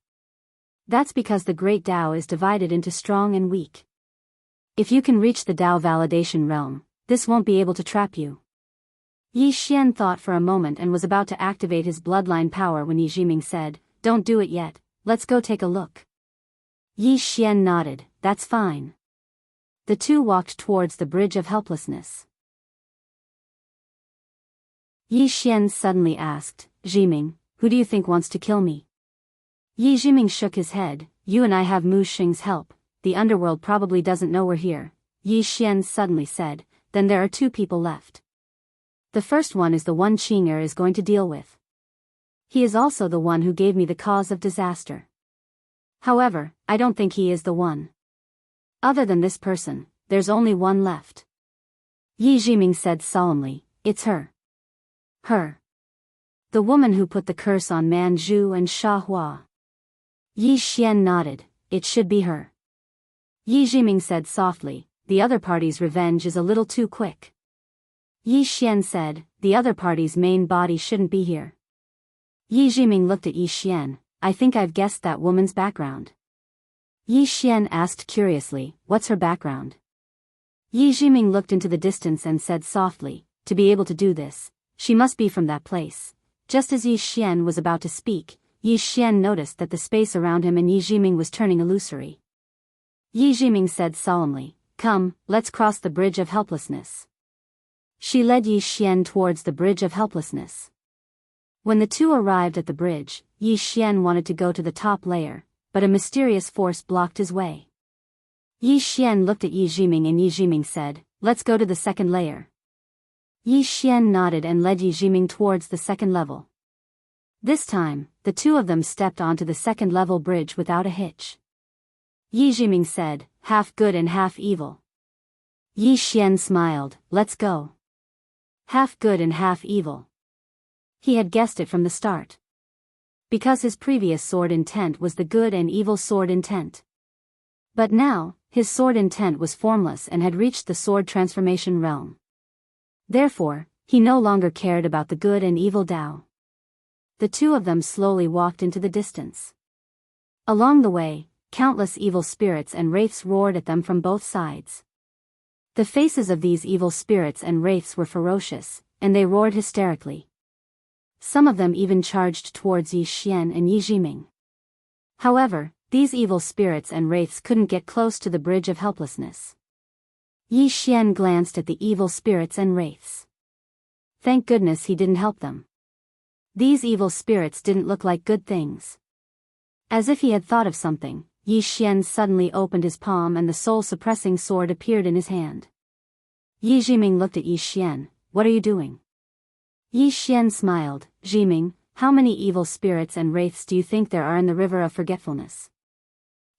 That's because the Great Dao is divided into strong and weak. If you can reach the Dao validation realm, this won't be able to trap you. Yi Xian thought for a moment and was about to activate his bloodline power when Yi Jiming said, "Don't do it yet, let's go take a look." Yi Xian nodded, "That's fine." The two walked towards the bridge of helplessness. Yi Xian suddenly asked, "Jiming, who do you think wants to kill me?" Yi Jiming shook his head, "You and I have Mu Xing's help, the underworld probably doesn't know we're here." Yi Xian suddenly said, "Then there are two people left. The first one is the one Qing'er is going to deal with. He is also the one who gave me the cause of disaster. However, I don't think he is the one. Other than this person, there's only one left." Yi Jiming said solemnly, "It's her. Her. The woman who put the curse on Man Zhu and Sha Hua." Yi Xian nodded. It should be her. Yi Jiming said softly, the other party's revenge is a little too quick. Yi Xian said, the other party's main body shouldn't be here. Yi Jiming looked at Yi Xian. I think I've guessed that woman's background. Yi Xian asked curiously, what's her background? Yi Jiming looked into the distance and said softly, to be able to do this, she must be from that place. Just as Yi Xian was about to speak, Yi Xian noticed that the space around him and Yi Jiming was turning illusory. Yi Jiming said solemnly, come, let's cross the bridge of helplessness. She led Yi Xian towards the bridge of helplessness. When the two arrived at the bridge, Yi Xian wanted to go to the top layer, but a mysterious force blocked his way. Yi Xian looked at Yi Jiming and Yi Jiming said, let's go to the second layer. Yi Xian nodded and led Yi Jiming towards the second level. This time, the two of them stepped onto the second level bridge without a hitch. Yi Jiming said, half good and half evil. Yi Xian smiled, let's go. Half good and half evil. He had guessed it from the start. Because his previous sword intent was the good and evil sword intent. But now, his sword intent was formless and had reached the sword transformation realm. Therefore, he no longer cared about the good and evil Tao. The two of them slowly walked into the distance. Along the way, countless evil spirits and wraiths roared at them from both sides. The faces of these evil spirits and wraiths were ferocious, and they roared hysterically. Some of them even charged towards Yi Xian and Yi Jiming. However, these evil spirits and wraiths couldn't get close to the bridge of helplessness. Yi Xian glanced at the evil spirits and wraiths. Thank goodness he didn't help them. These evil spirits didn't look like good things. As if he had thought of something, Yi Xian suddenly opened his palm and the soul-suppressing sword appeared in his hand. Yi Jiming looked at Yi Xian, what are you doing? Yi Xian smiled, Jiming, how many evil spirits and wraiths do you think there are in the river of forgetfulness?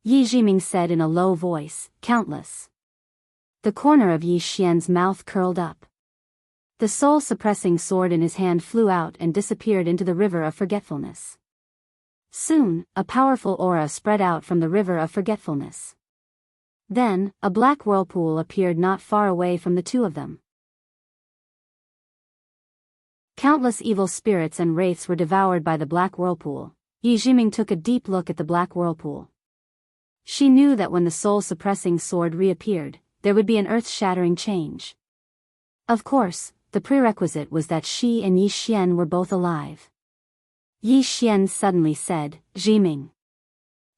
Yi Jiming said in a low voice, countless. The corner of Yi Xian's mouth curled up. The soul-suppressing sword in his hand flew out and disappeared into the river of forgetfulness. Soon, a powerful aura spread out from the river of forgetfulness. Then, a black whirlpool appeared not far away from the two of them. Countless evil spirits and wraiths were devoured by the black whirlpool. Yi Jiming took a deep look at the black whirlpool. She knew that when the soul-suppressing sword reappeared, there would be an earth-shattering change. Of course, the prerequisite was that she and Yi Xian were both alive. Yi Xian suddenly said, Jiming.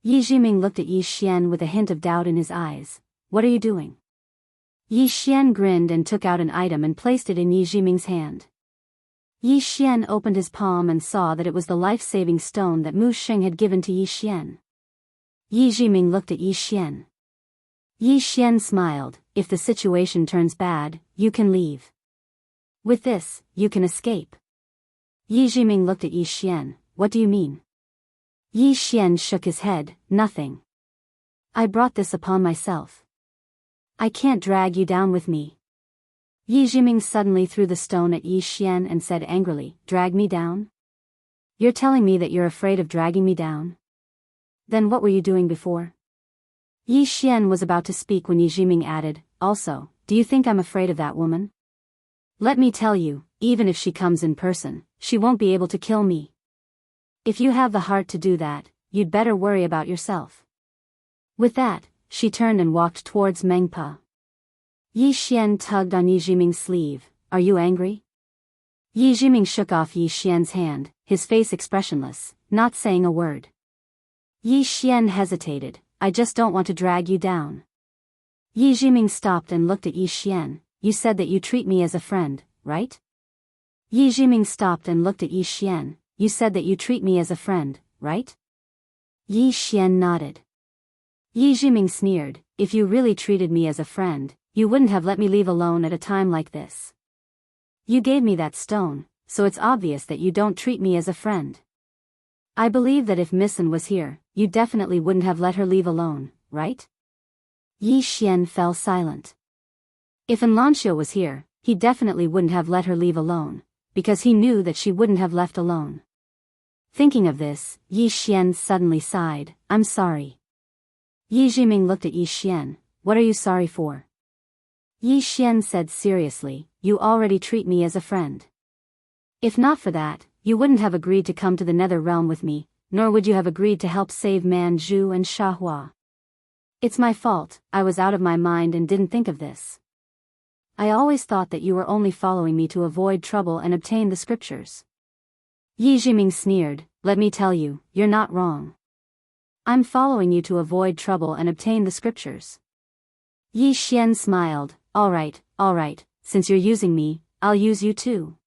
Yi Jiming looked at Yi Xian with a hint of doubt in his eyes. What are you doing? Yi Xian grinned and took out an item and placed it in Yi Jiming's hand. Yi Xian opened his palm and saw that it was the life-saving stone that Mu Sheng had given to Yi Xian. Yi Jiming looked at Yi Xian. Yi Xian smiled, if the situation turns bad, you can leave. With this, you can escape. Yi Jiming looked at Yi Xian, what do you mean? Yi Xian shook his head, nothing. I brought this upon myself. I can't drag you down with me. Yi Jiming suddenly threw the stone at Yi Xian and said angrily, drag me down? You're telling me that you're afraid of dragging me down? Then what were you doing before? Yi Xian was about to speak when Yi Jiming added, also, do you think I'm afraid of that woman? Let me tell you, even if she comes in person, she won't be able to kill me. If you have the heart to do that, you'd better worry about yourself. With that, she turned and walked towards Mengpa. Yi Xian tugged on Yi Jiming's sleeve, are you angry? Yi Jiming shook off Yi Xian's hand, his face expressionless, not saying a word. Yi Xian hesitated, I just don't want to drag you down. Yi Jiming stopped and looked at Yi Xian, you said that you treat me as a friend, right? Yi Jiming stopped and looked at Yi Xian, you said that you treat me as a friend, right? Yi Xian nodded. Yi Jiming sneered, if you really treated me as a friend, you wouldn't have let me leave alone at a time like this. You gave me that stone, so it's obvious that you don't treat me as a friend. I believe that if Missen was here, you definitely wouldn't have let her leave alone, right? Yi Xian fell silent. If Enlanxia was here, he definitely wouldn't have let her leave alone, because he knew that she wouldn't have left alone. Thinking of this, Yi Xian suddenly sighed. I'm sorry. Yi Jiming looked at Yi Xian. What are you sorry for? Yi Xian said seriously, you already treat me as a friend. If not for that, you wouldn't have agreed to come to the Nether Realm with me, nor would you have agreed to help save Man Zhu and Shahua. It's my fault, I was out of my mind and didn't think of this. I always thought that you were only following me to avoid trouble and obtain the scriptures. Yi Jiming sneered, let me tell you, you're not wrong. I'm following you to avoid trouble and obtain the scriptures. Yi Xian smiled, all right, since you're using me, I'll use you too.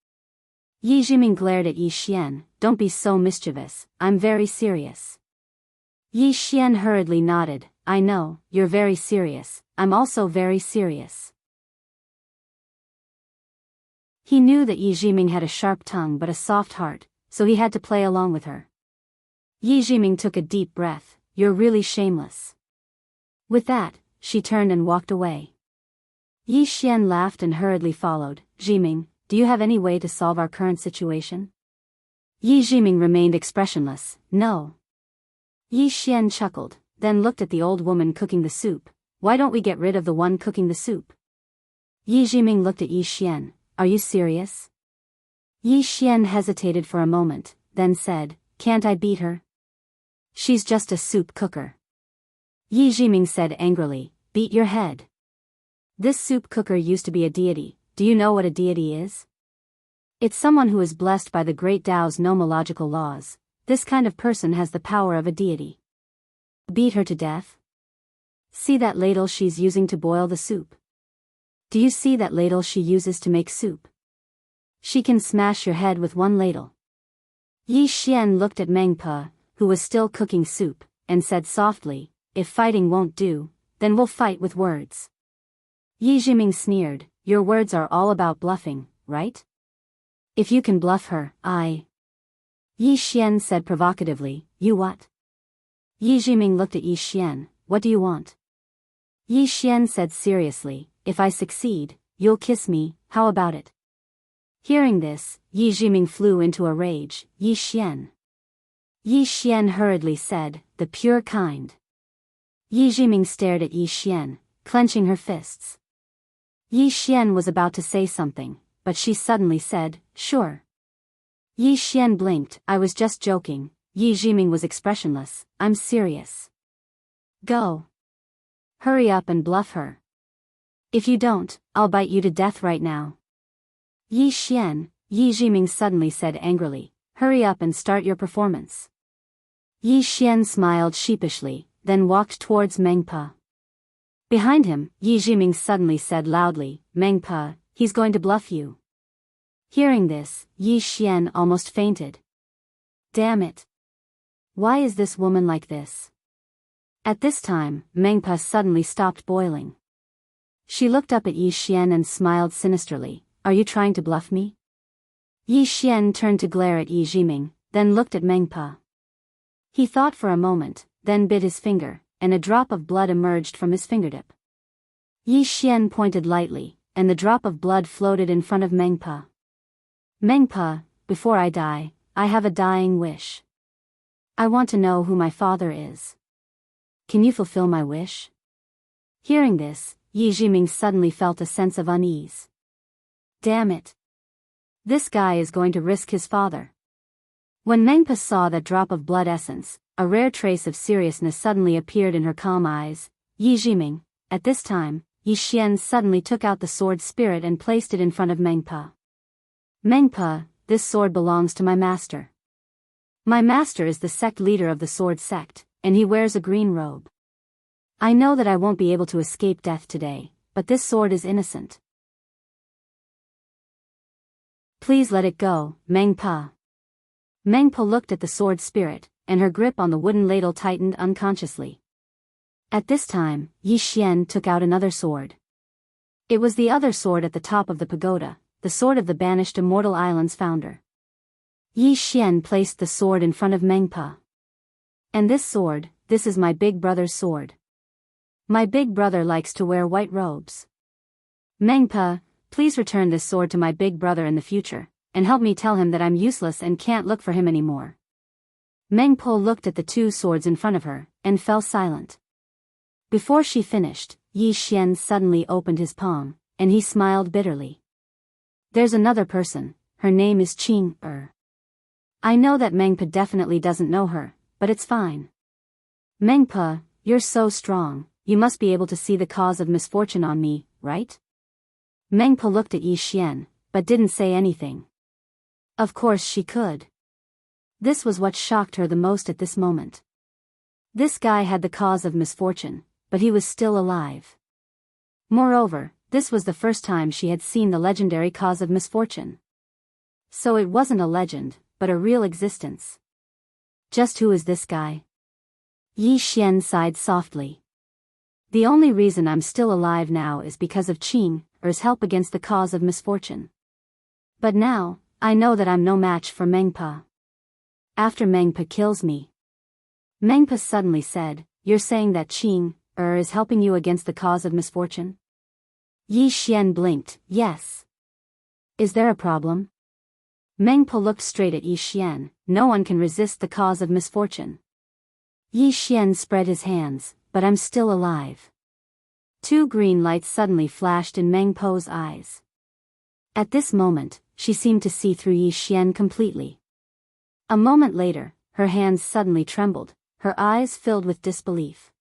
Yi Jiming glared at Yi Xian, don't be so mischievous, I'm very serious. Yi Xian hurriedly nodded, I know, you're very serious, I'm also very serious. He knew that Yi Jiming had a sharp tongue but a soft heart, so he had to play along with her. Yi Jiming took a deep breath, you're really shameless. With that, she turned and walked away. Yi Xian laughed and hurriedly followed, Jiming, do you have any way to solve our current situation? Yi Jiming remained expressionless, no. Yi Xian chuckled, then looked at the old woman cooking the soup, why don't we get rid of the one cooking the soup? Yi Jiming looked at Yi Xian, are you serious? Yi Xian hesitated for a moment, then said, can't I beat her? She's just a soup cooker. Yi Jiming said angrily, beat your head. This soup cooker used to be a deity, do you know what a deity is? It's someone who is blessed by the great Tao's nomological laws. This kind of person has the power of a deity. Beat her to death? See that ladle she's using to boil the soup? Do you see that ladle she uses to make soup? She can smash your head with one ladle. Yi Xian looked at Meng Pe, who was still cooking soup, and said softly, if fighting won't do, then we'll fight with words. Yi Jiming sneered, your words are all about bluffing, right? If you can bluff her, I... Yi Xian said provocatively, you what? Yi Jiming looked at Yi Xian, what do you want? Yi Xian said seriously, if I succeed, you'll kiss me, how about it? Hearing this, Yi Jiming flew into a rage, Yi Xian. Yi Xian hurriedly said, the pure kind. Yi Jiming stared at Yi Xian, clenching her fists. Yi Xian was about to say something, but she suddenly said, sure. Yi Xian blinked, I was just joking. Yi Jiming was expressionless, I'm serious. Go. Hurry up and bluff her. If you don't, I'll bite you to death right now. Yi Xian, Yi Jiming suddenly said angrily, hurry up and start your performance. Yi Xian smiled sheepishly, then walked towards Meng Pe. Behind him, Yi Jiming suddenly said loudly, Meng Pe, he's going to bluff you. Hearing this, Yi Xian almost fainted. Damn it. Why is this woman like this? At this time, Meng Pe suddenly stopped boiling. She looked up at Yi Xian and smiled sinisterly, are you trying to bluff me? Yi Xian turned to glare at Yi Jiming, then looked at Meng Pe. He thought for a moment, then bit his finger, and a drop of blood emerged from his fingertip. Yi Xian pointed lightly, and the drop of blood floated in front of Meng Pe. Meng Pe, before I die, I have a dying wish. I want to know who my father is. Can you fulfill my wish? Hearing this, Yi Jiming suddenly felt a sense of unease. Damn it. This guy is going to risk his father. When Meng Pe saw that drop of blood essence, a rare trace of seriousness suddenly appeared in her calm eyes. Yi Jiming, at this time, Yi Xian suddenly took out the sword spirit and placed it in front of Meng Pe. Meng Pe, this sword belongs to my master. My master is the sect leader of the sword sect, and he wears a green robe. I know that I won't be able to escape death today, but this sword is innocent. Please let it go, Meng Pe. Meng Pe looked at the sword spirit, and her grip on the wooden ladle tightened unconsciously. At this time, Yi Xian took out another sword. It was the other sword at the top of the pagoda, the sword of the banished Immortal Island's founder. Yi Xian placed the sword in front of Meng Pe. And this sword, this is my big brother's sword. My big brother likes to wear white robes. Meng Pe, please return this sword to my big brother in the future, and help me tell him that I'm useless and can't look for him anymore. Meng Po looked at the two swords in front of her, and fell silent. Before she finished, Yi Xian suddenly opened his palm, and he smiled bitterly. There's another person, her name is Qing Er. I know that Meng Po definitely doesn't know her, but it's fine. Meng Po, you're so strong, you must be able to see the cause of misfortune on me, right? Meng Po looked at Yi Xian, but didn't say anything. Of course she could. This was what shocked her the most at this moment. This guy had the cause of misfortune, but he was still alive. Moreover, this was the first time she had seen the legendary cause of misfortune. So it wasn't a legend, but a real existence. Just who is this guy? Yi Xian sighed softly. The only reason I'm still alive now is because of Qing Er's help against the cause of misfortune. But now, I know that I'm no match for Meng Po. After Meng Po kills me. Meng Po suddenly said, you're saying that Qing Er is helping you against the cause of misfortune? Yi Xian blinked, yes. Is there a problem? Meng Po looked straight at Yi Xian, no one can resist the cause of misfortune. Yi Xian spread his hands, but I'm still alive. Two green lights suddenly flashed in Meng Po's eyes. At this moment, she seemed to see through Yi Xian completely. A moment later, her hands suddenly trembled, her eyes filled with disbelief.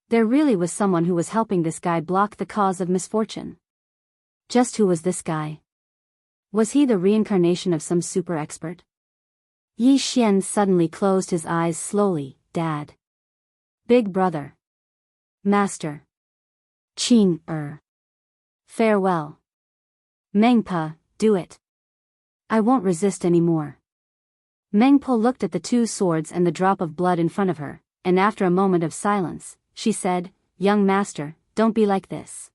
There really was someone who was helping this guy block the cause of misfortune. Just who was this guy? Was he the reincarnation of some super expert? Yi Xian suddenly closed his eyes slowly. Dad. Big brother. Master. Qing Er. Farewell. Meng Po, do it. I won't resist anymore. Meng Po looked at the two swords and the drop of blood in front of her, and after a moment of silence, she said, young master, don't be like this.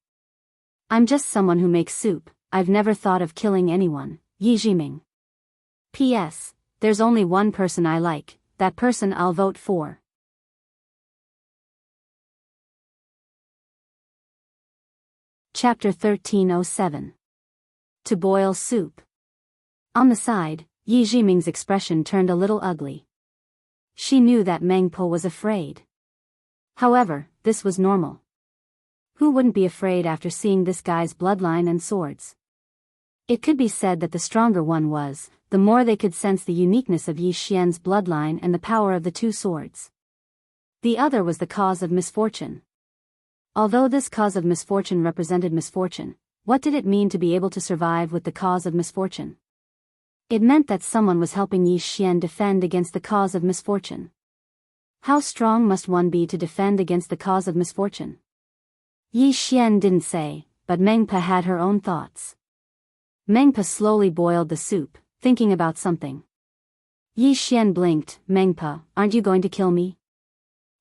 I'm just someone who makes soup, I've never thought of killing anyone, Yi Jiming. P.S. There's only one person I like, that person I'll vote for. Chapter 1307. To boil soup. On the side, Yi Jiming's expression turned a little ugly. She knew that Meng Po was afraid. However, this was normal. Who wouldn't be afraid after seeing this guy's bloodline and swords? It could be said that the stronger one was, the more they could sense the uniqueness of Yi Xian's bloodline and the power of the two swords. The other was the cause of misfortune. Although this cause of misfortune represented misfortune, what did it mean to be able to survive with the cause of misfortune? It meant that someone was helping Yi Xian defend against the cause of misfortune. How strong must one be to defend against the cause of misfortune? Yi Xian didn't say, but Meng Po had her own thoughts. Meng Po slowly boiled the soup, thinking about something. Yi Xian blinked. Meng Po, aren't you going to kill me?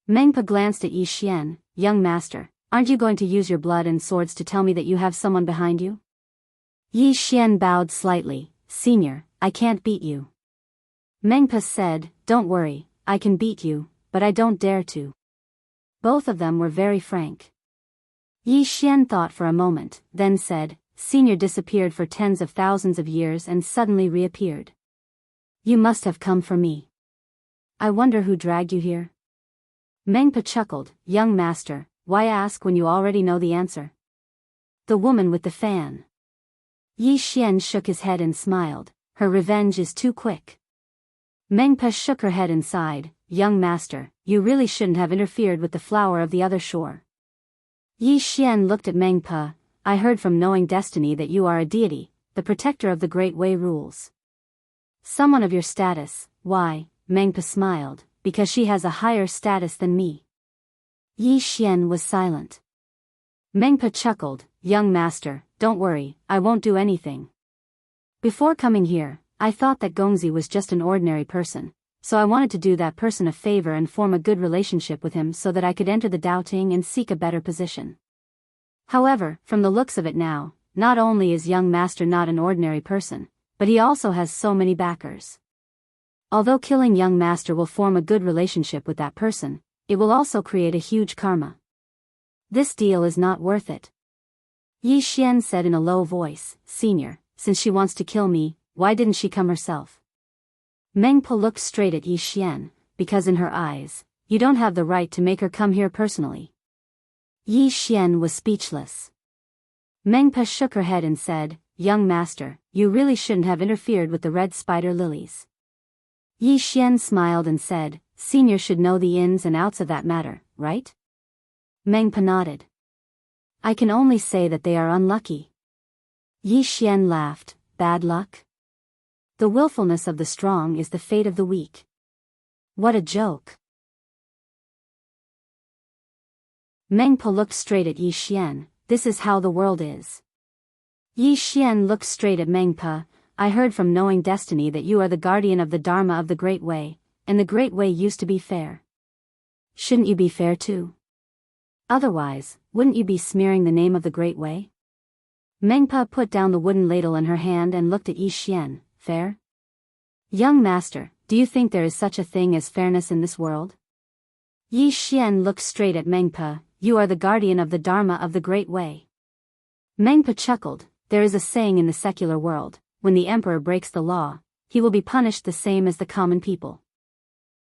Meng Po glanced at Yi Xian. Young master, aren't you going to use your blood and swords to tell me that you have someone behind you? Yi Xian bowed slightly. Senior, I can't beat you. Meng Po said, don't worry, I can beat you, but I don't dare to. Both of them were very frank. Yi Xian thought for a moment, then said, Senior disappeared for tens of thousands of years and suddenly reappeared. You must have come for me. I wonder who dragged you here? Meng Po chuckled. Young master, why ask when you already know the answer? The woman with the fan. Yi Xian shook his head and smiled. Her revenge is too quick. Meng Po shook her head and sighed. Young master, you really shouldn't have interfered with the flower of the other shore. Yi Xian looked at Meng Po. I heard from Knowing Destiny that you are a deity, the protector of the Great Way rules. Someone of your status. Why? Meng Po smiled. Because she has a higher status than me. Yi Xian was silent. Meng Po chuckled. Young master, don't worry, I won't do anything. Before coming here, I thought that Gongzi was just an ordinary person, so I wanted to do that person a favor and form a good relationship with him so that I could enter the Doubting and seek a better position. However, from the looks of it now, not only is young master not an ordinary person, but he also has so many backers. Although killing young master will form a good relationship with that person, it will also create a huge karma. This deal is not worth it. Yi Xian said in a low voice, Senior, since she wants to kill me, why didn't she come herself? Mengpa looked straight at Yi Xian, because in her eyes, you don't have the right to make her come here personally. Yi Xian was speechless. Mengpa shook her head and said, "Young master, you really shouldn't have interfered with the red spider lilies." Yi Xian smiled and said, "Senior should know the ins and outs of that matter, right?" Mengpa nodded. "I can only say that they are unlucky." Yi Xian laughed. "Bad luck? The willfulness of the strong is the fate of the weak." What a joke. Mengpa looked straight at Yi Xian. "This is how the world is." Yi Xian looked straight at Mengpa. "I heard from knowing destiny that you are the guardian of the Dharma of the Great Way, and the Great Way used to be fair. Shouldn't you be fair too? Otherwise, wouldn't you be smearing the name of the Great Way?" Mengpa put down the wooden ladle in her hand and looked at Yi Xian. "Fair? Young master, do you think there is such a thing as fairness in this world?" Yi Xian looked straight at Mengpa. "You are the guardian of the Dharma of the Great Way." Mengpa chuckled. "There is a saying in the secular world, when the emperor breaks the law, he will be punished the same as the common people.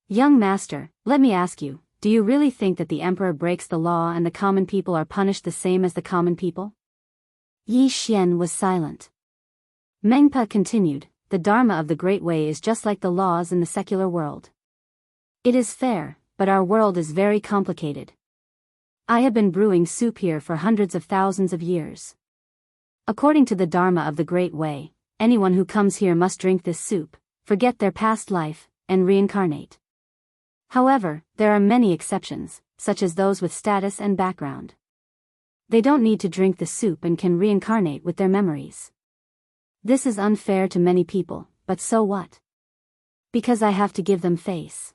Young master, let me ask you, do you really think that the emperor breaks the law and the common people are punished the same as the common people?" Yi Xian was silent. Mengpa continued, "The Dharma of the Great Way is just like the laws in the secular world. It is fair, but our world is very complicated. I have been brewing soup here for hundreds of thousands of years. According to the Dharma of the Great Way, anyone who comes here must drink this soup, forget their past life, and reincarnate. However, there are many exceptions, such as those with status and background. They don't need to drink the soup and can reincarnate with their memories. This is unfair to many people, but so what? Because I have to give them face.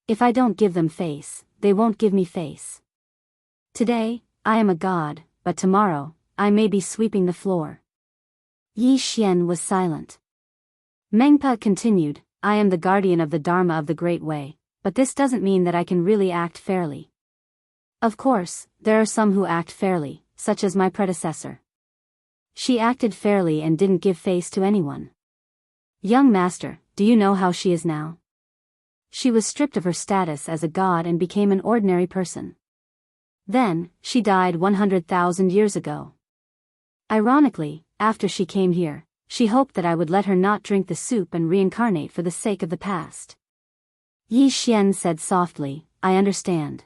If I don't give them face, they won't give me face. Today, I am a god, but tomorrow, I may be sweeping the floor." Yi Xian was silent. Mengpa continued, "I am the guardian of the Dharma of the Great Way, but this doesn't mean that I can really act fairly. Of course, there are some who act fairly, such as my predecessor. She acted fairly and didn't give face to anyone. Young master, do you know how she is now? She was stripped of her status as a god and became an ordinary person. Then, she died 100,000 years ago. Ironically, after she came here, she hoped that I would let her not drink the soup and reincarnate for the sake of the past." Yi Xian said softly, "I understand.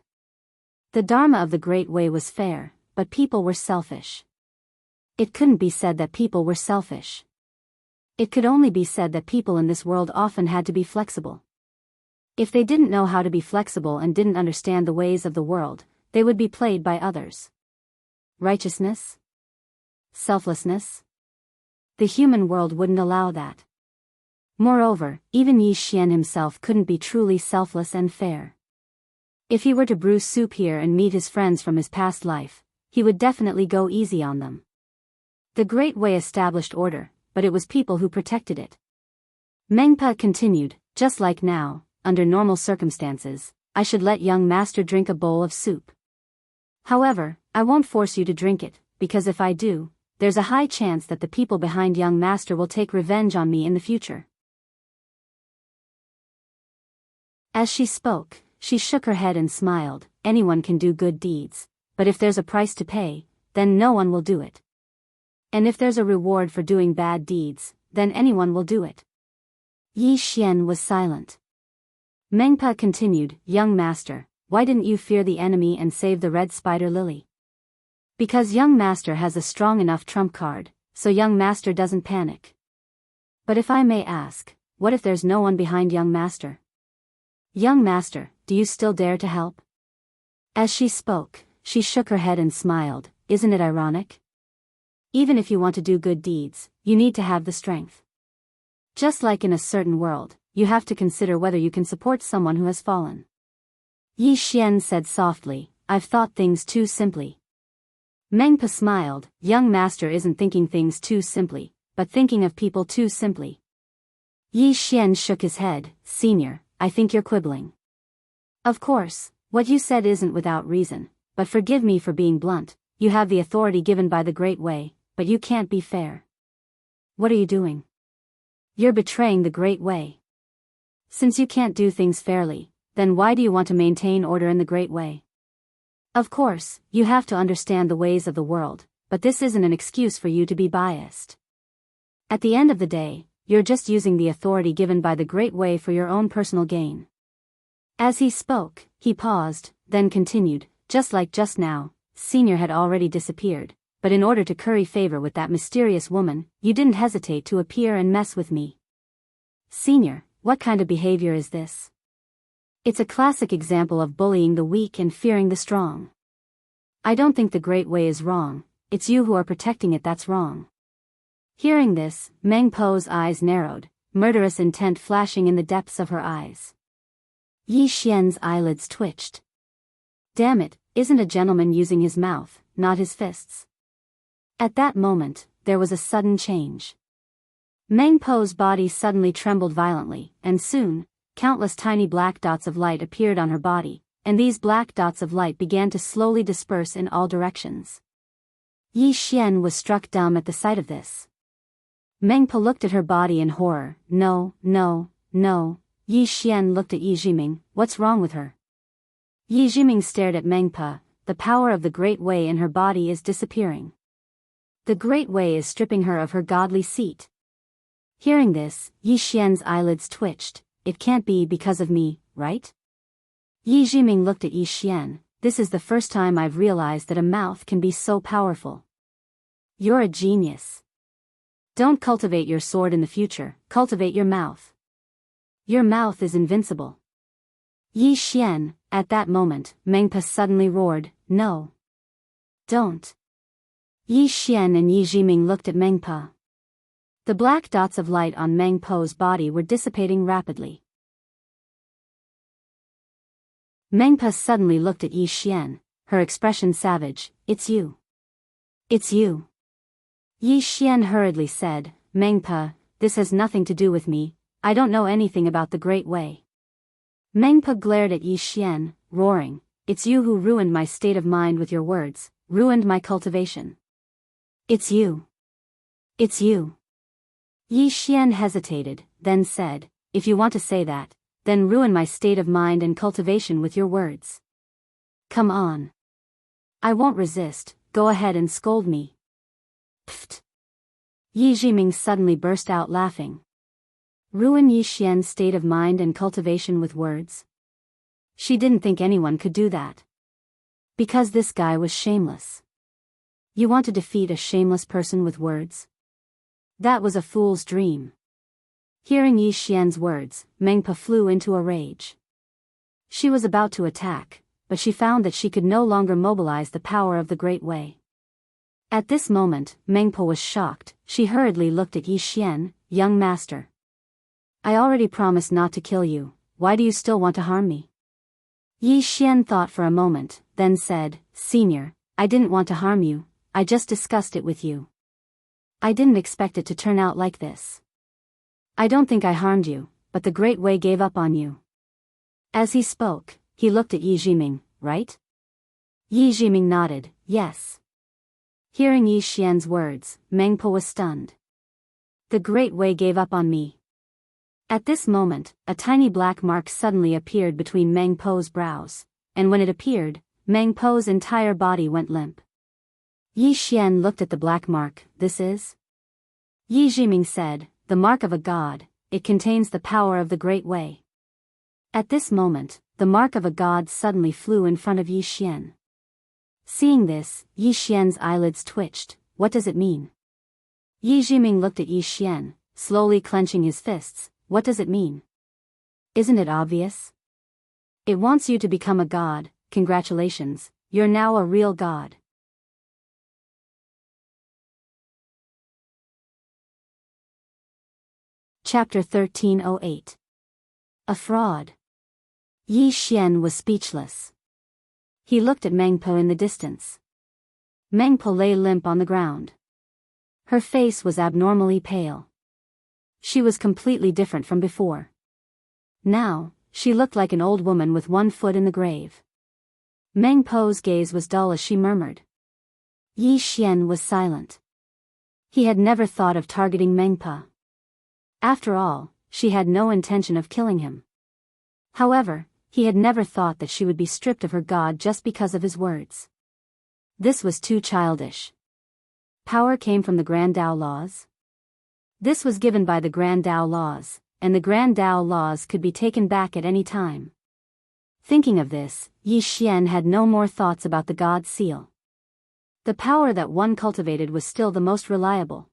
The Dharma of the Great Way was fair, but people were selfish. It couldn't be said that people were selfish. It could only be said that people in this world often had to be flexible. If they didn't know how to be flexible and didn't understand the ways of the world, they would be played by others. Righteousness? Selflessness? The human world wouldn't allow that. Moreover, even Yi Xian himself couldn't be truly selfless and fair. If he were to brew soup here and meet his friends from his past life, he would definitely go easy on them. The Great Way established order, but it was people who protected it." Mengpa continued, "Just like now, under normal circumstances, I should let young master drink a bowl of soup. However, I won't force you to drink it, because if I do, there's a high chance that the people behind young master will take revenge on me in the future." As she spoke, she shook her head and smiled. "Anyone can do good deeds, but if there's a price to pay, then no one will do it. And if there's a reward for doing bad deeds, then anyone will do it." Yi Xian was silent. Mengpa continued, "Young master, why didn't you fear the enemy and save the red spider lily?" "Because young master has a strong enough trump card, so young master doesn't panic. But if I may ask, what if there's no one behind young master? Young master, do you still dare to help?" As she spoke, she shook her head and smiled. "Isn't it ironic? Even if you want to do good deeds, you need to have the strength. Just like in a certain world, you have to consider whether you can support someone who has fallen." Yi Xian said softly, "I've thought things too simply." Mengpa smiled. "Young master isn't thinking things too simply, but thinking of people too simply." Yi Xian shook his head. "Senior, I think you're quibbling. Of course, what you said isn't without reason, but forgive me for being blunt, you have the authority given by the Great Way, but you can't be fair. What are you doing? You're betraying the Great Way. Since you can't do things fairly, then why do you want to maintain order in the Great Way? Of course, you have to understand the ways of the world, but this isn't an excuse for you to be biased. At the end of the day, you're just using the authority given by the Great Way for your own personal gain. As he spoke, he paused, then continued, just like just now, Senior had already disappeared, but in order to curry favor with that mysterious woman, you didn't hesitate to appear and mess with me. Senior, what kind of behavior is this? It's a classic example of bullying the weak and fearing the strong. I don't think the Great Way is wrong, it's you who are protecting it that's wrong. Hearing this, Meng Po's eyes narrowed, murderous intent flashing in the depths of her eyes. Yi Xian's eyelids twitched. Damn it, isn't a gentleman using his mouth, not his fists? At that moment, there was a sudden change. Meng Po's body suddenly trembled violently, and soon, countless tiny black dots of light appeared on her body, and these black dots of light began to slowly disperse in all directions. Yi Xian was struck dumb at the sight of this. Meng Po looked at her body in horror. No. Yi Xian looked at Yi Jiming. What's wrong with her? Yi Jiming stared at Meng Po. The power of the Great Way in her body is disappearing. The Great Way is stripping her of her godly seat. Hearing this, Yi Xian's eyelids twitched. It can't be because of me, right? Yi Jiming looked at Yi Xian. This is the first time I've realized that a mouth can be so powerful. You're a genius. Don't cultivate your sword in the future, cultivate your mouth. Your mouth is invincible. Yi Xian, at that moment, Meng Po suddenly roared, no. Don't. Yi Xian and Yi Jiming looked at Meng Po. The black dots of light on Meng Po's body were dissipating rapidly. Meng Po suddenly looked at Yi Xian, her expression savage. It's you. It's you. Yi Xian hurriedly said, Meng Po, this has nothing to do with me, I don't know anything about the Great Way. Meng Po glared at Yi Xian, roaring, it's you who ruined my state of mind with your words, ruined my cultivation. It's you. It's you. Yi Xian hesitated, then said, if you want to say that, then ruin my state of mind and cultivation with your words. Come on. I won't resist, go ahead and scold me. Pfft. Yi Jiming suddenly burst out laughing. Ruin Yi Xian's state of mind and cultivation with words? She didn't think anyone could do that. Because this guy was shameless. You want to defeat a shameless person with words? That was a fool's dream. Hearing Yi Xian's words, Meng Po flew into a rage. She was about to attack, but she found that she could no longer mobilize the power of the Great Way. At this moment, Meng Po was shocked. She hurriedly looked at Yi Xian, young master. I already promised not to kill you, why do you still want to harm me? Yi Xian thought for a moment, then said, Senior, I didn't want to harm you, I just discussed it with you. I didn't expect it to turn out like this. I don't think I harmed you, but the Great Way gave up on you. As he spoke, he looked at Yi Jiming, right? Yi Jiming nodded, yes. Hearing Yi Xian's words, Meng Po was stunned. The Great Way gave up on me. At this moment, a tiny black mark suddenly appeared between Meng Po's brows, and when it appeared, Meng Po's entire body went limp. Yi Xian looked at the black mark. This is? Yi Jiming said, the mark of a god, it contains the power of the Great Way. At this moment, the mark of a god suddenly flew in front of Yi Xian. Seeing this, Yi Xian's eyelids twitched. What does it mean? Yi Jiming looked at Yi Xian, slowly clenching his fists. What does it mean? Isn't it obvious? It wants you to become a god. Congratulations, you're now a real god. Chapter 1308. A fraud. Yi Xian was speechless. He looked at Meng Po in the distance. Meng Po lay limp on the ground. Her face was abnormally pale. She was completely different from before. Now, she looked like an old woman with one foot in the grave. Meng Po's gaze was dull as she murmured. Yi Xian was silent. He had never thought of targeting Meng Po. After all, she had no intention of killing him. However, he had never thought that she would be stripped of her god just because of his words. This was too childish. Power came from the Grand Tao laws? This was given by the Grand Tao laws, and the Grand Tao laws could be taken back at any time. Thinking of this, Yi Xian had no more thoughts about the god seal. The power that one cultivated was still the most reliable.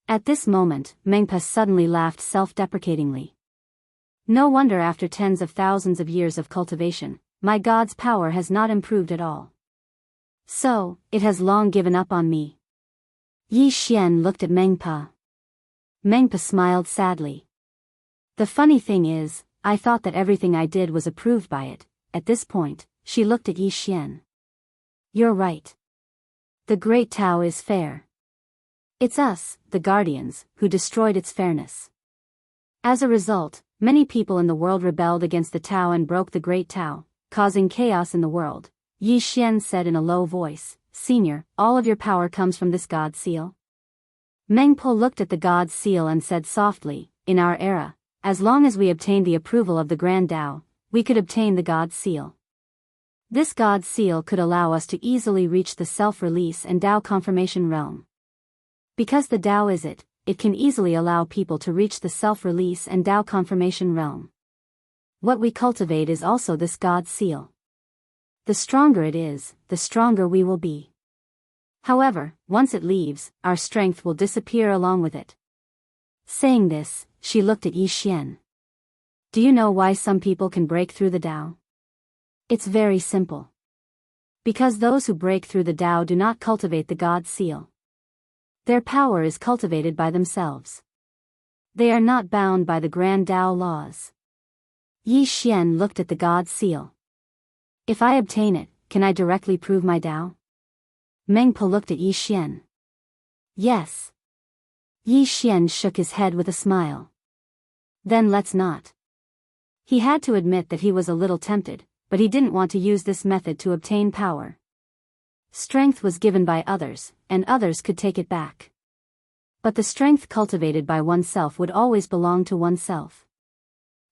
At this moment, Mengpa suddenly laughed self-deprecatingly. No wonder after tens of thousands of years of cultivation, my god's power has not improved at all. So, it has long given up on me. Yi Xian looked at Mengpa. Mengpa smiled sadly. The funny thing is, I thought that everything I did was approved by it. At this point, she looked at Yi Xian. You're right. The Great Tao is fair. It's us, the Guardians, who destroyed its fairness. As a result, many people in the world rebelled against the Tao and broke the Great Tao, causing chaos in the world. Yi Xian said in a low voice, Senior, all of your power comes from this God seal? Mengpo looked at the God seal and said softly, in our era, as long as we obtained the approval of the Grand Tao, we could obtain the God seal. This God seal could allow us to easily reach the self-release and Tao confirmation realm. Because the Tao is it can easily allow people to reach the self-release and Tao confirmation realm. What we cultivate is also this God seal. The stronger it is, the stronger we will be. However, once it leaves, our strength will disappear along with it. Saying this, she looked at Yi Xian. Do you know why some people can break through the Tao? It's very simple. Because those who break through the Tao do not cultivate the God seal. Their power is cultivated by themselves. They are not bound by the Grand Tao laws. Yi Xian looked at the God seal. If I obtain it, can I directly prove my Tao? Mengpo looked at Yi Xian. Yes. Yi Xian shook his head with a smile. Then let's not. He had to admit that he was a little tempted, but he didn't want to use this method to obtain power. Strength was given by others, and others could take it back. But the strength cultivated by oneself would always belong to oneself.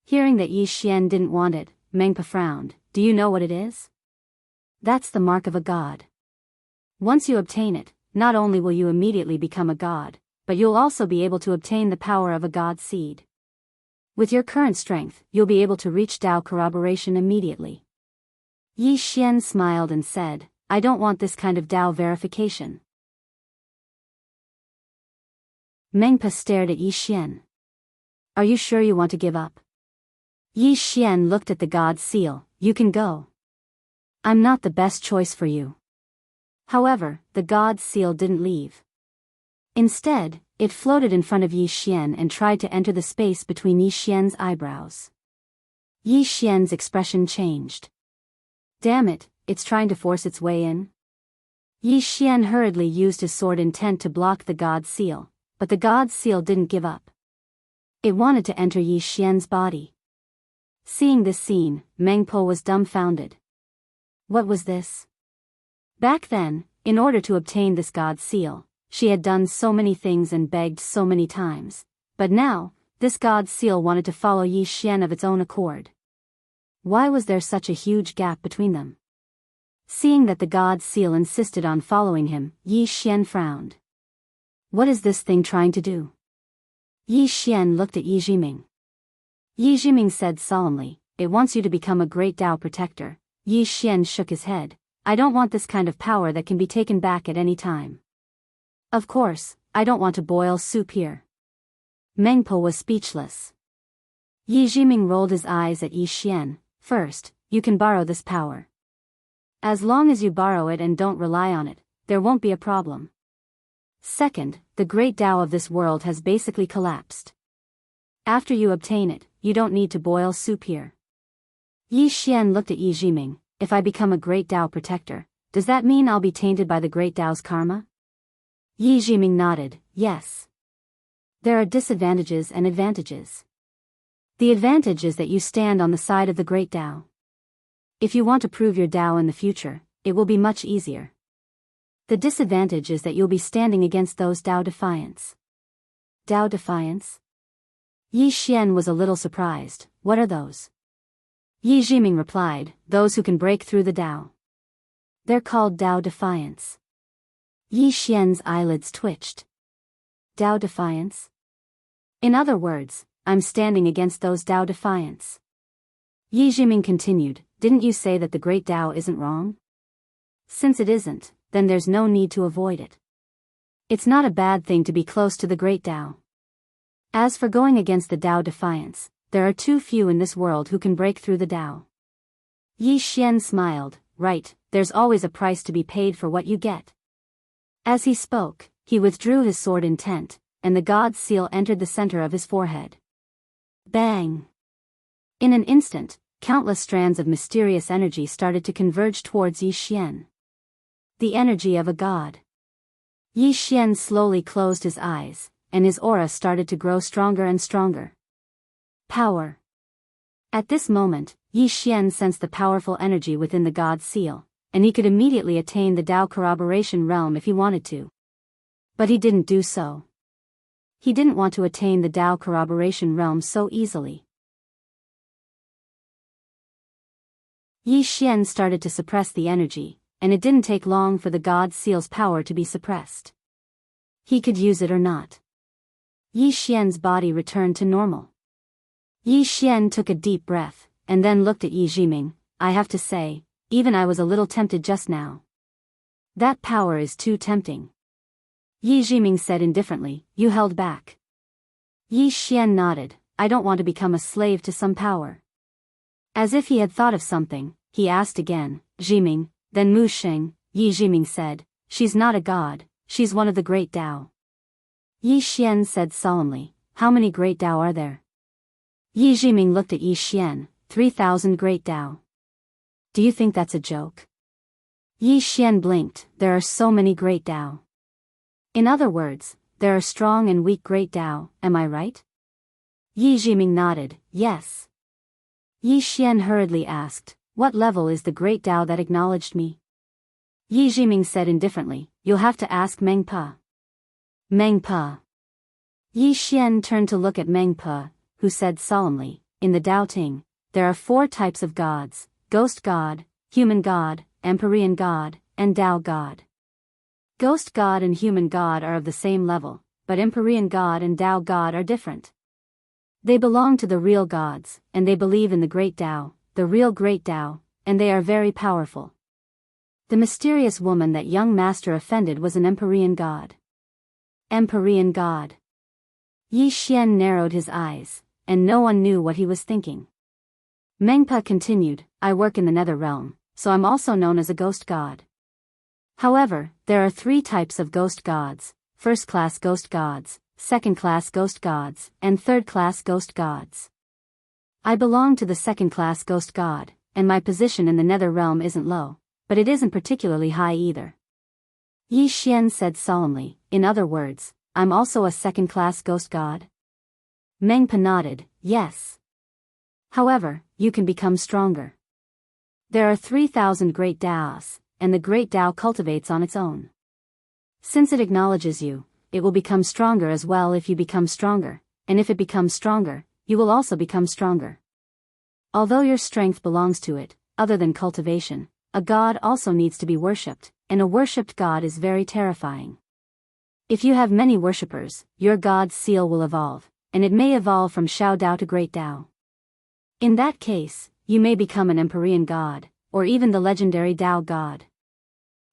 Hearing that Yi Xian didn't want it, Mengpa frowned. Do you know what it is? That's the mark of a god. Once you obtain it, not only will you immediately become a god, but you'll also be able to obtain the power of a god seed. With your current strength, you'll be able to reach Tao corroboration immediately. Yi Xian smiled and said, I don't want this kind of Tao verification. Mengpa stared at Yi Xian. Are you sure you want to give up? Yi Xian looked at the god seal. You can go. I'm not the best choice for you. However, the god seal didn't leave. Instead, it floated in front of Yi Xian and tried to enter the space between Yi Xian's eyebrows. Yi Xian's expression changed. Damn it, it's trying to force its way in. Yi Xian hurriedly used his sword intent to block the god seal, but the god seal didn't give up. It wanted to enter Yi Xian's body. Seeing this scene, Mengpo was dumbfounded. What was this? Back then, in order to obtain this god seal, she had done so many things and begged so many times, but now, this god seal wanted to follow Yi Xian of its own accord. Why was there such a huge gap between them? Seeing that the god seal insisted on following him, Yi Xian frowned. What is this thing trying to do? Yi Xian looked at Yi Jiming. Yi Jiming said solemnly, it wants you to become a great Tao protector. Yi Xian shook his head. I don't want this kind of power that can be taken back at any time. Of course, I don't want to boil soup here. Mengpo was speechless. Yi Jiming rolled his eyes at Yi Xian. First, you can borrow this power. As long as you borrow it and don't rely on it, there won't be a problem. Second, the great Tao of this world has basically collapsed. After you obtain it, you don't need to boil soup here. Yi Xian looked at Yi Jiming. If I become a great Tao protector, does that mean I'll be tainted by the great Tao's karma? Yi Jiming nodded, yes. There are disadvantages and advantages. The advantage is that you stand on the side of the great Tao. If you want to prove your Tao in the future, it will be much easier. The disadvantage is that you'll be standing against those Tao defiants. Tao defiants? Yi Xian was a little surprised. What are those? Yi Jiming replied, those who can break through the Tao. They're called Tao Defiance. Yi Xian's eyelids twitched. Tao Defiance? In other words, I'm standing against those Tao Defiance. Yi Jiming continued, didn't you say that the great Tao isn't wrong? Since it isn't, then there's no need to avoid it. It's not a bad thing to be close to the great Tao. As for going against the Tao Defiance, there are too few in this world who can break through the Tao. Yi Xian smiled, right, there's always a price to be paid for what you get. As he spoke, he withdrew his sword intent, and the god's seal entered the center of his forehead. Bang! In an instant, countless strands of mysterious energy started to converge towards Yi Xian. The energy of a god. Yi Xian slowly closed his eyes, and his aura started to grow stronger and stronger. Power. At this moment, Yi Xian sensed the powerful energy within the god's seal, and he could immediately attain the Tao corroboration realm if he wanted to. But he didn't do so. He didn't want to attain the Tao corroboration realm so easily. Yi Xian started to suppress the energy, and it didn't take long for the god's seal's power to be suppressed. He could use it or not. Yi Xian's body returned to normal. Yi Xian took a deep breath, and then looked at Yi Jiming. I have to say, even I was a little tempted just now. That power is too tempting. Yi Jiming said indifferently, you held back. Yi Xian nodded, I don't want to become a slave to some power. As if he had thought of something, he asked again, Jiming, then Mu Sheng. Yi Jiming said, she's not a god, she's one of the great Tao. Yi Xian said solemnly, how many great Tao are there? Yi Jiming looked at Yi Xian, 3,000 great Tao. Do you think that's a joke? Yi Xian blinked, there are so many great Tao. In other words, there are strong and weak great Tao, am I right? Yi Jiming nodded, yes. Yi Xian hurriedly asked, what level is the great Tao that acknowledged me? Yi Jiming said indifferently, you'll have to ask Meng Pa. Meng Pa. Yi Xian turned to look at Meng Pa, who said solemnly, in the Tao Ting, there are 4 types of gods, ghost god, human god, Empyrean god, and Tao god. Ghost god and human god are of the same level, but Empyrean god and Tao god are different. They belong to the real gods, and they believe in the great Tao, the real great Tao, and they are very powerful. The mysterious woman that young master offended was an Empyrean god. Empyrean god. Yi Xian narrowed his eyes, and no one knew what he was thinking. Mengpa continued, I work in the nether realm, so I'm also known as a ghost god. However, there are 3 types of ghost gods, first-class ghost gods, second-class ghost gods, and third-class ghost gods. I belong to the second-class ghost god, and my position in the nether realm isn't low, but it isn't particularly high either. Yi Xian said solemnly, in other words, I'm also a second-class ghost god? Mengpa nodded, yes. However, you can become stronger. There are 3,000 great Taos, and the great Tao cultivates on its own. Since it acknowledges you, it will become stronger as well if you become stronger, and if it becomes stronger, you will also become stronger. Although your strength belongs to it, other than cultivation, a god also needs to be worshipped, and a worshipped god is very terrifying. If you have many worshippers, your god's seal will evolve, and it may evolve from Shao Dao to Great Tao. In that case, you may become an Empyrean god, or even the legendary Tao god.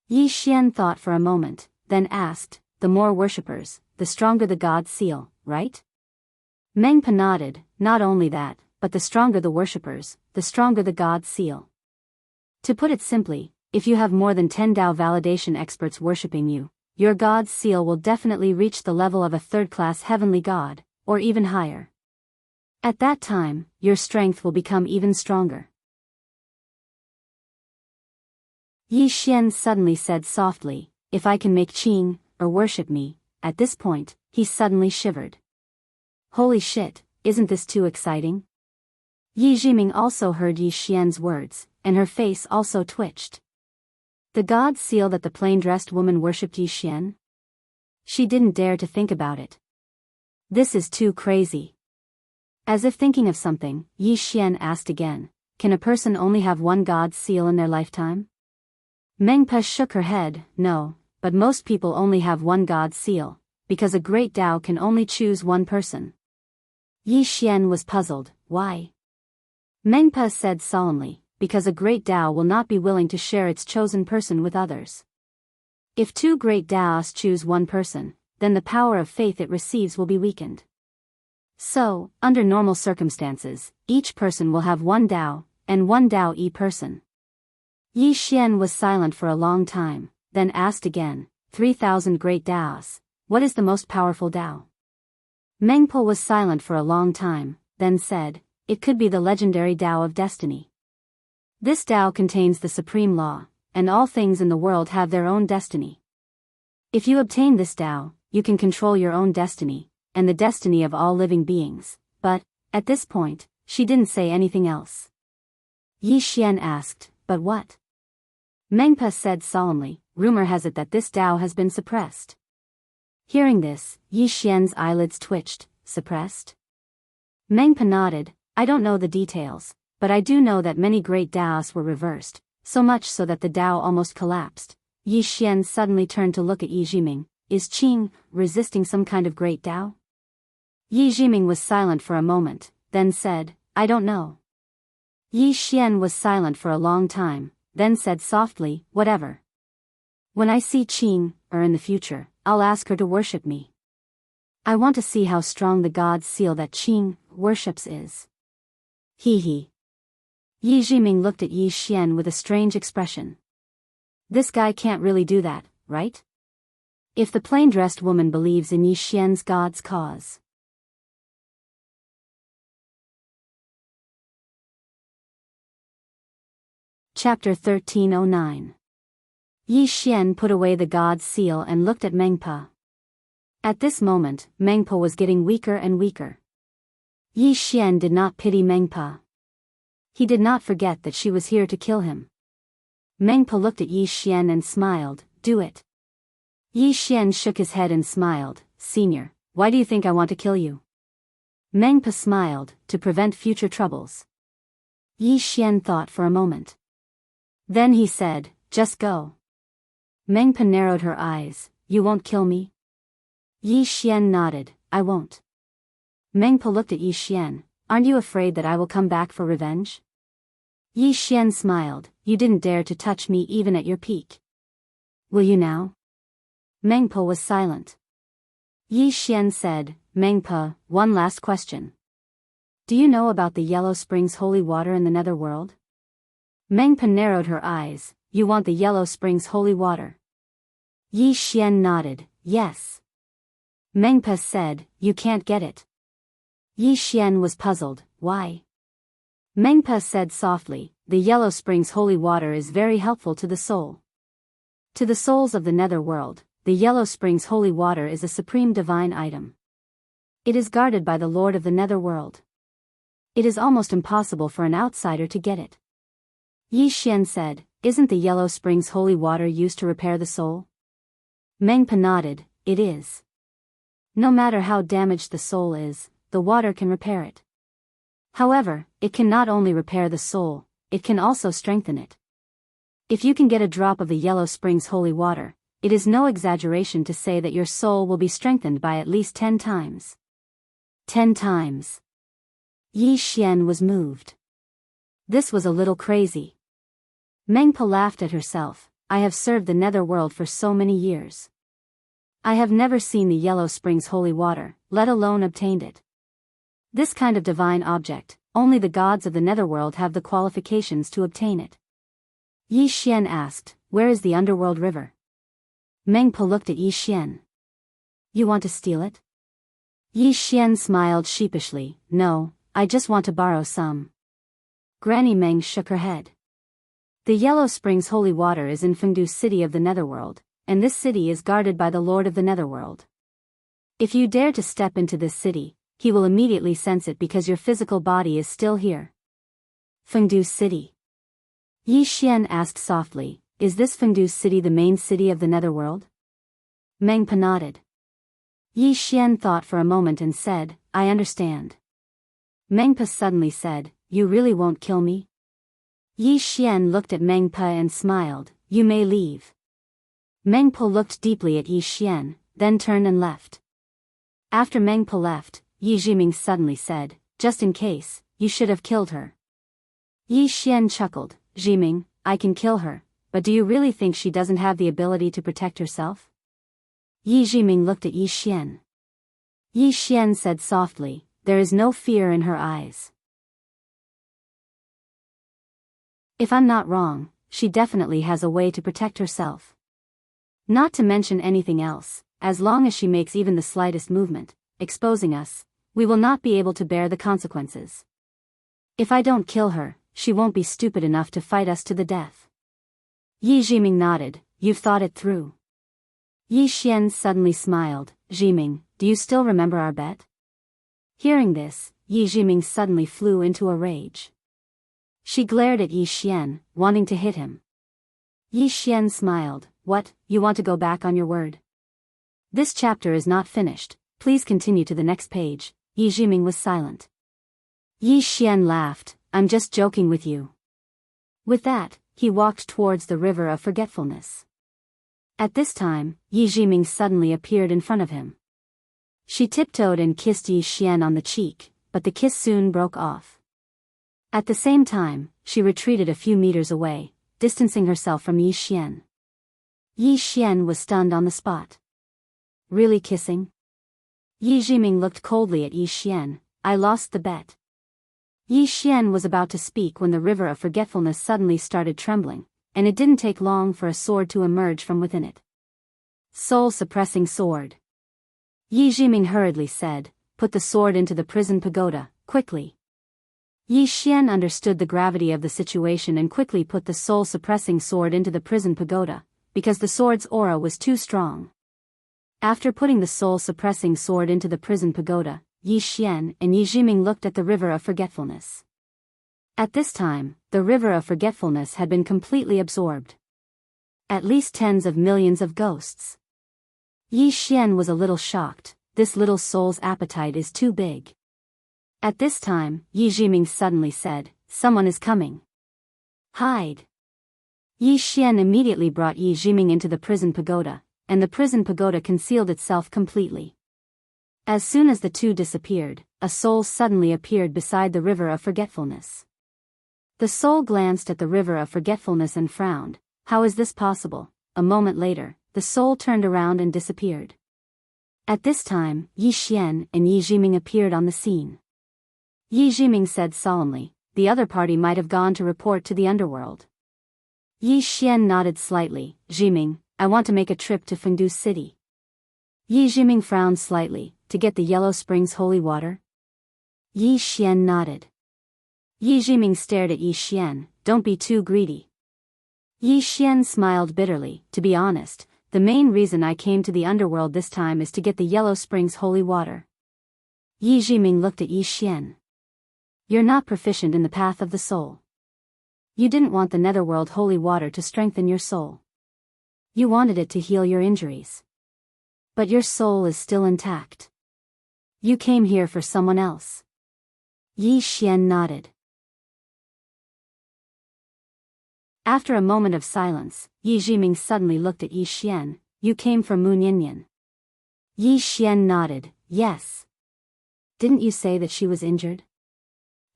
Yi Xian thought for a moment, then asked, the more worshippers, the stronger the god's seal, right? Mengpa nodded, not only that, but the stronger the worshippers, the stronger the god's seal. To put it simply, if you have more than 10 Tao validation experts worshipping you, your god's seal will definitely reach the level of a third-class heavenly god, or even higher. At that time, your strength will become even stronger. Yi Xian suddenly said softly, if I can make qing, or worship me, at this point, he suddenly shivered. Holy shit, isn't this too exciting? Yi Jiming also heard Yi Xian's words, and her face also twitched. The god's seal that the plain-dressed woman worshipped Yi Xian? She didn't dare to think about it. This is too crazy. As if thinking of something, Yi Xian asked again, can a person only have one God's seal in their lifetime? Mengpa shook her head, no, but most people only have one God's seal, because a great Tao can only choose one person. Yi Xian was puzzled, why? Mengpa said solemnly, because a great Tao will not be willing to share its chosen person with others. If two great Taos choose one person, then the power of faith it receives will be weakened. So, under normal circumstances, each person will have one Tao, and one Tao person. Yi Xian was silent for a long time, then asked again, 3,000 great Taos, what is the most powerful Tao? Mengpo was silent for a long time, then said, it could be the legendary Tao of destiny. This Tao contains the supreme law, and all things in the world have their own destiny. If you obtain this Tao, you can control your own destiny, and the destiny of all living beings, but, at this point, she didn't say anything else. Yi Xian asked, but what? Mengpa said solemnly, rumor has it that this Tao has been suppressed. Hearing this, Yi Xian's eyelids twitched, suppressed? Mengpa nodded, I don't know the details, but I do know that many great Taos were reversed, so much so that the Tao almost collapsed. Yi Xian suddenly turned to look at Yi Jiming, is Qing resisting some kind of great Tao? Yi Jiming was silent for a moment, then said, I don't know. Yi Xian was silent for a long time, then said softly, whatever. When I see Qing, or in the future, I'll ask her to worship me. I want to see how strong the God's seal that Qing worships is. He. Yi Jiming looked at Yi Xian with a strange expression. This guy can't really do that, right? If the plain-dressed woman believes in Yi Xian's God's cause. Chapter 1309. Yi Xian put away the God's seal and looked at Mengpa. At this moment, Mengpa was getting weaker and weaker. Yi Xian did not pity Mengpa. He did not forget that she was here to kill him. Mengpa looked at Yi Xian and smiled, do it. Yi Xian shook his head and smiled, Senior, why do you think I want to kill you? Mengpa smiled, to prevent future troubles. Yi Xian thought for a moment. Then he said, just go. Mengpa narrowed her eyes, you won't kill me? Yi Xian nodded, I won't. Mengpa looked at Yi Xian, aren't you afraid that I will come back for revenge? Yi Xian smiled, you didn't dare to touch me even at your peak. Will you now? Mengpa was silent. Yi Xian said, Mengpa, one last question. Do you know about the Yellow Springs holy water in the netherworld? Mengpa narrowed her eyes, you want the Yellow Springs holy water? Yi Xian nodded, yes. Mengpa said, you can't get it. Yi Xian was puzzled, why? Mengpa said softly, the Yellow Springs holy water is very helpful to the soul. To the souls of the netherworld, the Yellow Springs holy water is a supreme divine item. It is guarded by the Lord of the netherworld. It is almost impossible for an outsider to get it. Yi Xian said, isn't the Yellow Springs holy water used to repair the soul? Mengpa nodded, it is. No matter how damaged the soul is, the water can repair it. However, it can not only repair the soul, it can also strengthen it. If you can get a drop of the Yellow Springs holy water, it is no exaggeration to say that your soul will be strengthened by at least 10 times. 10 times. Yi Xian was moved. This was a little crazy. Mengpa laughed at herself, I have served the netherworld for so many years. I have never seen the Yellow Springs holy water, let alone obtained it. This kind of divine object, only the gods of the netherworld have the qualifications to obtain it. Yi Xian asked, where is the underworld river? Mengpa looked at Yi Xian. You want to steal it? Yi Xian smiled sheepishly, no, I just want to borrow some. Granny Meng shook her head. The Yellow Springs holy water is in Fengdu city of the netherworld, and this city is guarded by the Lord of the netherworld. If you dare to step into this city, he will immediately sense it because your physical body is still here. Fengdu city. Yi Xian asked softly, is this Fengdu city the main city of the netherworld? Mengpa nodded. Yi Xian thought for a moment and said, I understand. Mengpa suddenly said, you really won't kill me? Yi Xian looked at Meng Pe and smiled. You may leave. Meng Pe looked deeply at Yi Xian, then turned and left. After Meng Pe left, Yi Jiming suddenly said, just in case, you should have killed her. Yi Xian chuckled. Jiming, I can kill her, but do you really think she doesn't have the ability to protect herself? Yi Jiming looked at Yi Xian. Yi Xian said softly, there is no fear in her eyes. If I'm not wrong, she definitely has a way to protect herself. Not to mention anything else, as long as she makes even the slightest movement, exposing us, we will not be able to bear the consequences. If I don't kill her, she won't be stupid enough to fight us to the death. Yi Jiming nodded. You've thought it through. Yi Xian suddenly smiled. Jiming, do you still remember our bet? Hearing this, Yi Jiming suddenly flew into a rage. She glared at Yi Xian, wanting to hit him. Yi Xian smiled. What, you want to go back on your word? This chapter is not finished, please continue to the next page. Yi Jiming was silent. Yi Xian laughed. I'm just joking with you. With that, he walked towards the river of forgetfulness. At this time, Yi Jiming suddenly appeared in front of him. She tiptoed and kissed Yi Xian on the cheek, but the kiss soon broke off. At the same time, she retreated a few meters away, distancing herself from Yi Xian. Yi Xian was stunned on the spot. Really kissing? Yi Jiming looked coldly at Yi Xian. I lost the bet. Yi Xian was about to speak when the river of forgetfulness suddenly started trembling, and it didn't take long for a sword to emerge from within it. Soul-suppressing sword. Yi Jiming hurriedly said, put the sword into the prison pagoda, quickly. Yi Xian understood the gravity of the situation and quickly put the soul-suppressing sword into the prison pagoda, because the sword's aura was too strong. After putting the soul-suppressing sword into the prison pagoda, Yi Xian and Yi Jiming looked at the river of forgetfulness. At this time, the river of forgetfulness had been completely absorbed. At least tens of millions of ghosts. Yi Xian was a little shocked. This little soul's appetite is too big. At this time, Yi Jiming suddenly said, someone is coming. Hide. Yi Xian immediately brought Yi Jiming into the prison pagoda, and the prison pagoda concealed itself completely. As soon as the two disappeared, a soul suddenly appeared beside the river of forgetfulness. The soul glanced at the river of forgetfulness and frowned. How is this possible? A moment later, the soul turned around and disappeared. At this time, Yi Xian and Yi Jiming appeared on the scene. Yi Jiming said solemnly, the other party might have gone to report to the underworld. Yi Xian nodded slightly. Jiming, I want to make a trip to Fengdu City. Yi Jiming frowned slightly. To get the Yellow Springs holy water? Yi Xian nodded. Yi Jiming stared at Yi Xian. Don't be too greedy. Yi Xian smiled bitterly. To be honest, the main reason I came to the underworld this time is to get the Yellow Springs holy water. Yi Jiming looked at Yi Xian. You're not proficient in the path of the soul. You didn't want the netherworld holy water to strengthen your soul. You wanted it to heal your injuries. But your soul is still intact. You came here for someone else. Yi Xian nodded. After a moment of silence, Yi Jiming suddenly looked at Yi Xian. You came for Moon Yinyan. Yi Xian nodded. Yes. Didn't you say that she was injured?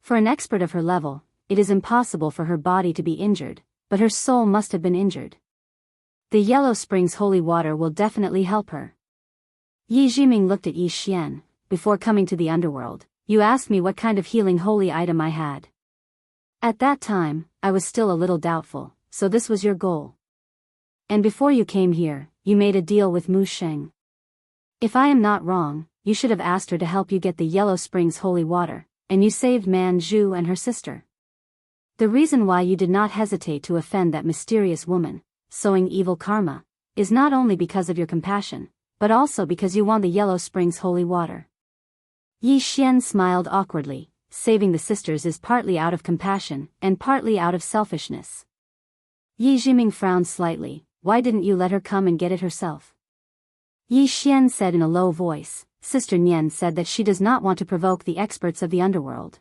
For an expert of her level, it is impossible for her body to be injured, but her soul must have been injured. The Yellow Springs holy water will definitely help her. Yi Jiming looked at Yi Xian. Before coming to the underworld, you asked me what kind of healing holy item I had. At that time, I was still a little doubtful, so this was your goal. And before you came here, you made a deal with Mu Sheng. If I am not wrong, you should have asked her to help you get the Yellow Springs holy water, and you saved Man Zhu and her sister. The reason why you did not hesitate to offend that mysterious woman, sowing evil karma, is not only because of your compassion, but also because you want the Yellow Springs holy water. Yi Xian smiled awkwardly. Saving the sisters is partly out of compassion, and partly out of selfishness. Yi Jiming frowned slightly. Why didn't you let her come and get it herself? Yi Xian said in a low voice. Sister Nian said that she does not want to provoke the experts of the underworld.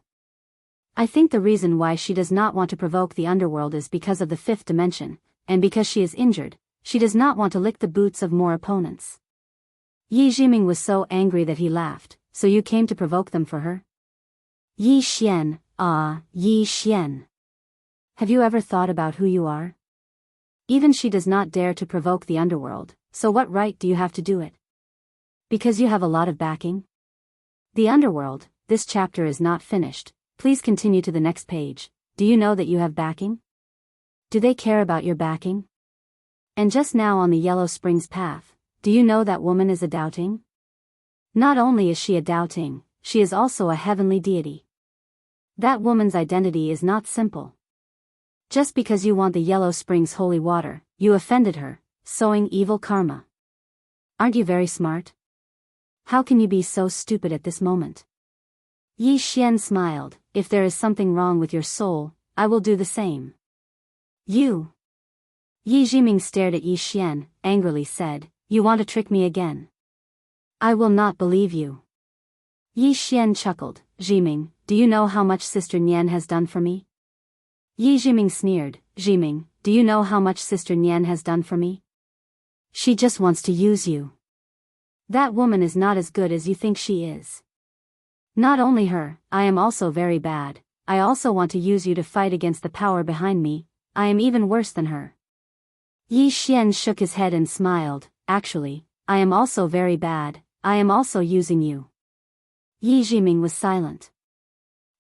I think the reason why she does not want to provoke the underworld is because of the fifth dimension, and because she is injured, she does not want to lick the boots of more opponents. Yi Jiming was so angry that he laughed. So you came to provoke them for her? Yi Xian, Yi Xian. Have you ever thought about who you are? Even she does not dare to provoke the underworld, so what right do you have to do it? Because you have a lot of backing? The underworld, this chapter is not finished. Please continue to the next page. Do you know that you have backing? Do they care about your backing? And just now on the Yellow Springs path, do you know that woman is a doubting? Not only is she a doubting, she is also a heavenly deity. That woman's identity is not simple. Just because you want the Yellow Springs holy water, you offended her, sowing evil karma. Aren't you very smart? How can you be so stupid at this moment? Yi Xian smiled. If there is something wrong with your soul, I will do the same. You. Yi Jiming stared at Yi Xian, angrily said, you want to trick me again? I will not believe you. Yi Xian chuckled. Jiming, do you know how much Sister Nian has done for me? Yi Jiming sneered. Jiming, do you know how much Sister Nian has done for me? She just wants to use you. That woman is not as good as you think she is. Not only her, I am also very bad. I also want to use you to fight against the power behind me. I am even worse than her. Yi Xian shook his head and smiled. Actually, I am also very bad. I am also using you. Yi Jiming was silent.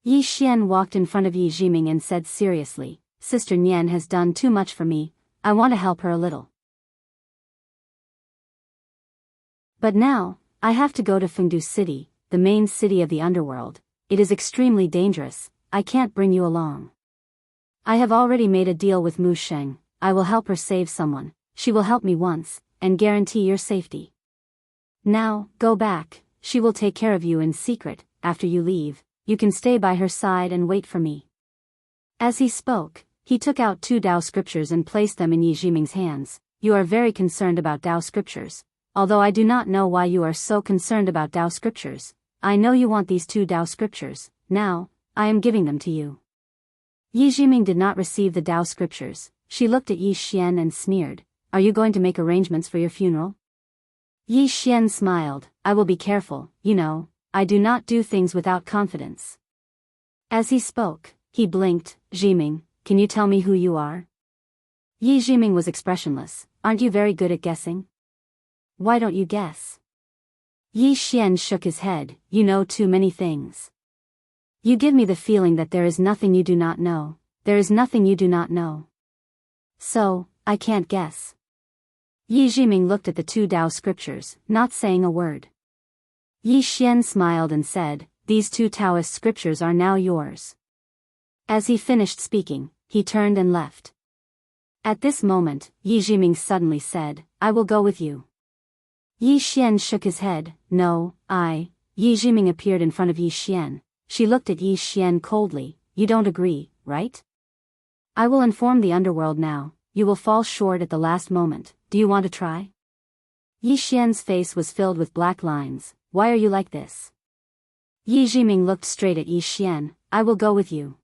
Yi Xian walked in front of Yi Jiming and said seriously, Sister Nian has done too much for me. I want to help her a little. But now, I have to go to Fengdu City, the main city of the underworld. It is extremely dangerous. I can't bring you along. I have already made a deal with Mu Sheng. I will help her save someone. She will help me once, and guarantee your safety. Now, go back. She will take care of you in secret. After you leave, you can stay by her side and wait for me. As he spoke, he took out 2 Tao scriptures and placed them in Yi Jiming's hands. You are very concerned about Tao scriptures. Although I do not know why you are so concerned about Tao scriptures, I know you want these 2 Tao scriptures. Now, I am giving them to you. Yi Jiming did not receive the Tao scriptures. She looked at Yi Xian and sneered. Are you going to make arrangements for your funeral? Yi Xian smiled. I will be careful. You know, I do not do things without confidence. As he spoke, he blinked. Jiming, can you tell me who you are? Yi Jiming was expressionless. Aren't you very good at guessing? Why don't you guess? Yi Xian shook his head. You know too many things. You give me the feeling that there is nothing you do not know. There is nothing you do not know. So, I can't guess. Yi Jiming looked at the 2 Tao scriptures, not saying a word. Yi Xian smiled and said, these 2 Taoist scriptures are now yours. As he finished speaking, he turned and left. At this moment, Yi Jiming suddenly said, I will go with you. Yi Xian shook his head. No, Yi Jiming appeared in front of Yi Xian. She looked at Yi Xian coldly. You don't agree, right? I will inform the underworld now. You will fall short at the last moment. Do you want to try? Yi Xian's face was filled with black lines. Why are you like this? Yi Jiming looked straight at Yi Xian. I will go with you.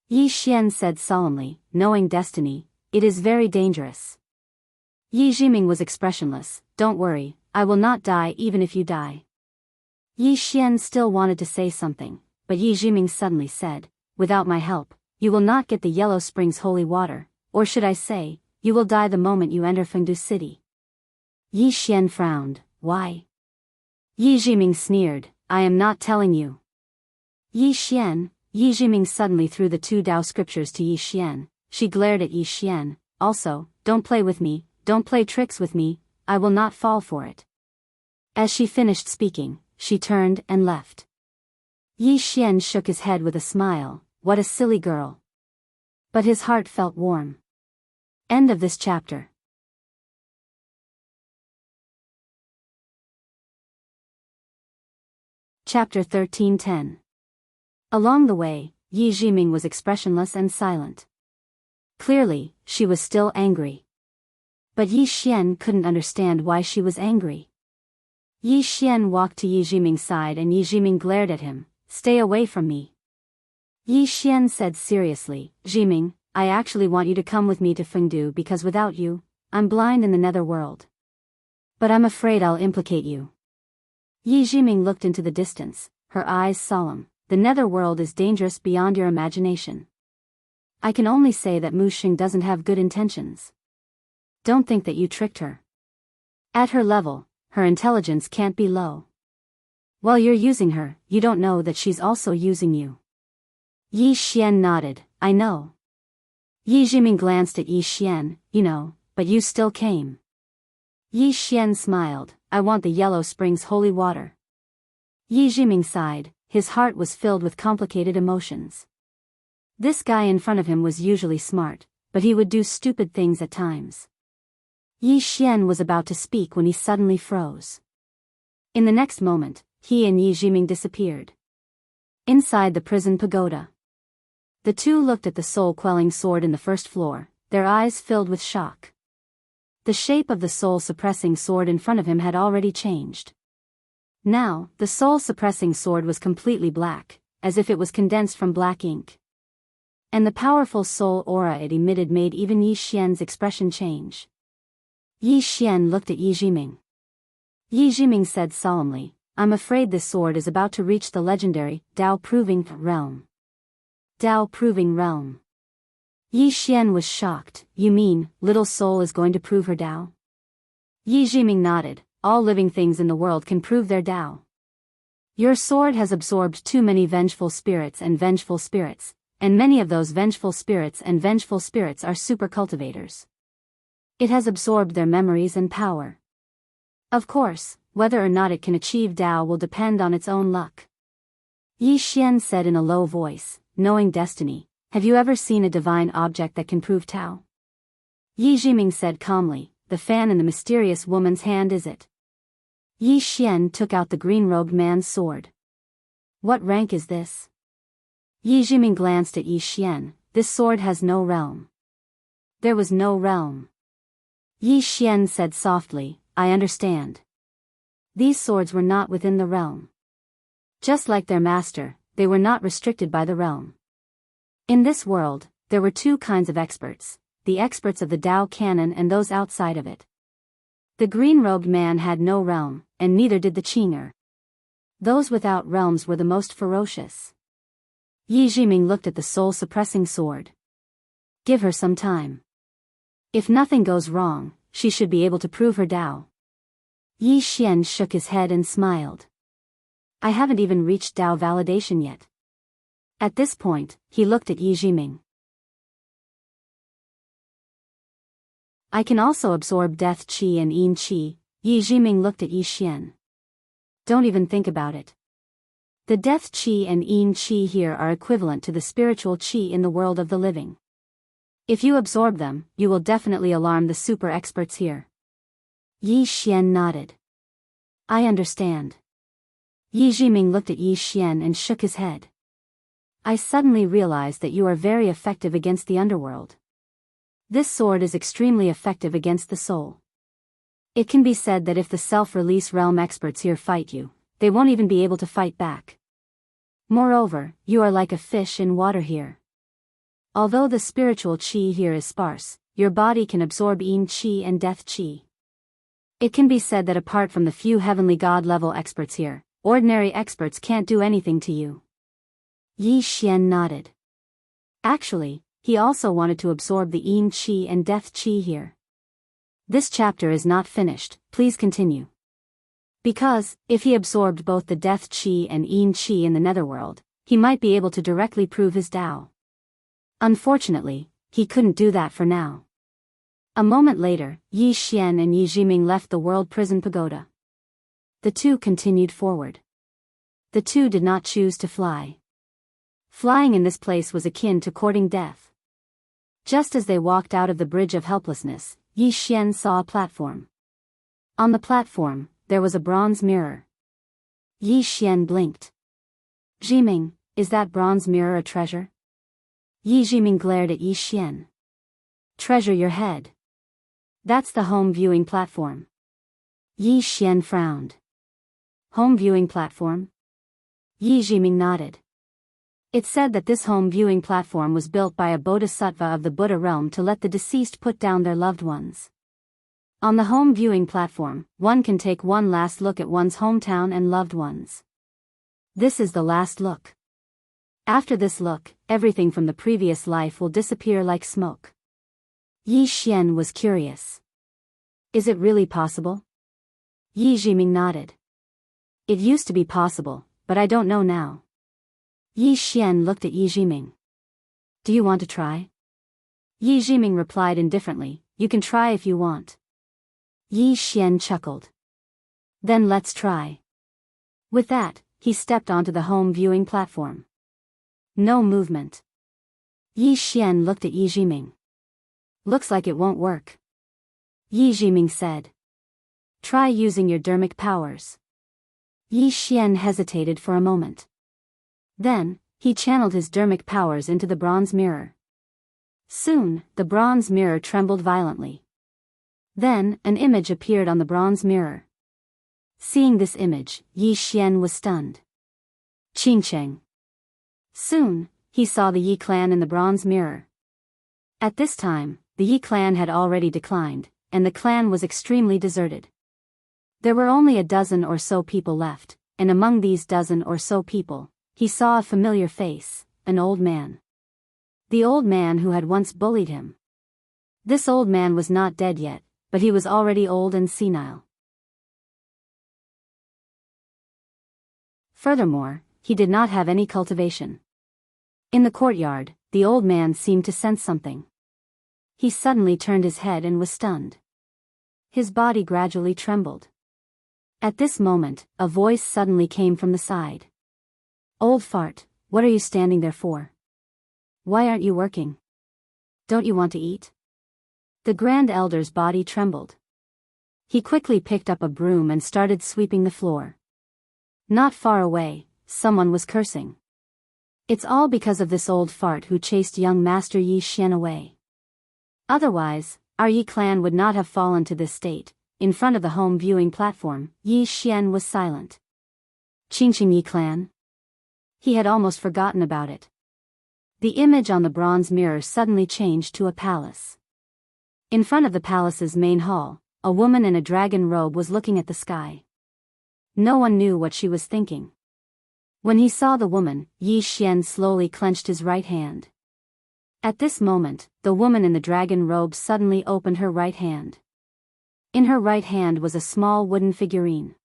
Yi Xian said solemnly, knowing destiny, it is very dangerous. Yi Jiming was expressionless. Don't worry, I will not die even if you die. Yi Xian still wanted to say something, but Yi Jiming suddenly said, without my help, you will not get the Yellow Springs holy water, or should I say, you will die the moment you enter Fengdu City. Yi Xian frowned. Why? Yi Jiming sneered. I am not telling you. Yi Xian. Yi Jiming suddenly threw the 2 Tao scriptures to Yi Xian. She glared at Yi Xian. Also, don't play with me, don't play tricks with me, I will not fall for it. As she finished speaking, she turned and left. Yi Xian shook his head with a smile. What a silly girl. But his heart felt warm. End of this chapter. Chapter 13:10. Along the way, Yi Jiming was expressionless and silent. Clearly, she was still angry. But Yi Xian couldn't understand why she was angry. Yi Xian walked to Yi Jiming's side and Yi Jiming glared at him. Stay away from me. Yi Xian said seriously, Jiming, I actually want you to come with me to Fengdu because without you, I'm blind in the nether world. But I'm afraid I'll implicate you. Yi Jiming looked into the distance, her eyes solemn. The nether world is dangerous beyond your imagination. I can only say that Mu Xing doesn't have good intentions. Don't think that you tricked her. At her level, her intelligence can't be low. While you're using her, you don't know that she's also using you. Yi Xian nodded, I know. Yi Jiming glanced at Yi Xian, you know, but you still came. Yi Xian smiled, I want the Yellow Springs holy water. Yi Jiming sighed, his heart was filled with complicated emotions. This guy in front of him was usually smart, but he would do stupid things at times. Yi Xian was about to speak when he suddenly froze. In the next moment, he and Yi Jiming disappeared. Inside the prison pagoda. The two looked at the soul-quelling sword in the first floor, their eyes filled with shock. The shape of the soul-suppressing sword in front of him had already changed. Now, the soul-suppressing sword was completely black, as if it was condensed from black ink. And the powerful soul aura it emitted made even Yi Xian's expression change. Yi Xian looked at Yi Jiming. Yi Jiming said solemnly, I'm afraid this sword is about to reach the legendary, Dao-proving realm. Dao-proving realm. Yi Xian was shocked, you mean, little soul is going to prove her Dao? Yi Jiming nodded, all living things in the world can prove their Dao. Your sword has absorbed too many vengeful spirits, and many of those vengeful spirits are super cultivators. It has absorbed their memories and power. Of course, whether or not it can achieve Dao will depend on its own luck. Yi Xian said in a low voice, knowing destiny, have you ever seen a divine object that can prove Tao? Yi Jiming said calmly, the fan in the mysterious woman's hand is it. Yi Xian took out the green-robed man's sword. What rank is this? Yi Jiming glanced at Yi Xian, this sword has no realm. There was no realm. Yi Xian said softly, I understand. These swords were not within the realm. Just like their master, they were not restricted by the realm. In this world, there were two kinds of experts, the experts of the Dao canon and those outside of it. The green-robed man had no realm, and neither did the Qing'er. Those without realms were the most ferocious. Yi Jiming looked at the soul-suppressing sword. Give her some time. If nothing goes wrong, she should be able to prove her Dao. Yi Xian shook his head and smiled. I haven't even reached Dao validation yet. At this point, he looked at Yi Jiming. I can also absorb death qi and yin qi. Yi Jiming looked at Yi Xian. Don't even think about it. The death qi and yin qi here are equivalent to the spiritual qi in the world of the living. If you absorb them, you will definitely alarm the super experts here. Yi Xian nodded. I understand. Yi Jiming looked at Yi Xian and shook his head. I suddenly realized that you are very effective against the underworld. This sword is extremely effective against the soul. It can be said that if the self-release realm experts here fight you, they won't even be able to fight back. Moreover, you are like a fish in water here. Although the spiritual qi here is sparse, your body can absorb yin qi and death qi. It can be said that apart from the few heavenly god-level experts here, ordinary experts can't do anything to you. Yi Xian nodded. Actually, he also wanted to absorb the yin qi and death qi here. This chapter is not finished, please continue. Because, if he absorbed both the death qi and yin qi in the netherworld, he might be able to directly prove his Dao. Unfortunately, he couldn't do that for now. A moment later, Yi Xian and Yi Jiming left the World Prison Pagoda. The two continued forward. The two did not choose to fly. Flying in this place was akin to courting death. Just as they walked out of the Bridge of Helplessness, Yi Xian saw a platform. On the platform, there was a bronze mirror. Yi Xian blinked. Jiming, is that bronze mirror a treasure? Yi Jiming glared at Yi Xian. Treasure your head. That's the home viewing platform. Yi Xian frowned. Home viewing platform? Yi Jiming nodded. It's said that this home viewing platform was built by a bodhisattva of the Buddha realm to let the deceased put down their loved ones. On the home viewing platform, one can take one last look at one's hometown and loved ones. This is the last look. After this look, everything from the previous life will disappear like smoke. Yi Xian was curious. Is it really possible? Yi Jiming nodded. It used to be possible, but I don't know now. Yi Xian looked at Yi Jiming. Do you want to try? Yi Jiming replied indifferently, you can try if you want. Yi Xian chuckled. Then let's try. With that, he stepped onto the home viewing platform. No movement. Yi Xian looked at Yi Jiming. Looks like it won't work. Yi Jiming said. Try using your dermic powers. Yi Xian hesitated for a moment. Then, he channeled his dermic powers into the bronze mirror. Soon, the bronze mirror trembled violently. Then, an image appeared on the bronze mirror. Seeing this image, Yi Xian was stunned. Qing Cheng. Soon, he saw the Yi clan in the bronze mirror. At this time, the Yi clan had already declined, and the clan was extremely deserted. There were only a dozen or so people left, and among these dozen or so people, he saw a familiar face, an old man. The old man who had once bullied him. This old man was not dead yet, but he was already old and senile. Furthermore, he did not have any cultivation. In the courtyard, the old man seemed to sense something. He suddenly turned his head and was stunned. His body gradually trembled. At this moment, a voice suddenly came from the side. Old fart, what are you standing there for? Why aren't you working? Don't you want to eat? The Grand Elder's body trembled. He quickly picked up a broom and started sweeping the floor. Not far away, someone was cursing. It's all because of this old fart who chased young Master Yi Xian away. Otherwise, our Yi clan would not have fallen to this state. In front of the home viewing platform, Yi Xian was silent. Qingqing Yi clan? He had almost forgotten about it. The image on the bronze mirror suddenly changed to a palace. In front of the palace's main hall, a woman in a dragon robe was looking at the sky. No one knew what she was thinking. When he saw the woman, Yi Xian slowly clenched his right hand. At this moment, the woman in the dragon robe suddenly opened her right hand. In her right hand was a small wooden figurine.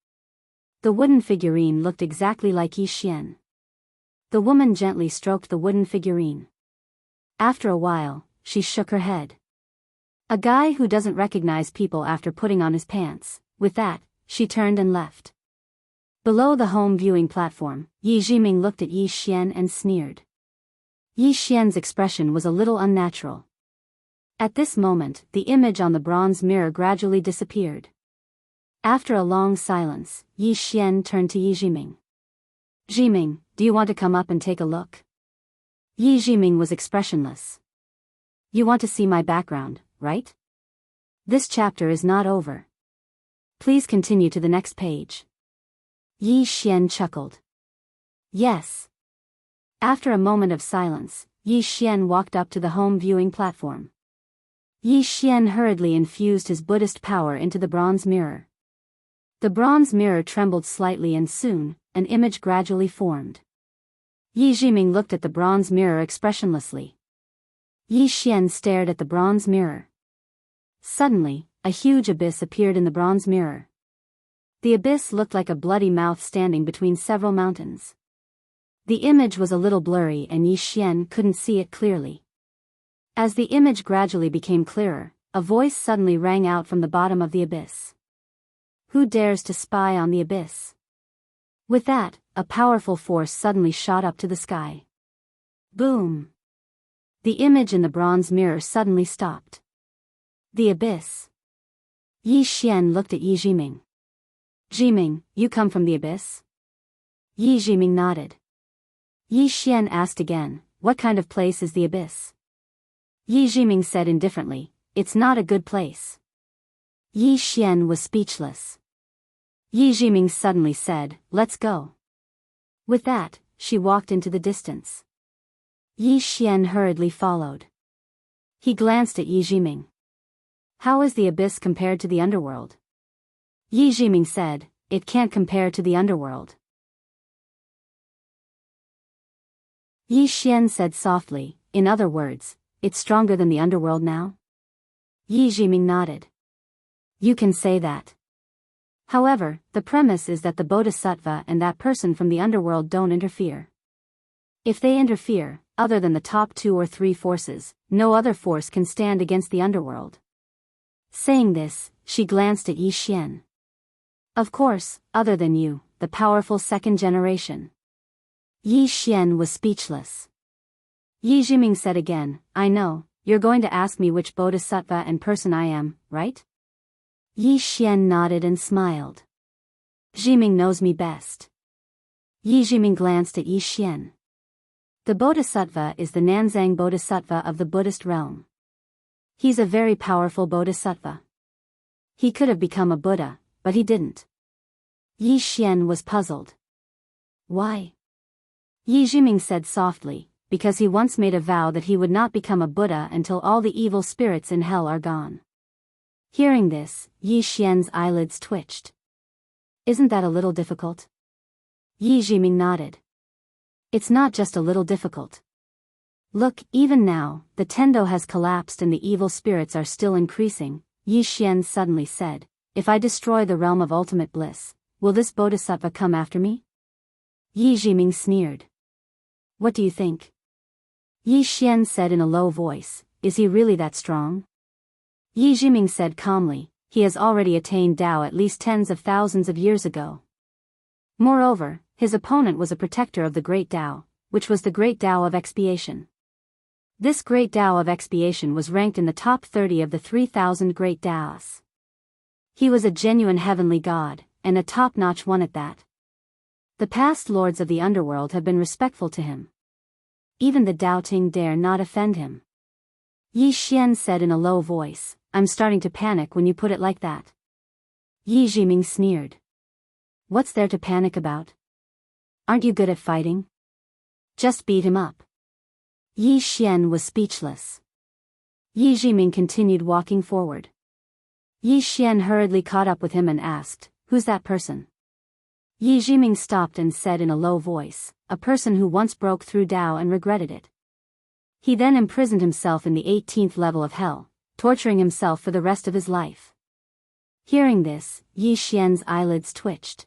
The wooden figurine looked exactly like Yi Xian. The woman gently stroked the wooden figurine. After a while, she shook her head. A guy who doesn't recognize people after putting on his pants. With that, she turned and left. Below the home viewing platform, Yi Jiming looked at Yi Xian and sneered. Yi Xian's expression was a little unnatural. At this moment, the image on the bronze mirror gradually disappeared. After a long silence, Yi Xian turned to Yi Jiming. Jiming, do you want to come up and take a look? Yi Jiming was expressionless. You want to see my background, right? This chapter is not over. Please continue to the next page. Yi Xian chuckled. Yes. After a moment of silence, Yi Xian walked up to the home viewing platform. Yi Xian hurriedly infused his Buddhist power into the bronze mirror. The bronze mirror trembled slightly and soon, an image gradually formed. Yi Jiming looked at the bronze mirror expressionlessly. Yi Xian stared at the bronze mirror. Suddenly, a huge abyss appeared in the bronze mirror. The abyss looked like a bloody mouth standing between several mountains. The image was a little blurry and Yi Xian couldn't see it clearly. As the image gradually became clearer, a voice suddenly rang out from the bottom of the abyss. Who dares to spy on the abyss? With that, a powerful force suddenly shot up to the sky. Boom! The image in the bronze mirror suddenly stopped. The abyss. Yi Xian looked at Yi Jiming. Jiming, you come from the abyss? Yi Jiming nodded. Yi Xian asked again, what kind of place is the abyss? Yi Jiming said indifferently, it's not a good place. Yi Xian was speechless. Yi Jiming suddenly said, let's go. With that, she walked into the distance. Yi Xian hurriedly followed. He glanced at Yi Jiming. How is the abyss compared to the underworld? Yi Jiming said, it can't compare to the underworld. Yi Xian said softly, in other words, it's stronger than the underworld now? Yi Jiming nodded. You can say that. However, the premise is that the bodhisattva and that person from the underworld don't interfere. If they interfere, other than the top 2 or 3 forces, no other force can stand against the underworld. Saying this, she glanced at Yi Xian. Of course, other than you, the powerful second generation. Yi Xian was speechless. Yi Jiming said again, I know, you're going to ask me which bodhisattva and person I am, right? Yi Xian nodded and smiled. Jiming knows me best. Yi Jiming glanced at Yi Xian. The bodhisattva is the Nanzang bodhisattva of the Buddhist realm. He's a very powerful bodhisattva. He could have become a Buddha, but he didn't. Yi Xian was puzzled. Why? Yi Jiming said softly, because he once made a vow that he would not become a Buddha until all the evil spirits in hell are gone. Hearing this, Yi Xian's eyelids twitched. Isn't that a little difficult? Yi Jiming nodded. It's not just a little difficult. Look, even now, the Tendo has collapsed and the evil spirits are still increasing, Yi Xian suddenly said. If I destroy the realm of ultimate bliss, will this bodhisattva come after me? Yi Jiming sneered. What do you think? Yi Xian said in a low voice, is he really that strong? Yi Jiming said calmly, he has already attained Tao at least tens of thousands of years ago. Moreover, his opponent was a protector of the Great Tao, which was the Great Tao of Expiation. This Great Tao of Expiation was ranked in the top 30 of the 3,000 Great Taos. He was a genuine heavenly god, and a top-notch one at that. The past lords of the underworld have been respectful to him. Even the doubting dare not offend him. Yi Xian said in a low voice, I'm starting to panic when you put it like that. Yi Jiming sneered. What's there to panic about? Aren't you good at fighting? Just beat him up. Yi Xian was speechless. Yi Jiming continued walking forward. Yi Xian hurriedly caught up with him and asked, who's that person? Yi Jiming stopped and said in a low voice, a person who once broke through Tao and regretted it. He then imprisoned himself in the 18th level of hell, torturing himself for the rest of his life. Hearing this, Yi Xian's eyelids twitched.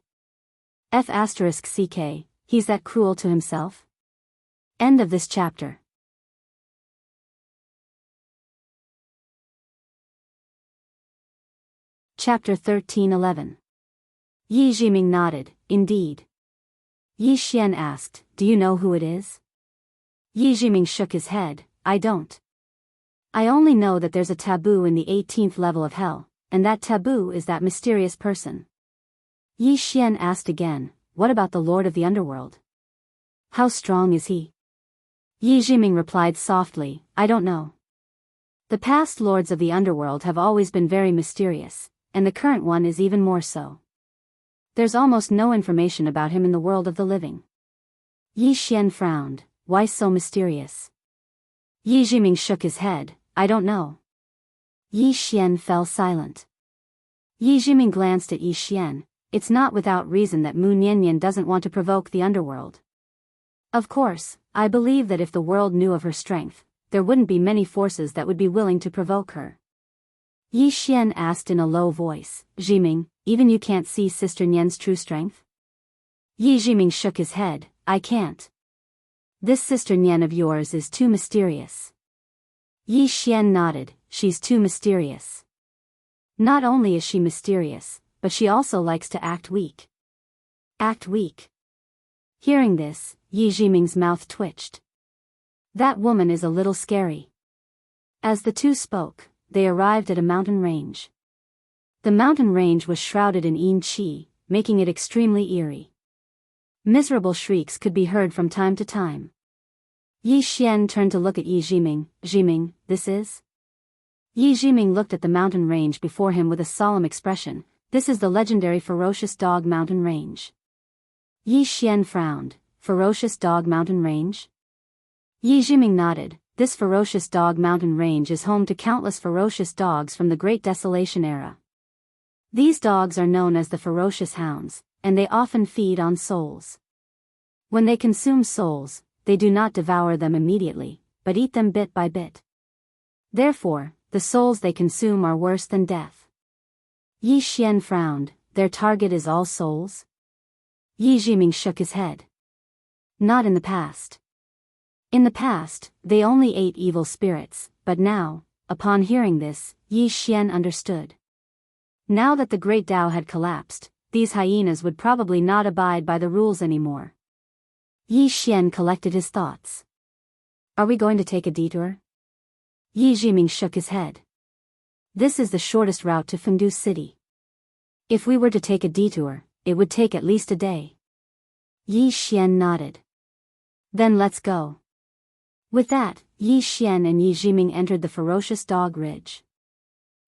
F***ck, he's that cruel to himself? End of this chapter. Chapter 1311. Yi Jiming nodded, indeed. Yi Xian asked, do you know who it is? Yi Jiming shook his head, I don't. I only know that there's a taboo in the 18th level of hell, and that taboo is that mysterious person. Yi Xian asked again, what about the Lord of the Underworld? How strong is he? Yi Jiming replied softly, I don't know. The past lords of the underworld have always been very mysterious, and the current one is even more so. There's almost no information about him in the world of the living. Yi Xian frowned, why so mysterious? Yi Jiming shook his head, I don't know. Yi Xian fell silent. Yi Jiming glanced at Yi Xian, it's not without reason that Mu Niannian doesn't want to provoke the underworld. Of course, I believe that if the world knew of her strength, there wouldn't be many forces that would be willing to provoke her. Yi Xian asked in a low voice, Jiming, even you can't see Sister Nian's true strength? Yi Jiming shook his head, I can't. This Sister Nian of yours is too mysterious. Yi Xian nodded, she's too mysterious. Not only is she mysterious, but she also likes to act weak. Act weak. Hearing this, Yi Jiming's mouth twitched. That woman is a little scary. As the two spoke, they arrived at a mountain range. The mountain range was shrouded in yin qi, making it extremely eerie. Miserable shrieks could be heard from time to time. Yi Xian turned to look at Yi Jiming, Jiming, this is? Yi Jiming looked at the mountain range before him with a solemn expression, this is the legendary Ferocious Dog Mountain Range. Yi Xian frowned, Ferocious Dog Mountain Range? Yi Jiming nodded. This ferocious dog mountain range is home to countless ferocious dogs from the Great Desolation era. These dogs are known as the ferocious hounds, and they often feed on souls. When they consume souls, they do not devour them immediately, but eat them bit by bit. Therefore, the souls they consume are worse than death. Yi Xian frowned. Their target is all souls? Yi Jiming shook his head. Not in the past. In the past, they only ate evil spirits, but now, upon hearing this, Yi Xian understood. Now that the Great Tao had collapsed, these hyenas would probably not abide by the rules anymore. Yi Xian collected his thoughts. Are we going to take a detour? Yi Jiming shook his head. This is the shortest route to Fengdu City. If we were to take a detour, it would take at least a day. Yi Xian nodded. Then let's go. With that, Yi Xian and Yi Jiming entered the ferocious dog ridge.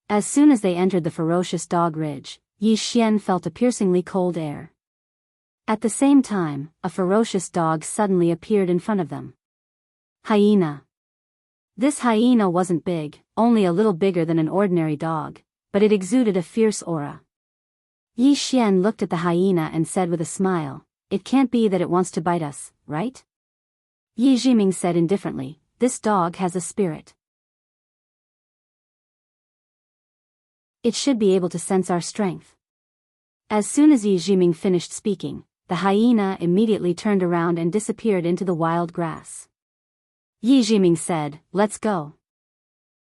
As soon as they entered the ferocious dog ridge, Yi Xian felt a piercingly cold air. At the same time, a ferocious dog suddenly appeared in front of them. Hyena. This hyena wasn't big, only a little bigger than an ordinary dog, but it exuded a fierce aura. Yi Xian looked at the hyena and said with a smile, "It can't be that it wants to bite us, right?" Yi Jiming said indifferently, "This dog has a spirit. It should be able to sense our strength." As soon as Yi Jiming finished speaking, the hyena immediately turned around and disappeared into the wild grass. Yi Jiming said, "Let's go."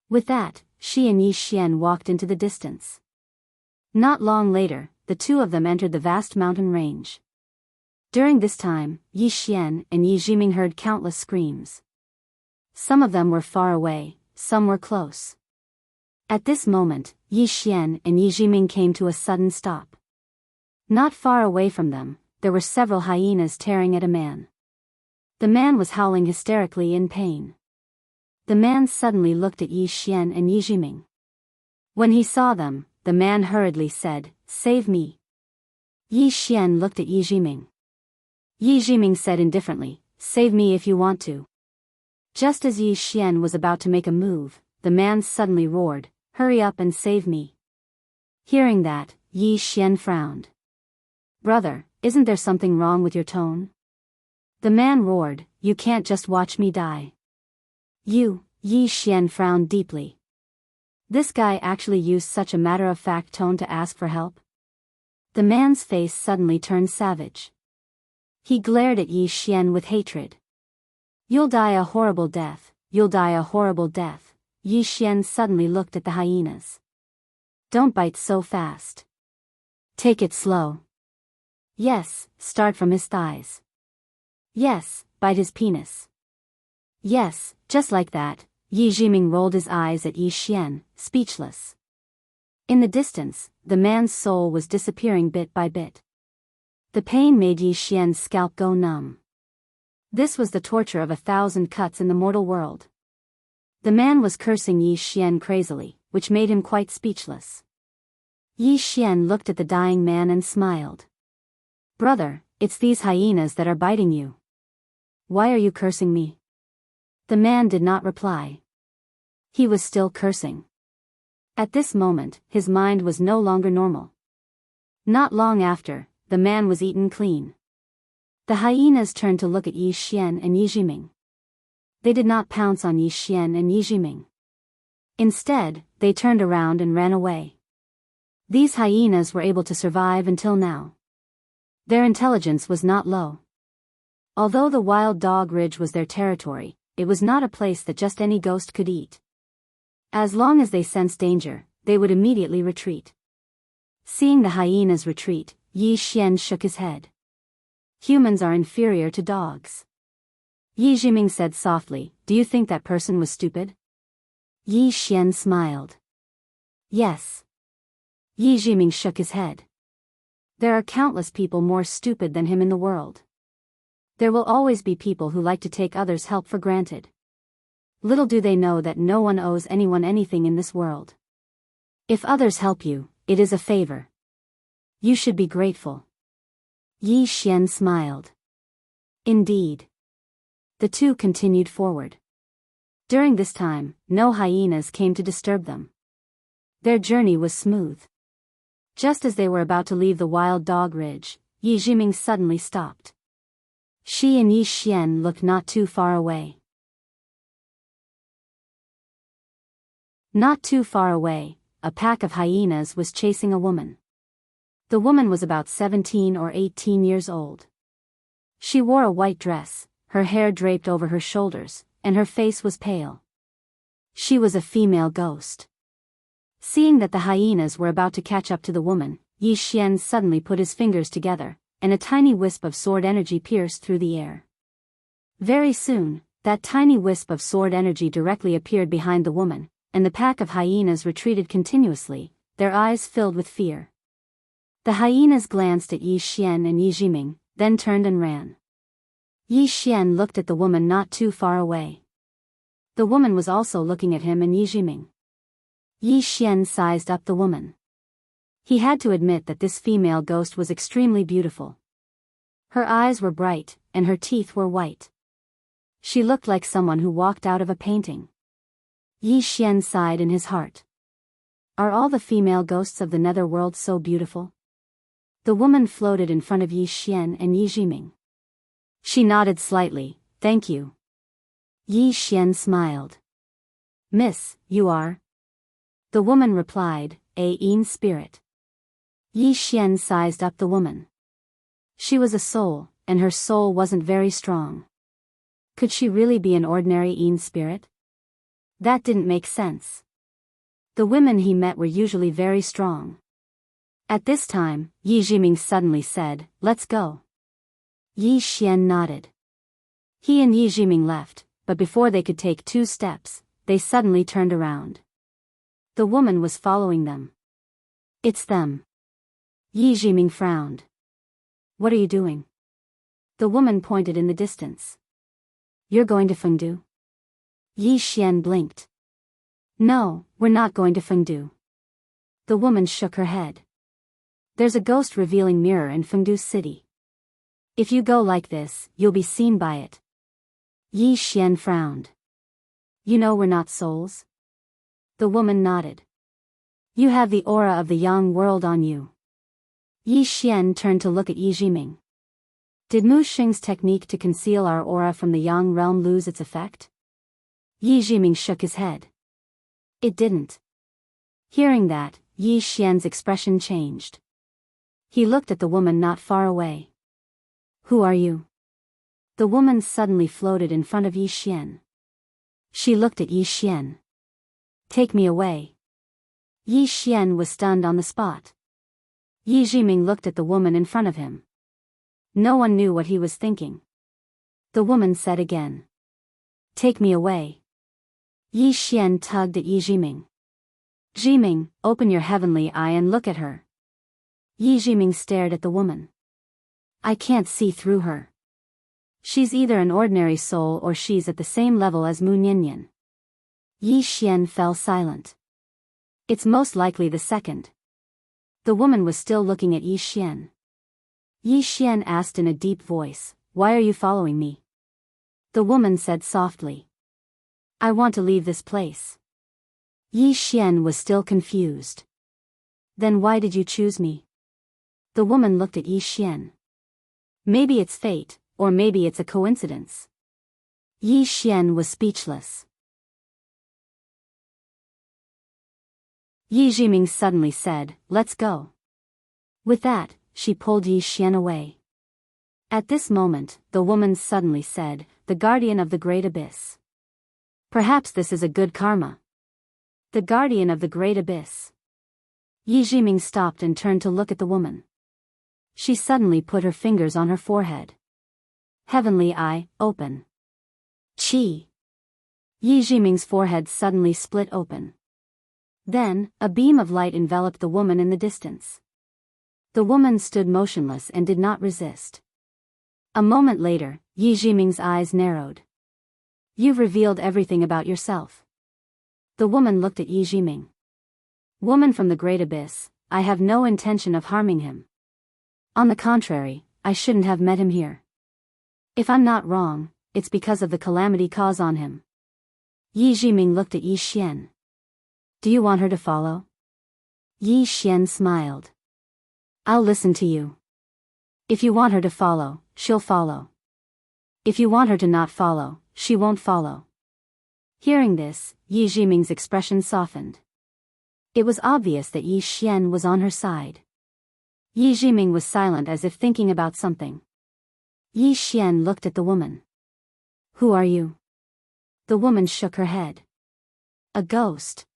With that, she and Yi Xian walked into the distance. Not long later, the two of them entered the vast mountain range. During this time, Yi Xian and Yi Jiming heard countless screams. Some of them were far away, some were close. At this moment, Yi Xian and Yi Jiming came to a sudden stop. Not far away from them, there were several hyenas tearing at a man. The man was howling hysterically in pain. The man suddenly looked at Yi Xian and Yi Jiming. When he saw them, the man hurriedly said, "Save me." Yi Xian looked at Yi Jiming. Yi Jiming said indifferently, "Save me if you want to." Just as Yi Xian was about to make a move, the man suddenly roared, "Hurry up and save me." Hearing that, Yi Xian frowned. "Brother, isn't there something wrong with your tone?" The man roared, "You can't just watch me die." Yi Xian frowned deeply. This guy actually used such a matter-of-fact tone to ask for help? The man's face suddenly turned savage. He glared at Yi Xian with hatred. "You'll die a horrible death, you'll die a horrible death." Yi Xian suddenly looked at the hyenas. "Don't bite so fast. Take it slow. Yes, start from his thighs. Yes, bite his penis. Yes, just like that." Yi Jiming rolled his eyes at Yi Xian, speechless. In the distance, the man's soul was disappearing bit by bit. The pain made Yi Xian's scalp go numb. This was the torture of 1,000 cuts in the mortal world. The man was cursing Yi Xian crazily, which made him quite speechless. Yi Xian looked at the dying man and smiled. "Brother, it's these hyenas that are biting you. Why are you cursing me?" The man did not reply. He was still cursing. At this moment, his mind was no longer normal. Not long after, the man was eaten clean. The hyenas turned to look at Yi Xian and Yi Jiming. They did not pounce on Yi Xian and Yi Jiming. Instead, they turned around and ran away. These hyenas were able to survive until now. Their intelligence was not low. Although the Wild Dog Ridge was their territory, it was not a place that just any ghost could eat. As long as they sensed danger, they would immediately retreat. Seeing the hyenas retreat, Yi Xian shook his head. Humans are inferior to dogs. Yi Jiming said softly, "Do you think that person was stupid?" Yi Xian smiled. "Yes." Yi Jiming shook his head. There are countless people more stupid than him in the world. There will always be people who like to take others' help for granted. Little do they know that no one owes anyone anything in this world. If others help you, it is a favor. You should be grateful. Yi Xian smiled. Indeed. The two continued forward. During this time, no hyenas came to disturb them. Their journey was smooth. Just as they were about to leave the Wild Dog Ridge, Yi Jiming suddenly stopped. She and Yi Xian looked not too far away. Not too far away, a pack of hyenas was chasing a woman. The woman was about 17 or 18 years old. She wore a white dress, her hair draped over her shoulders, and her face was pale. She was a female ghost. Seeing that the hyenas were about to catch up to the woman, Yi Xian suddenly put his fingers together, and a tiny wisp of sword energy pierced through the air. Very soon, that tiny wisp of sword energy directly appeared behind the woman, and the pack of hyenas retreated continuously, their eyes filled with fear. The hyenas glanced at Yi Xian and Yi Jiming, then turned and ran. Yi Xian looked at the woman not too far away. The woman was also looking at him and Yi Jiming. Yi Xian sized up the woman. He had to admit that this female ghost was extremely beautiful. Her eyes were bright, and her teeth were white. She looked like someone who walked out of a painting. Yi Xian sighed in his heart. Are all the female ghosts of the netherworld so beautiful? The woman floated in front of Yi Xian and Yi Jiming. She nodded slightly, thank you. Yi Xian smiled. Miss, you are? The woman replied, Ein spirit. Yi Xian sized up the woman. She was a soul, and her soul wasn't very strong. Could she really be an ordinary Ein spirit? That didn't make sense. The women he met were usually very strong. At this time, Yi Jiming suddenly said, let's go. Yi Xian nodded. He and Yi Jiming left, but before they could take 2 steps, they suddenly turned around. The woman was following them. It's them. Yi Jiming frowned. What are you doing? The woman pointed in the distance. You're going to Fengdu? Yi Xian blinked. No, we're not going to Fengdu. The woman shook her head. There's a ghost revealing mirror in Fengdu City. If you go like this, you'll be seen by it. Yi Xian frowned. You know we're not souls? The woman nodded. You have the aura of the Yang world on you. Yi Xian turned to look at Yi Jiming. Did Mu Xing's technique to conceal our aura from the Yang realm lose its effect? Yi Jiming shook his head. It didn't. Hearing that, Yi Xian's expression changed. He looked at the woman not far away. Who are you? The woman suddenly floated in front of Yi Xian. She looked at Yi Xian. Take me away. Yi Xian was stunned on the spot. Yi Jiming looked at the woman in front of him. No one knew what he was thinking. The woman said again. Take me away. Yi Xian tugged at Yi Jiming. Jiming, open your heavenly eye and look at her. Yi Jiming stared at the woman. I can't see through her. She's either an ordinary soul or she's at the same level as Mu Nianyan. Yi Xian fell silent. It's most likely the second. The woman was still looking at Yi Xian. Yi Xian asked in a deep voice, Why are you following me? The woman said softly. I want to leave this place. Yi Xian was still confused. Then why did you choose me? The woman looked at Yi Xian. Maybe it's fate, or maybe it's a coincidence. Yi Xian was speechless. Yi Jiming suddenly said, Let's go. With that, she pulled Yi Xian away. At this moment, the woman suddenly said, The guardian of the great abyss. Perhaps this is a good karma. The guardian of the great abyss. Yi Jiming stopped and turned to look at the woman. She suddenly put her fingers on her forehead. Heavenly eye, open. Chi. Yi Jiming's forehead suddenly split open. Then, a beam of light enveloped the woman in the distance. The woman stood motionless and did not resist. A moment later, Yi Jiming's eyes narrowed. You've revealed everything about yourself. The woman looked at Yi Jiming. Woman from the great abyss, I have no intention of harming him. On the contrary, I shouldn't have met him here. If I'm not wrong, it's because of the calamity cause on him. Yi Jiming looked at Yi Xian. Do you want her to follow? Yi Xian smiled. I'll listen to you. If you want her to follow, she'll follow. If you want her to not follow, she won't follow. Hearing this, Yi Jiming's expression softened. It was obvious that Yi Xian was on her side. Yi Jiming was silent as if thinking about something. Yi Xian looked at the woman. Who are you? The woman shook her head. A ghost.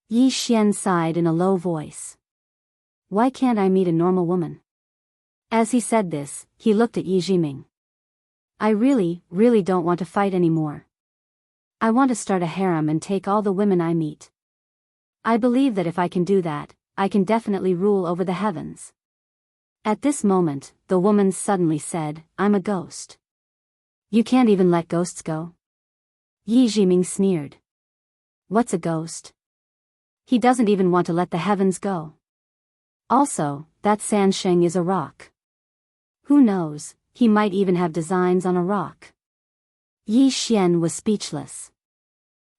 Yi Xian sighed in a low voice. Why can't I meet a normal woman? As he said this, he looked at Yi Jiming. I really don't want to fight anymore. I want to start a harem and take all the women I meet. I believe that if I can do that, I can definitely rule over the heavens. At this moment, the woman suddenly said, I'm a ghost. You can't even let ghosts go? Yi Jiming sneered. What's a ghost? He doesn't even want to let the heavens go. Also, that Sansheng is a rock. Who knows, he might even have designs on a rock. Yi Xian was speechless.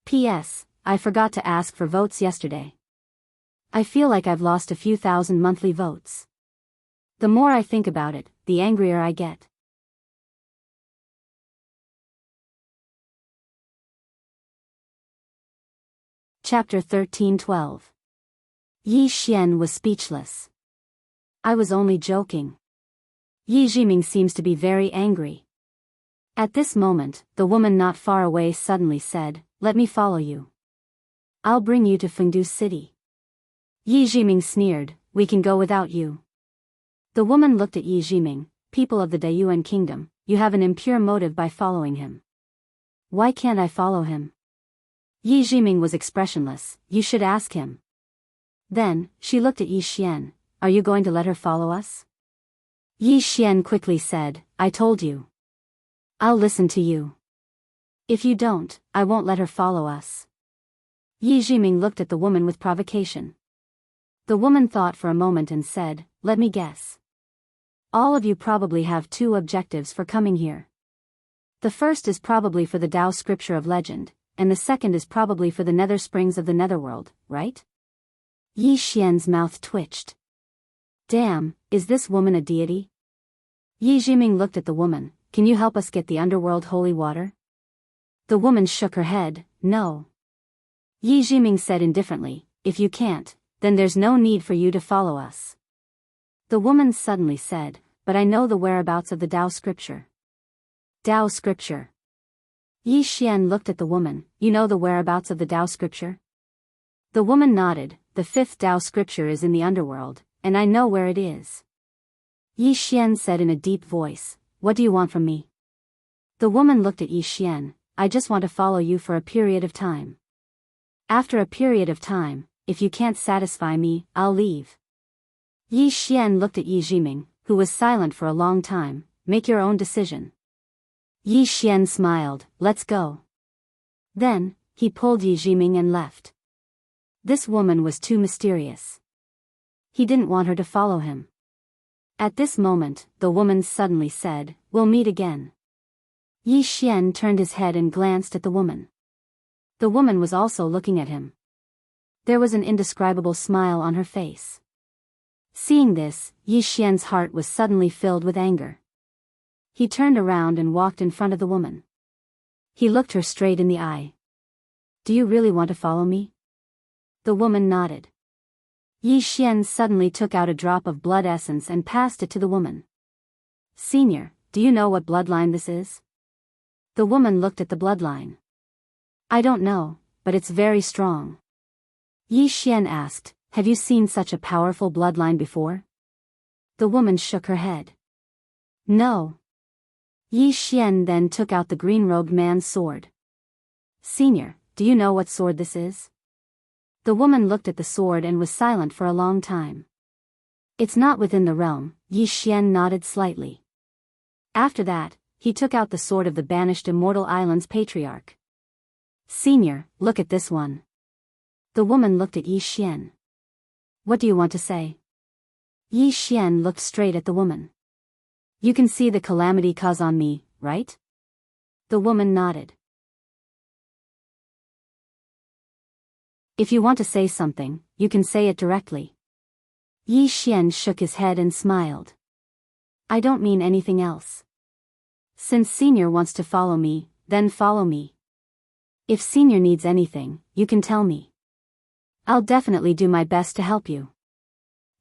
P.S. I forgot to ask for votes yesterday. I feel like I've lost a few thousand monthly votes. The more I think about it, the angrier I get. Chapter 13:12. Yi Xian was speechless. I was only joking. Yi Jiming seems to be very angry. At this moment, the woman not far away suddenly said, Let me follow you. I'll bring you to Fengdu City. Yi Jiming sneered, We can go without you. The woman looked at Yi Jiming. People of the Dayuan kingdom, you have an impure motive by following him. Why can't I follow him? Yi Jiming was expressionless. You should ask him. Then, she looked at Yi Xian. Are you going to let her follow us? Yi Xian quickly said, I told you. I'll listen to you. If you don't, I won't let her follow us. Yi Jiming looked at the woman with provocation. The woman thought for a moment and said, Let me guess. All of you probably have two objectives for coming here. The first is probably for the Tao scripture of legend, and the second is probably for the nether springs of the netherworld, right? Yi Xian's mouth twitched. Damn, is this woman a deity? Yi Jiming looked at the woman. Can you help us get the underworld holy water? The woman shook her head. No. Yi Jiming said indifferently, If you can't, then there's no need for you to follow us. The woman suddenly said, But I know the whereabouts of the Tao scripture. Tao scripture. Yi Xian looked at the woman. You know the whereabouts of the Tao scripture? The woman nodded. The fifth Tao scripture is in the underworld, and I know where it is. Yi Xian said in a deep voice, What do you want from me? The woman looked at Yi Xian. I just want to follow you for a period of time. After a period of time, if you can't satisfy me, I'll leave. Yi Xian looked at Yi Jiming, who was silent for a long time. Make your own decision. Yi Xian smiled. Let's go. Then, he pulled Yi Jiming and left. This woman was too mysterious. He didn't want her to follow him. At this moment, the woman suddenly said, We'll meet again. Yi Xian turned his head and glanced at the woman. The woman was also looking at him. There was an indescribable smile on her face. Seeing this, Yi Xian's heart was suddenly filled with anger. He turned around and walked in front of the woman. He looked her straight in the eye. Do you really want to follow me? The woman nodded. Yi Xian suddenly took out a drop of blood essence and passed it to the woman. Senior, do you know what bloodline this is? The woman looked at the bloodline. I don't know, but it's very strong. Yi Xian asked, Have you seen such a powerful bloodline before? The woman shook her head. No. Yi Xian then took out the green-robed man's sword. Senior, do you know what sword this is? The woman looked at the sword and was silent for a long time. It's not within the realm. Yi Xian nodded slightly. After that, he took out the sword of the banished Immortal Island's patriarch. Senior, look at this one. The woman looked at Yi Xian. What do you want to say? Yi Xian looked straight at the woman. You can see the calamity cause on me, right? The woman nodded. If you want to say something, you can say it directly. Yi Xian shook his head and smiled. I don't mean anything else. Since Senior wants to follow me, then follow me. If Senior needs anything, you can tell me. I'll definitely do my best to help you.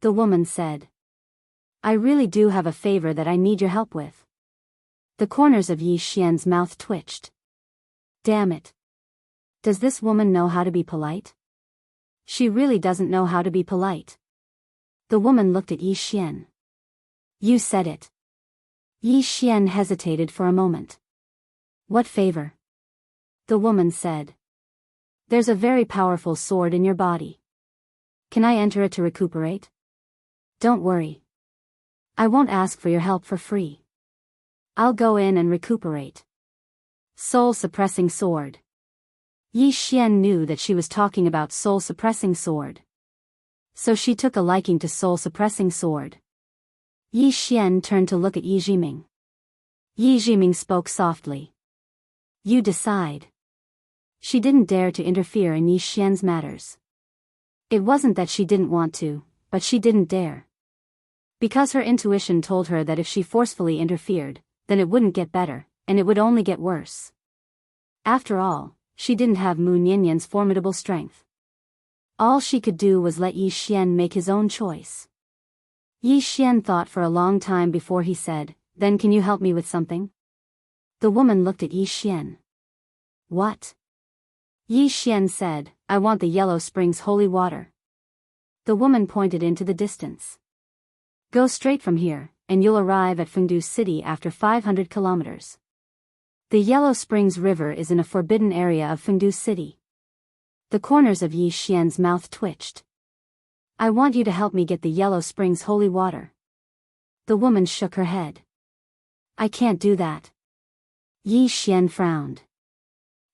The woman said. I really do have a favor that I need your help with. The corners of Yi Xian's mouth twitched. Damn it. Does this woman know how to be polite? She really doesn't know how to be polite. The woman looked at Yi Xian. You said it. Yi Xian hesitated for a moment. What favor? The woman said. There's a very powerful sword in your body. Can I enter it to recuperate? Don't worry. I won't ask for your help for free. I'll go in and recuperate. Soul-suppressing sword. Yi Xian knew that she was talking about soul-suppressing sword. So she took a liking to soul-suppressing sword. Yi Xian turned to look at Yi Jiming. Yi Jiming spoke softly. You decide. She didn't dare to interfere in Yi Xian's matters. It wasn't that she didn't want to, but she didn't dare. Because her intuition told her that if she forcefully interfered, then it wouldn't get better, and it would only get worse. After all, she didn't have Mu Nianyan's formidable strength. All she could do was let Yi Xian make his own choice. Yi Xian thought for a long time before he said, Then can you help me with something? The woman looked at Yi Xian. What? Yi Xian said, I want the Yellow Springs holy water. The woman pointed into the distance. Go straight from here, and you'll arrive at Fengdu City after 500 kilometers. The Yellow Springs River is in a forbidden area of Fengdu City. The corners of Yi Xian's mouth twitched. I want you to help me get the Yellow Springs holy water. The woman shook her head. I can't do that. Yi Xian frowned.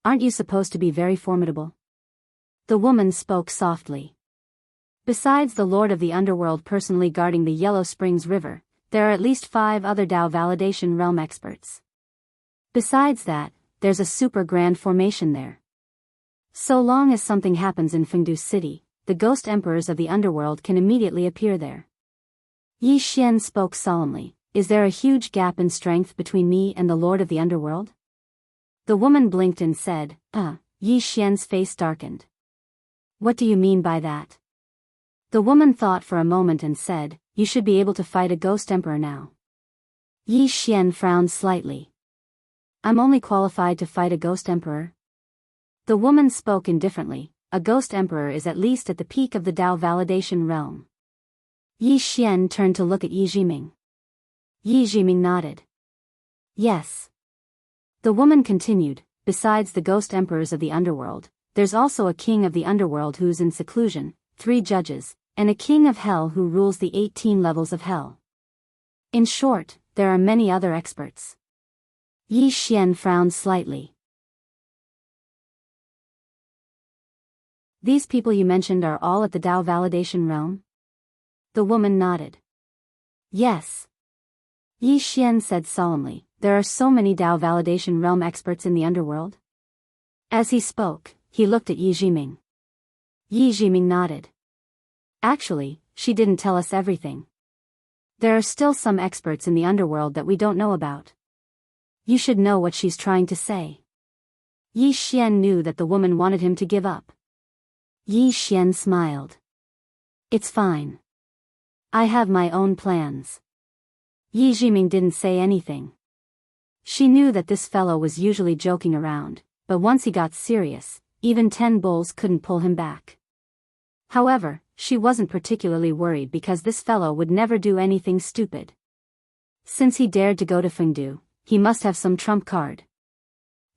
Aren't you supposed to be very formidable? The woman spoke softly. Besides the Lord of the Underworld personally guarding the Yellow Springs River, there are at least 5 other Dao Validation Realm experts. Besides that, there's a super grand formation there. So long as something happens in Fengdu City, the ghost emperors of the underworld can immediately appear there. Yi Xian spoke solemnly. Is there a huge gap in strength between me and the Lord of the Underworld? The woman blinked and said, Yi Xian's face darkened. What do you mean by that? The woman thought for a moment and said, You should be able to fight a ghost emperor now. Yi Xian frowned slightly. I'm only qualified to fight a ghost emperor. The woman spoke indifferently. A ghost emperor is at least at the peak of the Dao Validation realm. Yi Xian turned to look at Yi Jiming. Yi Jiming nodded. Yes. The woman continued, besides the ghost emperors of the underworld, there's also a king of the underworld who's in seclusion, 3 judges, and a king of hell who rules the 18 levels of hell. In short, there are many other experts. Yi Xian frowned slightly. These people you mentioned are all at the Dao Validation realm? The woman nodded. Yes. Yi Xian said solemnly, there are so many Dao Validation realm experts in the underworld. As he spoke, he looked at Yi Jiming. Yi Jiming nodded. Actually, she didn't tell us everything. There are still some experts in the underworld that we don't know about. You should know what she's trying to say. Yi Xian knew that the woman wanted him to give up. Yi Xian smiled. It's fine. I have my own plans. Yi Jiming didn't say anything. She knew that this fellow was usually joking around, but once he got serious, even 10 bulls couldn't pull him back. However, she wasn't particularly worried because this fellow would never do anything stupid. Since he dared to go to Fengdu, he must have some trump card.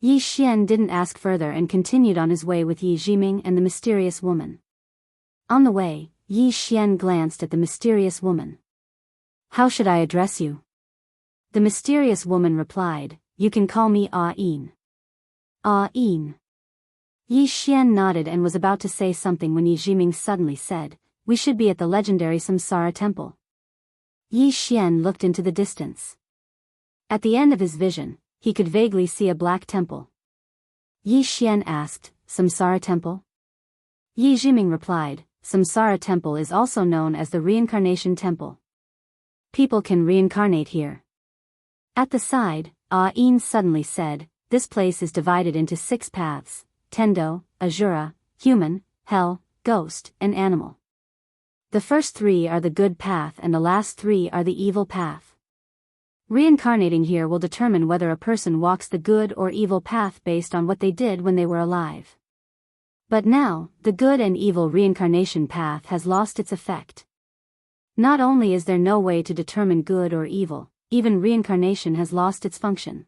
Yi Xian didn't ask further and continued on his way with Yi Jiming and the mysterious woman. On the way, Yi Xian glanced at the mysterious woman. How should I address you? The mysterious woman replied, You can call me Ah-in. Ah-in. Yi Xian nodded and was about to say something when Yi Jiming suddenly said, We should be at the legendary Samsara temple. Yi Xian looked into the distance. At the end of his vision, he could vaguely see a black temple. Yi Xian asked, Samsara Temple? Yi Jiming replied, Samsara Temple is also known as the Reincarnation Temple. People can reincarnate here. At the side, Yin suddenly said, this place is divided into 6 paths: Tendo, Asura, Human, Hell, Ghost, and Animal. The first 3 are the good path and the last 3 are the evil path. Reincarnating here will determine whether a person walks the good or evil path based on what they did when they were alive. But now, the good and evil reincarnation path has lost its effect. Not only is there no way to determine good or evil, even reincarnation has lost its function.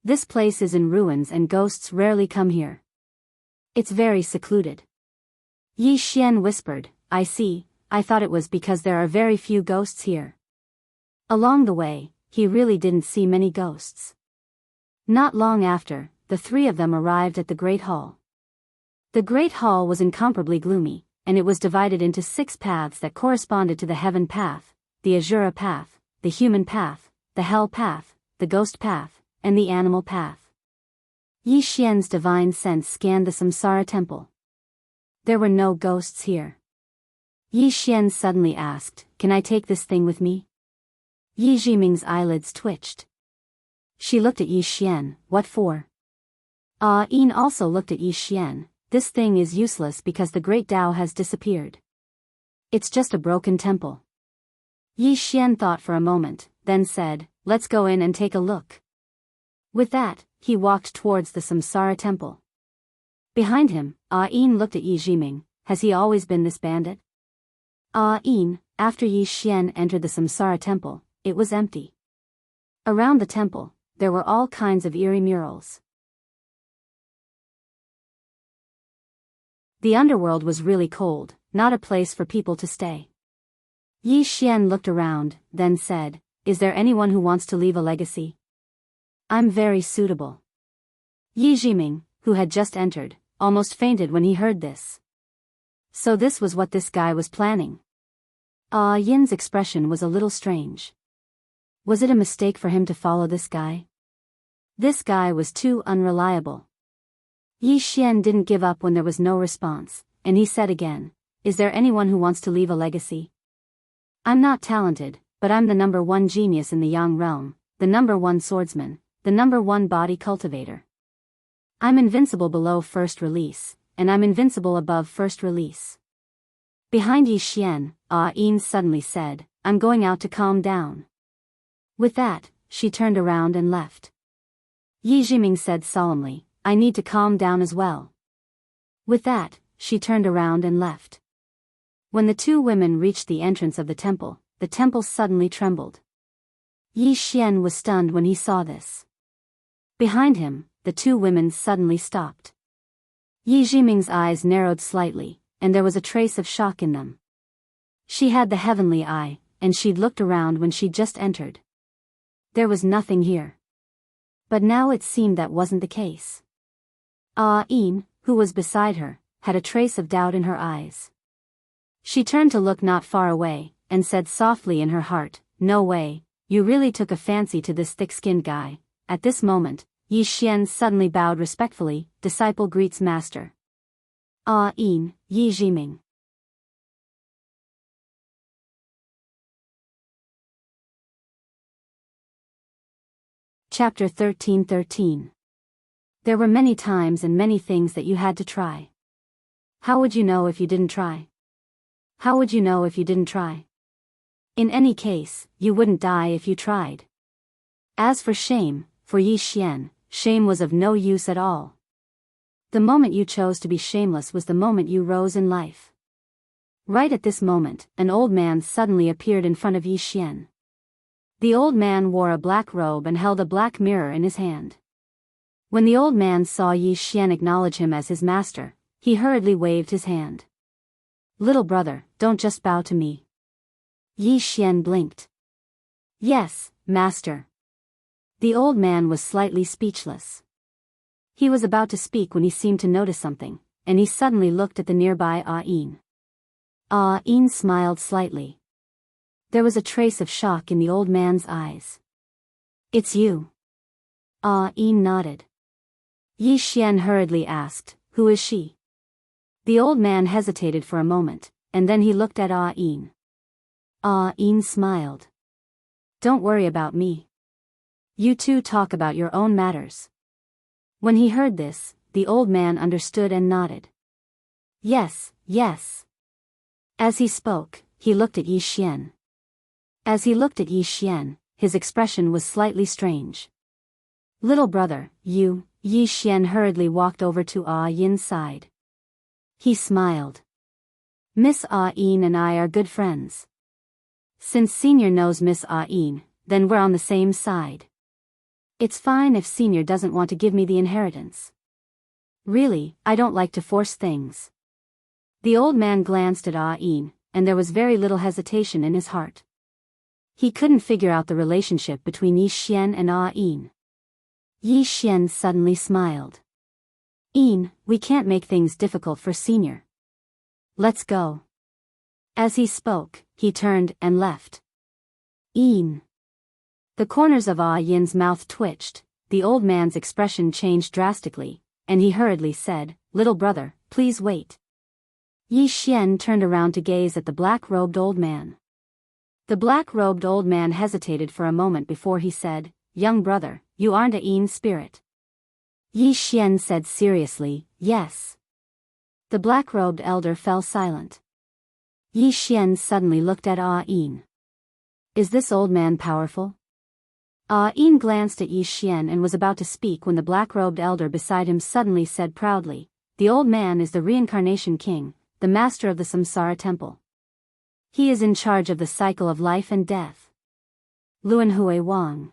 This place is in ruins and ghosts rarely come here. It's very secluded. Yi Xian whispered, I see, I thought it was because there are very few ghosts here. Along the way, he really didn't see many ghosts. Not long after, the 3 of them arrived at the Great Hall. The Great Hall was incomparably gloomy, and it was divided into 6 paths that corresponded to the Heaven Path, the Asura Path, the Human Path, the Hell Path, the Ghost Path, and the Animal Path. Yi Xian's divine sense scanned the Samsara Temple. There were no ghosts here. Yi Xian suddenly asked, Can I take this thing with me? Yi Jiming's eyelids twitched. She looked at Yi Xian, what for? Yin also looked at Yi Xian. This thing is useless because the great Tao has disappeared. It's just a broken temple. Yi Xian thought for a moment, then said, let's go in and take a look. With that, he walked towards the Samsara Temple. Behind him, Yin looked at Yi Jiming. Has he always been this bandit? Yin, after Yi Xian entered the Samsara Temple, it was empty. Around the temple, there were all kinds of eerie murals. The underworld was really cold, not a place for people to stay. Yi Xian looked around, then said, Is there anyone who wants to leave a legacy? I'm very suitable. Yi Jiming, who had just entered, almost fainted when he heard this. So this was what this guy was planning. Yin's expression was a little strange. Was it a mistake for him to follow this guy? This guy was too unreliable. Yi Xian didn't give up when there was no response, and he said again, Is there anyone who wants to leave a legacy? I'm not talented, but I'm the #1 genius in the Yang realm, the #1 swordsman, the #1 body cultivator. I'm invincible below first release, and I'm invincible above first release. Behind Yi Xian, Yin suddenly said, I'm going out to calm down. With that, she turned around and left. Yi Jiming said solemnly, I need to calm down as well. With that, she turned around and left. When the 2 women reached the entrance of the temple suddenly trembled. Yi Xian was stunned when he saw this. Behind him, the 2 women suddenly stopped. Yi Jiming's eyes narrowed slightly, and there was a trace of shock in them. She had the heavenly eye, and she'd looked around when she'd just entered. There was nothing here. But now it seemed that wasn't the case. Yin, who was beside her, had a trace of doubt in her eyes. She turned to look not far away, and said softly in her heart, No way, you really took a fancy to this thick-skinned guy. At this moment, Yi Xian suddenly bowed respectfully, disciple greets master. Yin, Yi Jiming. Chapter 13:13. There were many times and many things that you had to try. How would you know if you didn't try? How would you know if you didn't try? In any case, you wouldn't die if you tried. As for shame, for Yi Xian, shame was of no use at all. The moment you chose to be shameless was the moment you rose in life. Right at this moment, an old man suddenly appeared in front of Yi Xian. The old man wore a black robe and held a black mirror in his hand. When the old man saw Yi Xian acknowledge him as his master, he hurriedly waved his hand. Little brother, don't just bow to me. Yi Xian blinked. Yes, master. The old man was slightly speechless. He was about to speak when he seemed to notice something, and he suddenly looked at the nearby Yin. Yin smiled slightly. There was a trace of shock in the old man's eyes. It's you. Yin nodded. Yi Xian hurriedly asked, "Who is she?" The old man hesitated for a moment, and then he looked at Yin. Yin smiled. "Don't worry about me. You two talk about your own matters." When he heard this, the old man understood and nodded. "Yes, yes." As he spoke, he looked at Yi Xian. As he looked at Yi Xian, his expression was slightly strange. "Little brother, you," Yi Xian hurriedly walked over to Yin's side. He smiled. "Miss Yin and I are good friends. Since Senior knows Miss Yin, then we're on the same side. It's fine if Senior doesn't want to give me the inheritance. Really, I don't like to force things." The old man glanced at Yin, and there was very little hesitation in his heart. He couldn't figure out the relationship between Yi Xian and Yin. Yi Xian suddenly smiled. "Yin, we can't make things difficult for Senior. Let's go." As he spoke, he turned and left. "Yin." The corners of Yin's mouth twitched, the old man's expression changed drastically, and he hurriedly said, "Little brother, please wait." Yi Xian turned around to gaze at the black-robed old man. The black-robed old man hesitated for a moment before he said, "Young brother, you aren't a Yin spirit." Yi Xian said seriously, "Yes." The black-robed elder fell silent. Yi Xian suddenly looked at Yin. "Is this old man powerful?" Yin glanced at Yi Xian and was about to speak when the black-robed elder beside him suddenly said proudly, "The old man is the reincarnation king, the master of the Samsara temple. He is in charge of the cycle of life and death." Luanhui Wang.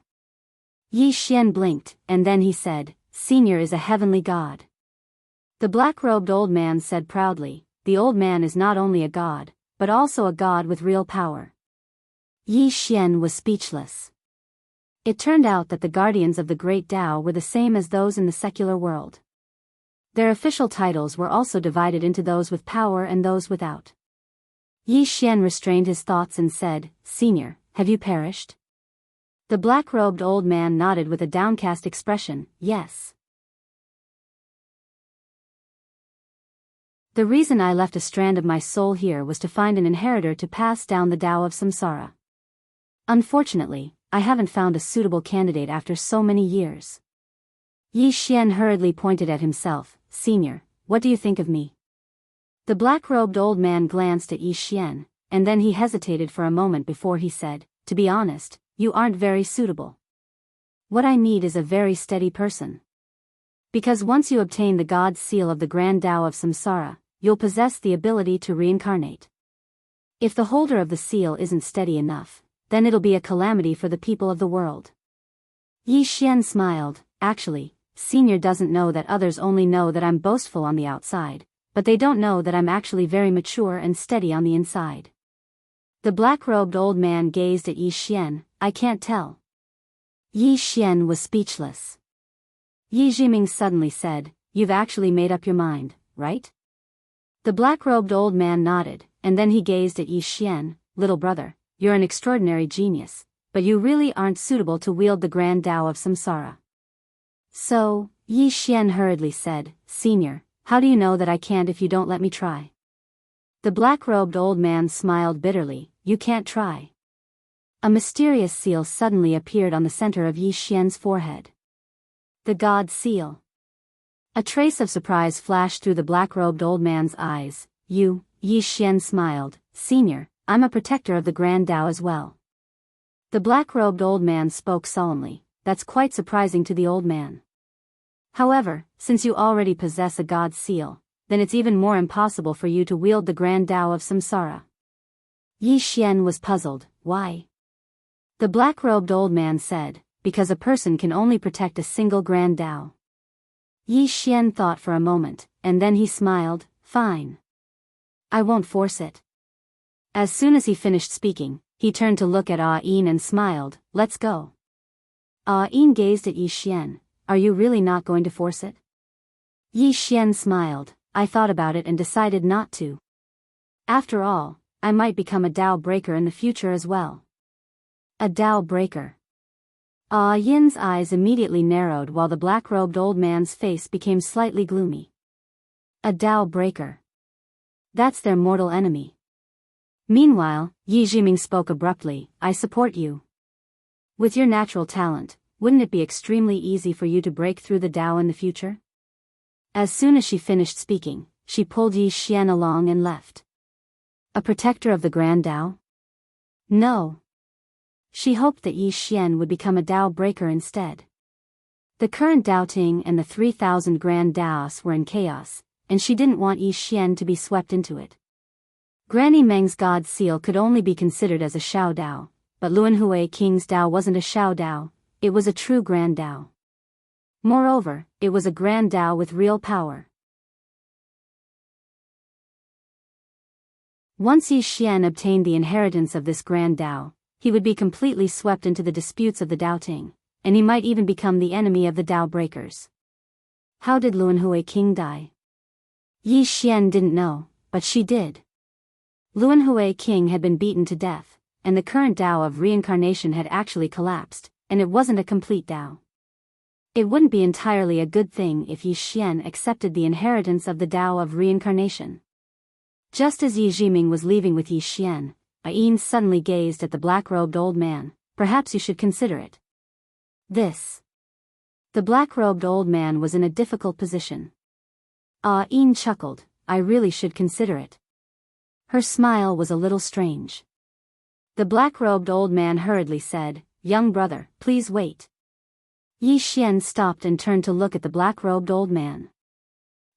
Yi Xian blinked, and then he said, "Senior is a heavenly god." The black-robed old man said proudly, "The old man is not only a god, but also a god with real power." Yi Xian was speechless. It turned out that the guardians of the great Tao were the same as those in the secular world. Their official titles were also divided into those with power and those without. Yi Xian restrained his thoughts and said, "Senior, have you perished?" The black-robed old man nodded with a downcast expression, "Yes." "The reason I left a strand of my soul here was to find an inheritor to pass down the Tao of Samsara. Unfortunately, I haven't found a suitable candidate after so many years." Yi Xian hurriedly pointed at himself, "Senior, what do you think of me?" The black-robed old man glanced at Yi Xian, and then he hesitated for a moment before he said, "To be honest, you aren't very suitable. What I need is a very steady person. Because once you obtain the God's seal of the Grand Tao of Samsara, you'll possess the ability to reincarnate. If the holder of the seal isn't steady enough, then it'll be a calamity for the people of the world." Yi Xian smiled, "Actually, Senior doesn't know that others only know that I'm boastful on the outside, but they don't know that I'm actually very mature and steady on the inside." The black-robed old man gazed at Yi Xian, "I can't tell." Yi Xian was speechless. Yi Jiming suddenly said, "You've actually made up your mind, right?" The black-robed old man nodded, and then he gazed at Yi Xian, "Little brother, you're an extraordinary genius, but you really aren't suitable to wield the Grand Tao of Samsara." "So," Yi Xian hurriedly said, "Senior, how do you know that I can't if you don't let me try?" The black-robed old man smiled bitterly, "You can't try." A mysterious seal suddenly appeared on the center of Yi Xian's forehead. The God Seal. A trace of surprise flashed through the black-robed old man's eyes. Yi Xian smiled, "Senior, I'm a protector of the Grand Tao as well." The black-robed old man spoke solemnly, "That's quite surprising to the old man. However, since you already possess a God Seal, then it's even more impossible for you to wield the Grand Tao of Samsara." Yi Xian was puzzled, "Why?" The black-robed old man said, "Because a person can only protect a single Grand Tao." Yi Xian thought for a moment, and then he smiled, "Fine. I won't force it." As soon as he finished speaking, he turned to look at Yin and smiled, "Let's go." Yin gazed at Yi Xian, "Are you really not going to force it?" Yi Xian smiled, "I thought about it and decided not to. After all, I might become a Tao breaker in the future as well." A Tao breaker. Ah Yin's eyes immediately narrowed while the black-robed old man's face became slightly gloomy. A Tao breaker. That's their mortal enemy. Meanwhile, Yi Jiming spoke abruptly, I support you. With your natural talent, wouldn't it be extremely easy for you to break through the Tao in the future? As soon as she finished speaking, she pulled Yi Xian along and left. A protector of the Grand Tao? No. She hoped that Yi Xian would become a Tao breaker instead. The current Tao Ting and the 3,000 Grand Taos were in chaos, and she didn't want Yi Xian to be swept into it. Granny Meng's God Seal could only be considered as a Shao Dao, but Luanhui King's Dao wasn't a Shao Dao, it was a true Grand Dao. Moreover, it was a Grand Dao with real power. Once Yi Xian obtained the inheritance of this Grand Dao, he would be completely swept into the disputes of the Dao Ting, and he might even become the enemy of the Dao breakers. How did Luanhui King die? Yi Xian didn't know, but she did. Luanhui King had been beaten to death, and the current Dao of reincarnation had actually collapsed, and it wasn't a complete Dao. It wouldn't be entirely a good thing if Yi Xian accepted the inheritance of the Dao of reincarnation. Just as Yi Jiming was leaving with Yi Xian, Ayin suddenly gazed at the black-robed old man. Perhaps you should consider it. This. The black-robed old man was in a difficult position. Ayin chuckled, I really should consider it. Her smile was a little strange. The black-robed old man hurriedly said, young brother, please wait. Yi Xian stopped and turned to look at the black-robed old man.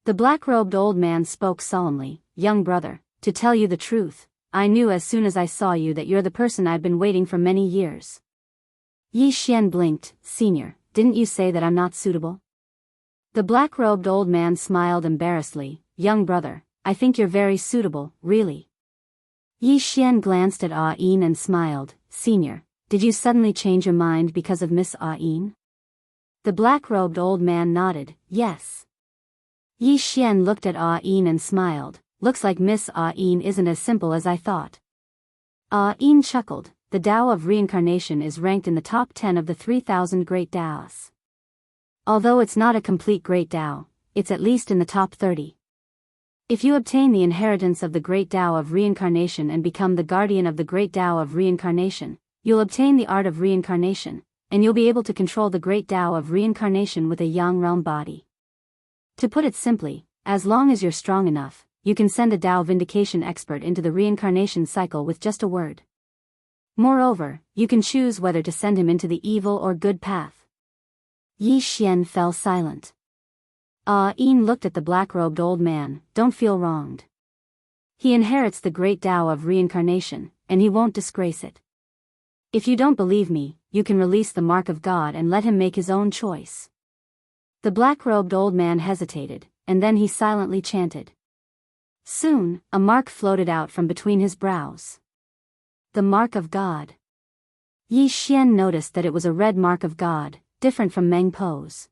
The black-robed old man spoke solemnly, young brother, to tell you the truth, I knew as soon as I saw you that you're the person I've been waiting for many years. Yi Xian blinked, senior, didn't you say that I'm not suitable? The black-robed old man smiled embarrassedly, young brother, I think you're very suitable, really. Yi Xian glanced at Ayin and smiled, senior, did you suddenly change your mind because of Miss Ayin? The black-robed old man nodded, yes. Yi Xian looked at Ayin and smiled, looks like Miss Ayin isn't as simple as I thought. Ayin chuckled, the Tao of reincarnation is ranked in the top 10 of the 3,000 great Taos. Although it's not a complete great Tao, it's at least in the top 30. If you obtain the inheritance of the great Tao of reincarnation and become the guardian of the great Tao of reincarnation, you'll obtain the art of reincarnation, and you'll be able to control the great Tao of reincarnation with a yang realm body. To put it simply, as long as you're strong enough, you can send a Tao vindication expert into the reincarnation cycle with just a word. Moreover, you can choose whether to send him into the evil or good path. Yi Xian fell silent. Ayin looked at the black-robed old man, don't feel wronged. He inherits the great Tao of reincarnation, and he won't disgrace it. If you don't believe me, you can release the mark of God and let him make his own choice. The black-robed old man hesitated, and then he silently chanted. Soon, a mark floated out from between his brows. The mark of God. Yi Xian noticed that it was a red mark of God, different from Meng Po's.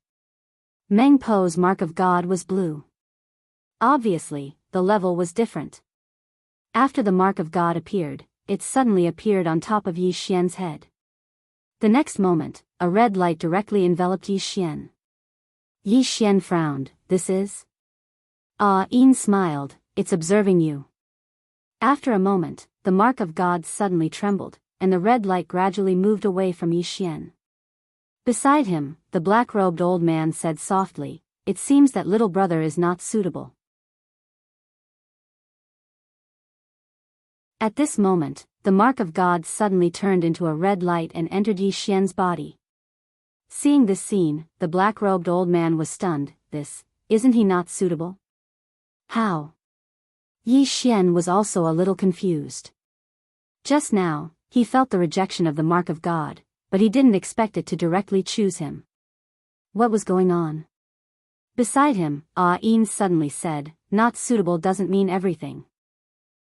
Meng Po's mark of God was blue. Obviously, the level was different. After the mark of God appeared, it suddenly appeared on top of Yi Xian's head. The next moment, a red light directly enveloped Yi Xian. Yi Xian frowned, this is? Ayin smiled, it's observing you. After a moment, the mark of God suddenly trembled, and the red light gradually moved away from Yi Xian. Beside him, the black-robed old man said softly, it seems that little brother is not suitable. At this moment, the mark of God suddenly turned into a red light and entered Yi Xian's body. Seeing this scene, the black-robed old man was stunned, isn't he not suitable? How? Yi Xian was also a little confused. Just now, he felt the rejection of the mark of God, but he didn't expect it to directly choose him. What was going on? Beside him, Ayin suddenly said, not suitable doesn't mean everything.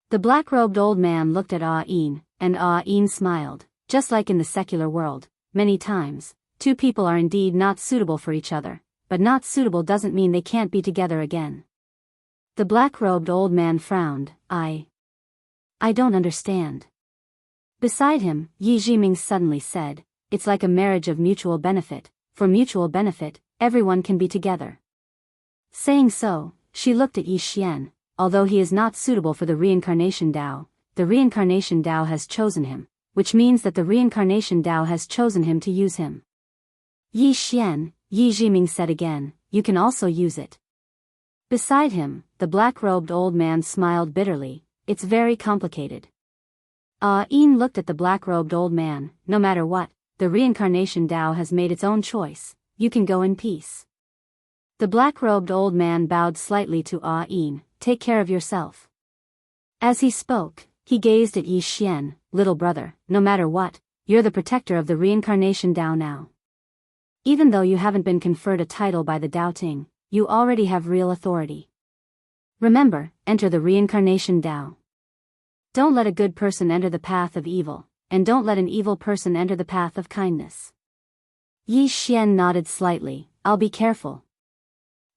The black-robed old man looked at Ayin, and Ayin smiled, just like in the secular world, many times, two people are indeed not suitable for each other, but not suitable doesn't mean they can't be together again. The black-robed old man frowned, I don't understand. Beside him, Yi Jiming suddenly said, it's like a marriage of mutual benefit. For mutual benefit, everyone can be together. Saying so, she looked at Yi Xian. Although he is not suitable for the reincarnation Tao, the reincarnation Tao has chosen him, which means that the reincarnation Tao has chosen him to use him. Yi Xian, Yi Jiming said again, you can also use it. Beside him, the black-robed old man smiled bitterly, it's very complicated. Yin looked at the black-robed old man, no matter what, the reincarnation Tao has made its own choice, you can go in peace. The black-robed old man bowed slightly to Yin, take care of yourself. As he spoke, he gazed at Yi Xian, little brother, no matter what, you're the protector of the reincarnation Tao now. Even though you haven't been conferred a title by the Tao Ting, you already have real authority. Remember, enter the reincarnation Tao. Don't let a good person enter the path of evil, and don't let an evil person enter the path of kindness. Yi Xian nodded slightly, I'll be careful.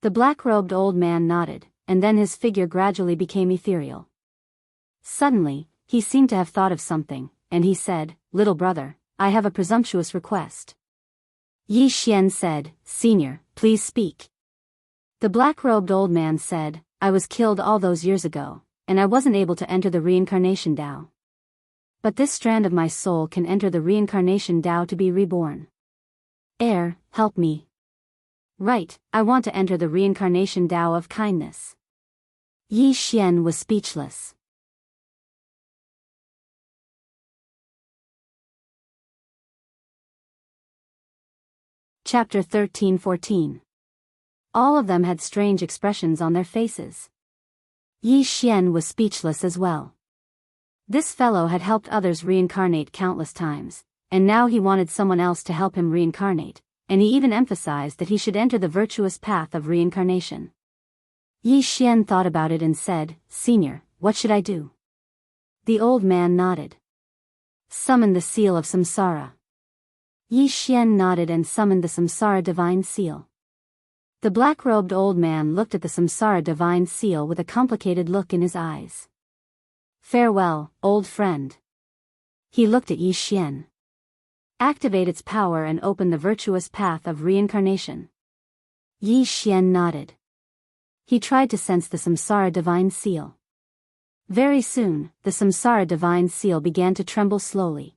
The black-robed old man nodded, and then his figure gradually became ethereal. Suddenly, he seemed to have thought of something, and he said, little brother, I have a presumptuous request. Yi Xian said, Senior, please speak. The black-robed old man said, I was killed all those years ago, and I wasn't able to enter the reincarnation Tao. But this strand of my soul can enter the reincarnation Tao to be reborn. Heir, help me. Right, I want to enter the reincarnation Tao of kindness. Yi Xian was speechless. Chapter 13-14. All of them had strange expressions on their faces. Yi Xian was speechless as well. This fellow had helped others reincarnate countless times, and now he wanted someone else to help him reincarnate, and he even emphasized that he should enter the virtuous path of reincarnation. Yi Xian thought about it and said, Senior, what should I do? The old man nodded. Summon the seal of samsara. Yi Xian nodded and summoned the samsara divine seal. The black-robed old man looked at the samsara divine seal with a complicated look in his eyes. Farewell, old friend. He looked at Yi Xian. Activate its power and open the virtuous path of reincarnation. Yi Xian nodded. He tried to sense the samsara divine seal. Very soon, the samsara divine seal began to tremble slowly.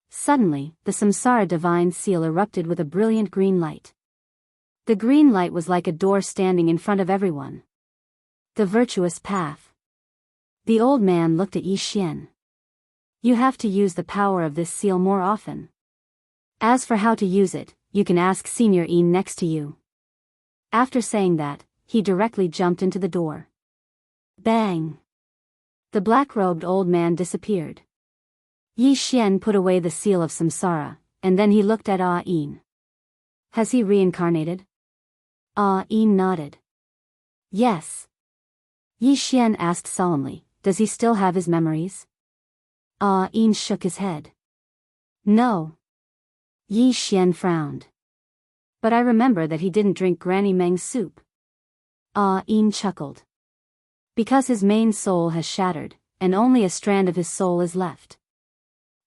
Suddenly, the samsara divine seal erupted with a brilliant green light. The green light was like a door standing in front of everyone. The virtuous path. The old man looked at Yi Xian. You have to use the power of this seal more often. As for how to use it, you can ask Senior Yin next to you. After saying that, he directly jumped into the door. Bang! The black-robed old man disappeared. Yi Xian put away the seal of samsara, and then he looked at Yin. Has he reincarnated? Yin nodded. Yes. Yi Xian asked solemnly, does he still have his memories? Yin shook his head. No. Yi Xian frowned. But I remember that he didn't drink Granny Meng's soup. Yin chuckled. Because his main soul has shattered, and only a strand of his soul is left.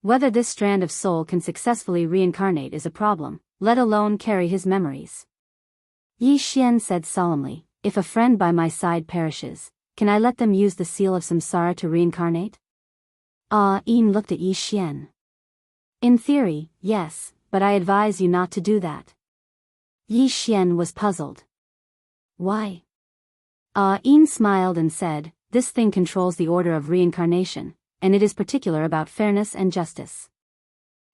Whether this strand of soul can successfully reincarnate is a problem, let alone carry his memories. Yi Xian said solemnly, if a friend by my side perishes, can I let them use the seal of samsara to reincarnate? Yin looked at Yi Xian. In theory, yes, but I advise you not to do that. Yi Xian was puzzled. Why? Yin smiled and said, this thing controls the order of reincarnation, and it is particular about fairness and justice.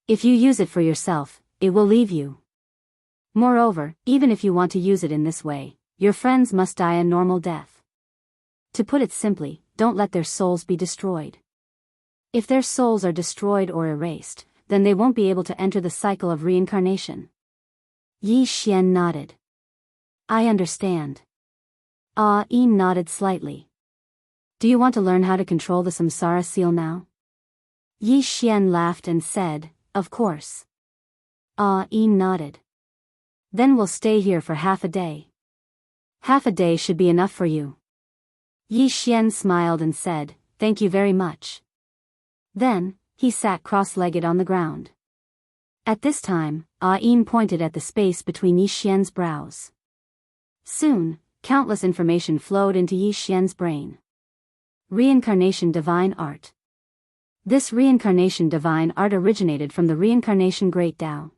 If you use it for yourself, it will leave you. Moreover, even if you want to use it in this way, your friends must die a normal death. To put it simply, don't let their souls be destroyed. If their souls are destroyed or erased, then they won't be able to enter the cycle of reincarnation. Yi Xian nodded. I understand. Yin nodded slightly. Do you want to learn how to control the samsara seal now? Yi Xian laughed and said, of course. Yin nodded. Then we'll stay here for half a day. Half a day should be enough for you. Yi Xian smiled and said, thank you very much. Then, he sat cross-legged on the ground. At this time, Yin pointed at the space between Yi Xian's brows. Soon, countless information flowed into Yi Xian's brain. Reincarnation Divine Art. This reincarnation divine art originated from the reincarnation Great Tao.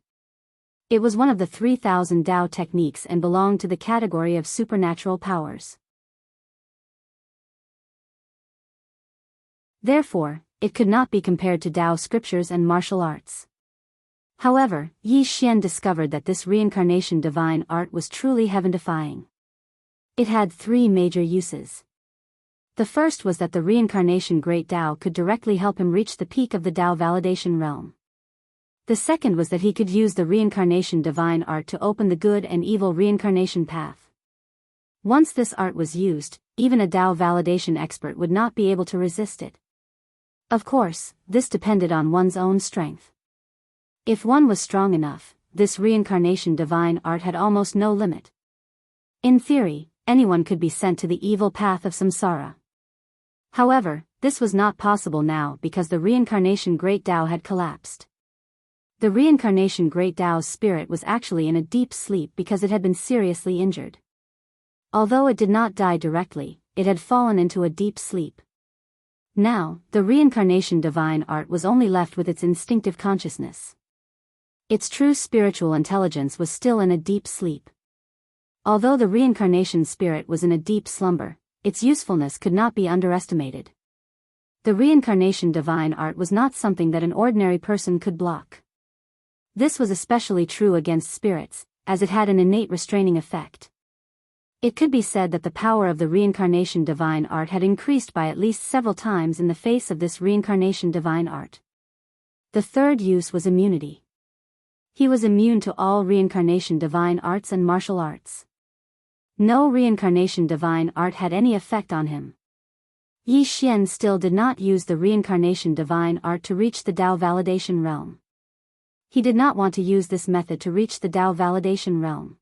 It was one of the 3,000 Tao techniques and belonged to the category of supernatural powers. Therefore, it could not be compared to Tao scriptures and martial arts. However, Yi Xian discovered that this reincarnation divine art was truly heaven-defying. It had 3 major uses. The first was that the reincarnation Great Tao could directly help him reach the peak of the Tao validation realm. The second was that he could use the reincarnation divine art to open the good and evil reincarnation path. Once this art was used, even a Tao validation expert would not be able to resist it. Of course, this depended on one's own strength. If one was strong enough, this reincarnation divine art had almost no limit. In theory, anyone could be sent to the evil path of samsara. However, this was not possible now because the reincarnation Great Tao had collapsed. The reincarnation Great Tao's spirit was actually in a deep sleep because it had been seriously injured. Although it did not die directly, it had fallen into a deep sleep. Now, the reincarnation divine art was only left with its instinctive consciousness. Its true spiritual intelligence was still in a deep sleep. Although the reincarnation spirit was in a deep slumber, its usefulness could not be underestimated. The reincarnation divine art was not something that an ordinary person could block. This was especially true against spirits, as it had an innate restraining effect. It could be said that the power of the reincarnation divine art had increased by at least several times in the face of this reincarnation divine art. The third use was immunity. He was immune to all reincarnation divine arts and martial arts. No reincarnation divine art had any effect on him. Yi Xian still did not use the reincarnation divine art to reach the Tao validation realm. He did not want to use this method to reach the Tao validation realm.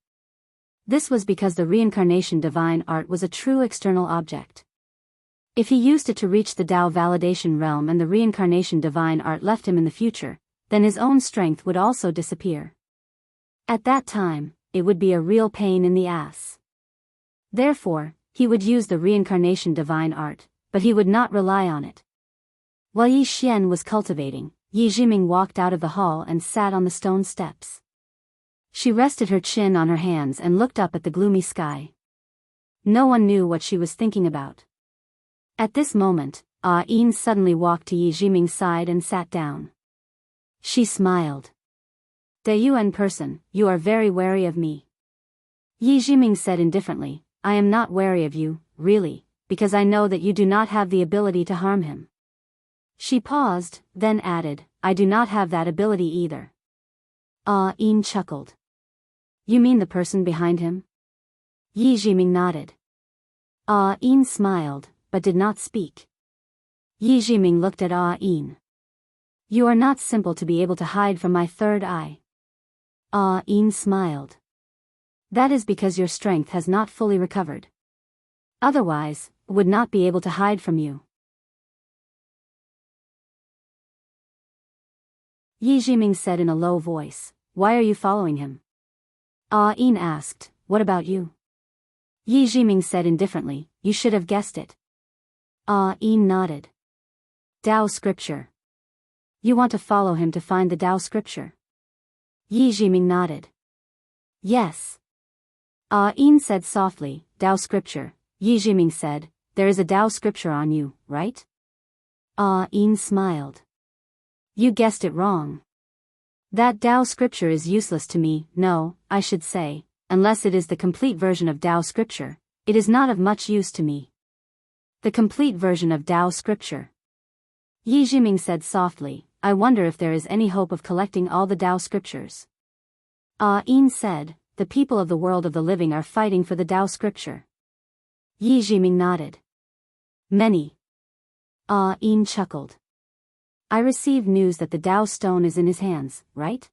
This was because the reincarnation divine art was a true external object. If he used it to reach the Tao validation realm and the reincarnation divine art left him in the future, then his own strength would also disappear. At that time, it would be a real pain in the ass. Therefore, he would use the reincarnation divine art, but he would not rely on it. While Yi Xian was cultivating, Yi Jiming walked out of the hall and sat on the stone steps. She rested her chin on her hands and looked up at the gloomy sky. No one knew what she was thinking about. At this moment, Yin suddenly walked to Yi Jiming's side and sat down. She smiled. "De Yuan person, you are very wary of me." Yi Jiming said indifferently, "I am not wary of you, really, because I know that you do not have the ability to harm him." She paused, then added, "I do not have that ability either." Yin chuckled. "You mean the person behind him?" Yi Jiming nodded. Yin smiled, but did not speak. Yi Jiming looked at Yin. "You are not simple to be able to hide from my third eye." Yin smiled. "That is because your strength has not fully recovered. Otherwise, would not be able to hide from you." Yi Jiming said in a low voice, "Why are you following him?" Yin asked, "What about you?" Yi Jiming said indifferently, "You should have guessed it." Yin nodded. "Tao scripture. You want to follow him to find the Tao scripture?" Yi Jiming nodded. "Yes." Yin said softly, "Tao scripture." Yi Jiming said, "There is a Tao scripture on you, right?" Yin smiled. "You guessed it wrong. That Tao scripture is useless to me. No, I should say, unless it is the complete version of Tao scripture, it is not of much use to me." "The complete version of Tao scripture?" Yi Jiming said softly, "I wonder if there is any hope of collecting all the Tao scriptures." Yin said, "The people of the world of the living are fighting for the Tao scripture." Yi Jiming nodded. "Many." Yin chuckled. "I received news that the Tao stone is in his hands, right?"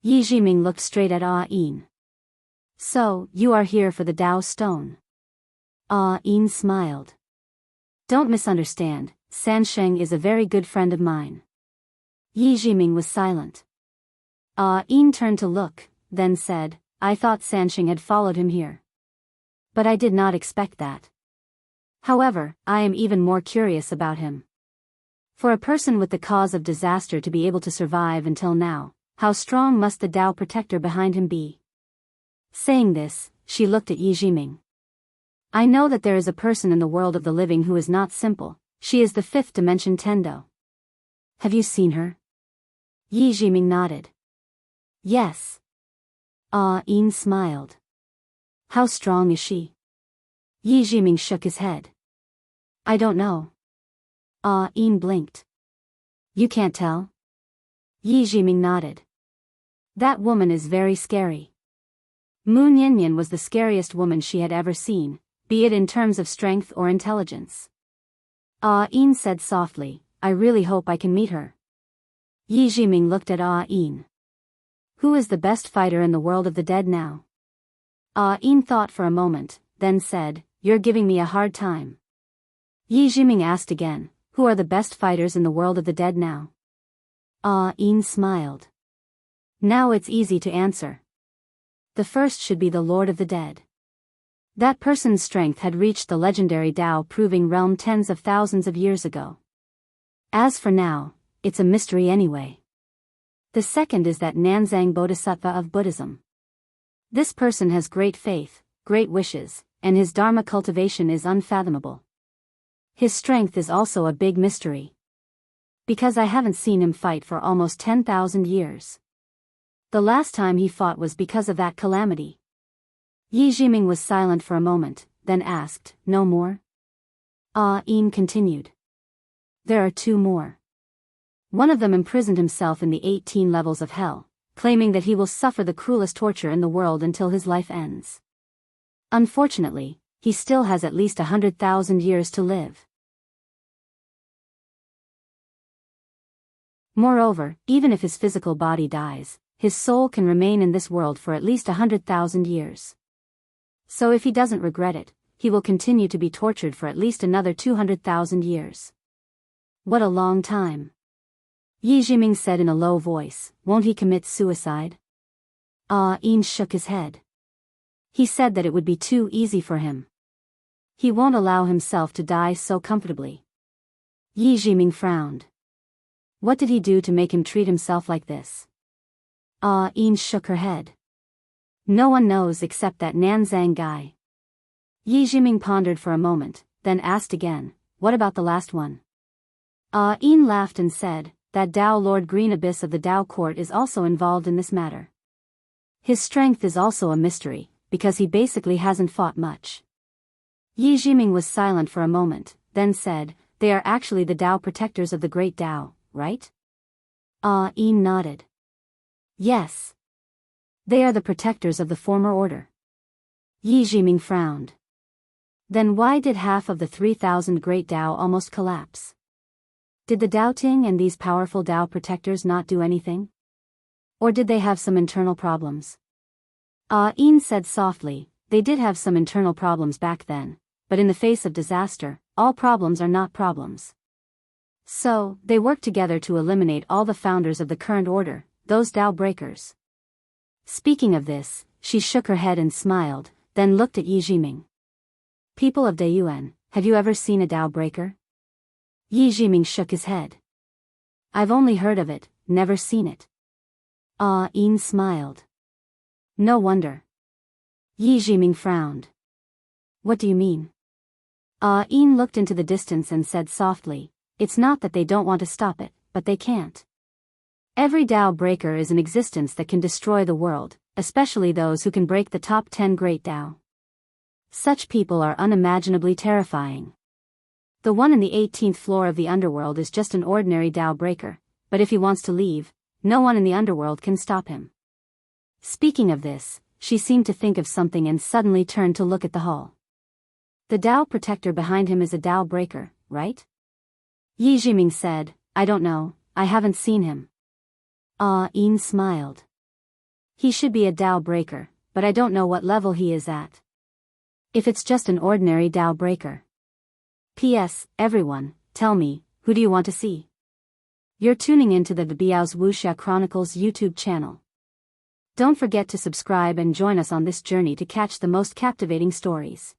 Yi Jiming looked straight at Yin. "So, you are here for the Tao stone?" Yin smiled. "Don't misunderstand, Sansheng is a very good friend of mine." Yi Jiming was silent. Yin turned to look, then said, I thought Sanxing had followed him here. But I did not expect that. However, I am even more curious about him. For a person with the cause of disaster to be able to survive until now, how strong must the Tao protector behind him be? Saying this, she looked at Yi Jiming. I know that there is a person in the world of the living who is not simple. She is the fifth dimension Tendo. Have you seen her? Yi Jiming nodded. Yes. Yin smiled. How strong is she? Yi Jiming shook his head. I don't know. Yin blinked. You can't tell? Yi Jiming nodded. That woman is very scary. Mu Nianyan was the scariest woman she had ever seen, be it in terms of strength or intelligence. Yin said softly, I really hope I can meet her. Yi Jiming looked at Yin. Who is the best fighter in the world of the dead now? Yin thought for a moment, then said, You're giving me a hard time. Yi Jiming asked again, Who are the best fighters in the world of the dead now? Yin smiled. Now it's easy to answer. The first should be the Lord of the Dead. That person's strength had reached the legendary Tao Proving Realm tens of thousands of years ago. As for now, it's a mystery anyway. The second is that Nanzang Bodhisattva of Buddhism. This person has great faith, great wishes, and his Dharma cultivation is unfathomable. His strength is also a big mystery. Because I haven't seen him fight for almost 10,000 years. The last time he fought was because of that calamity. Yi Jiming was silent for a moment, then asked, No more? Yin continued. There are two more. One of them imprisoned himself in the 18 levels of hell, claiming that he will suffer the cruelest torture in the world until his life ends. Unfortunately, he still has at least 100,000 years to live. Moreover, even if his physical body dies, his soul can remain in this world for at least 100,000 years. So if he doesn't regret it, he will continue to be tortured for at least another 200,000 years. What a long time. Yi Jiming said in a low voice, Won't he commit suicide? Yin shook his head. He said that it would be too easy for him. He won't allow himself to die so comfortably. Yi Jiming frowned. What did he do to make him treat himself like this? Yin shook her head. No one knows except that Nanzang guy. Yi Jiming pondered for a moment, then asked again, What about the last one? Yin laughed and said, That Tao Lord Green Abyss of the Tao Court is also involved in this matter. His strength is also a mystery, because he basically hasn't fought much. Yi Jiming was silent for a moment, then said, They are actually the Tao protectors of the great Tao, right? Yin nodded. Yes. They are the protectors of the former order. Yi Jiming frowned. Then why did half of the 3,000 great Tao almost collapse? Did the Tao Ting and these powerful Tao protectors not do anything? Or did they have some internal problems? Yin said softly, They did have some internal problems back then, but in the face of disaster, all problems are not problems. So, they worked together to eliminate all the founders of the current order, those Tao breakers. Speaking of this, she shook her head and smiled, then looked at Yi Jiming. People of Dayuan, have you ever seen a Tao breaker? Yi Jiming shook his head. I've only heard of it, never seen it. Yin smiled. No wonder. Yi Jiming frowned. What do you mean? Yin looked into the distance and said softly, It's not that they don't want to stop it, but they can't. Every Tao breaker is an existence that can destroy the world, especially those who can break the top 10 great Tao. Such people are unimaginably terrifying. The one in the 18th floor of the underworld is just an ordinary Tao breaker, but if he wants to leave, no one in the underworld can stop him. Speaking of this, she seemed to think of something and suddenly turned to look at the hall. The Tao protector behind him is a Tao breaker, right? Yi Jiming said, I don't know, I haven't seen him. Yin smiled. He should be a Tao breaker, but I don't know what level he is at. If it's just an ordinary Tao breaker. P.S. Everyone, tell me, who do you want to see? You're tuning into the Biyao's Wuxia Chronicles YouTube channel. Don't forget to subscribe and join us on this journey to catch the most captivating stories.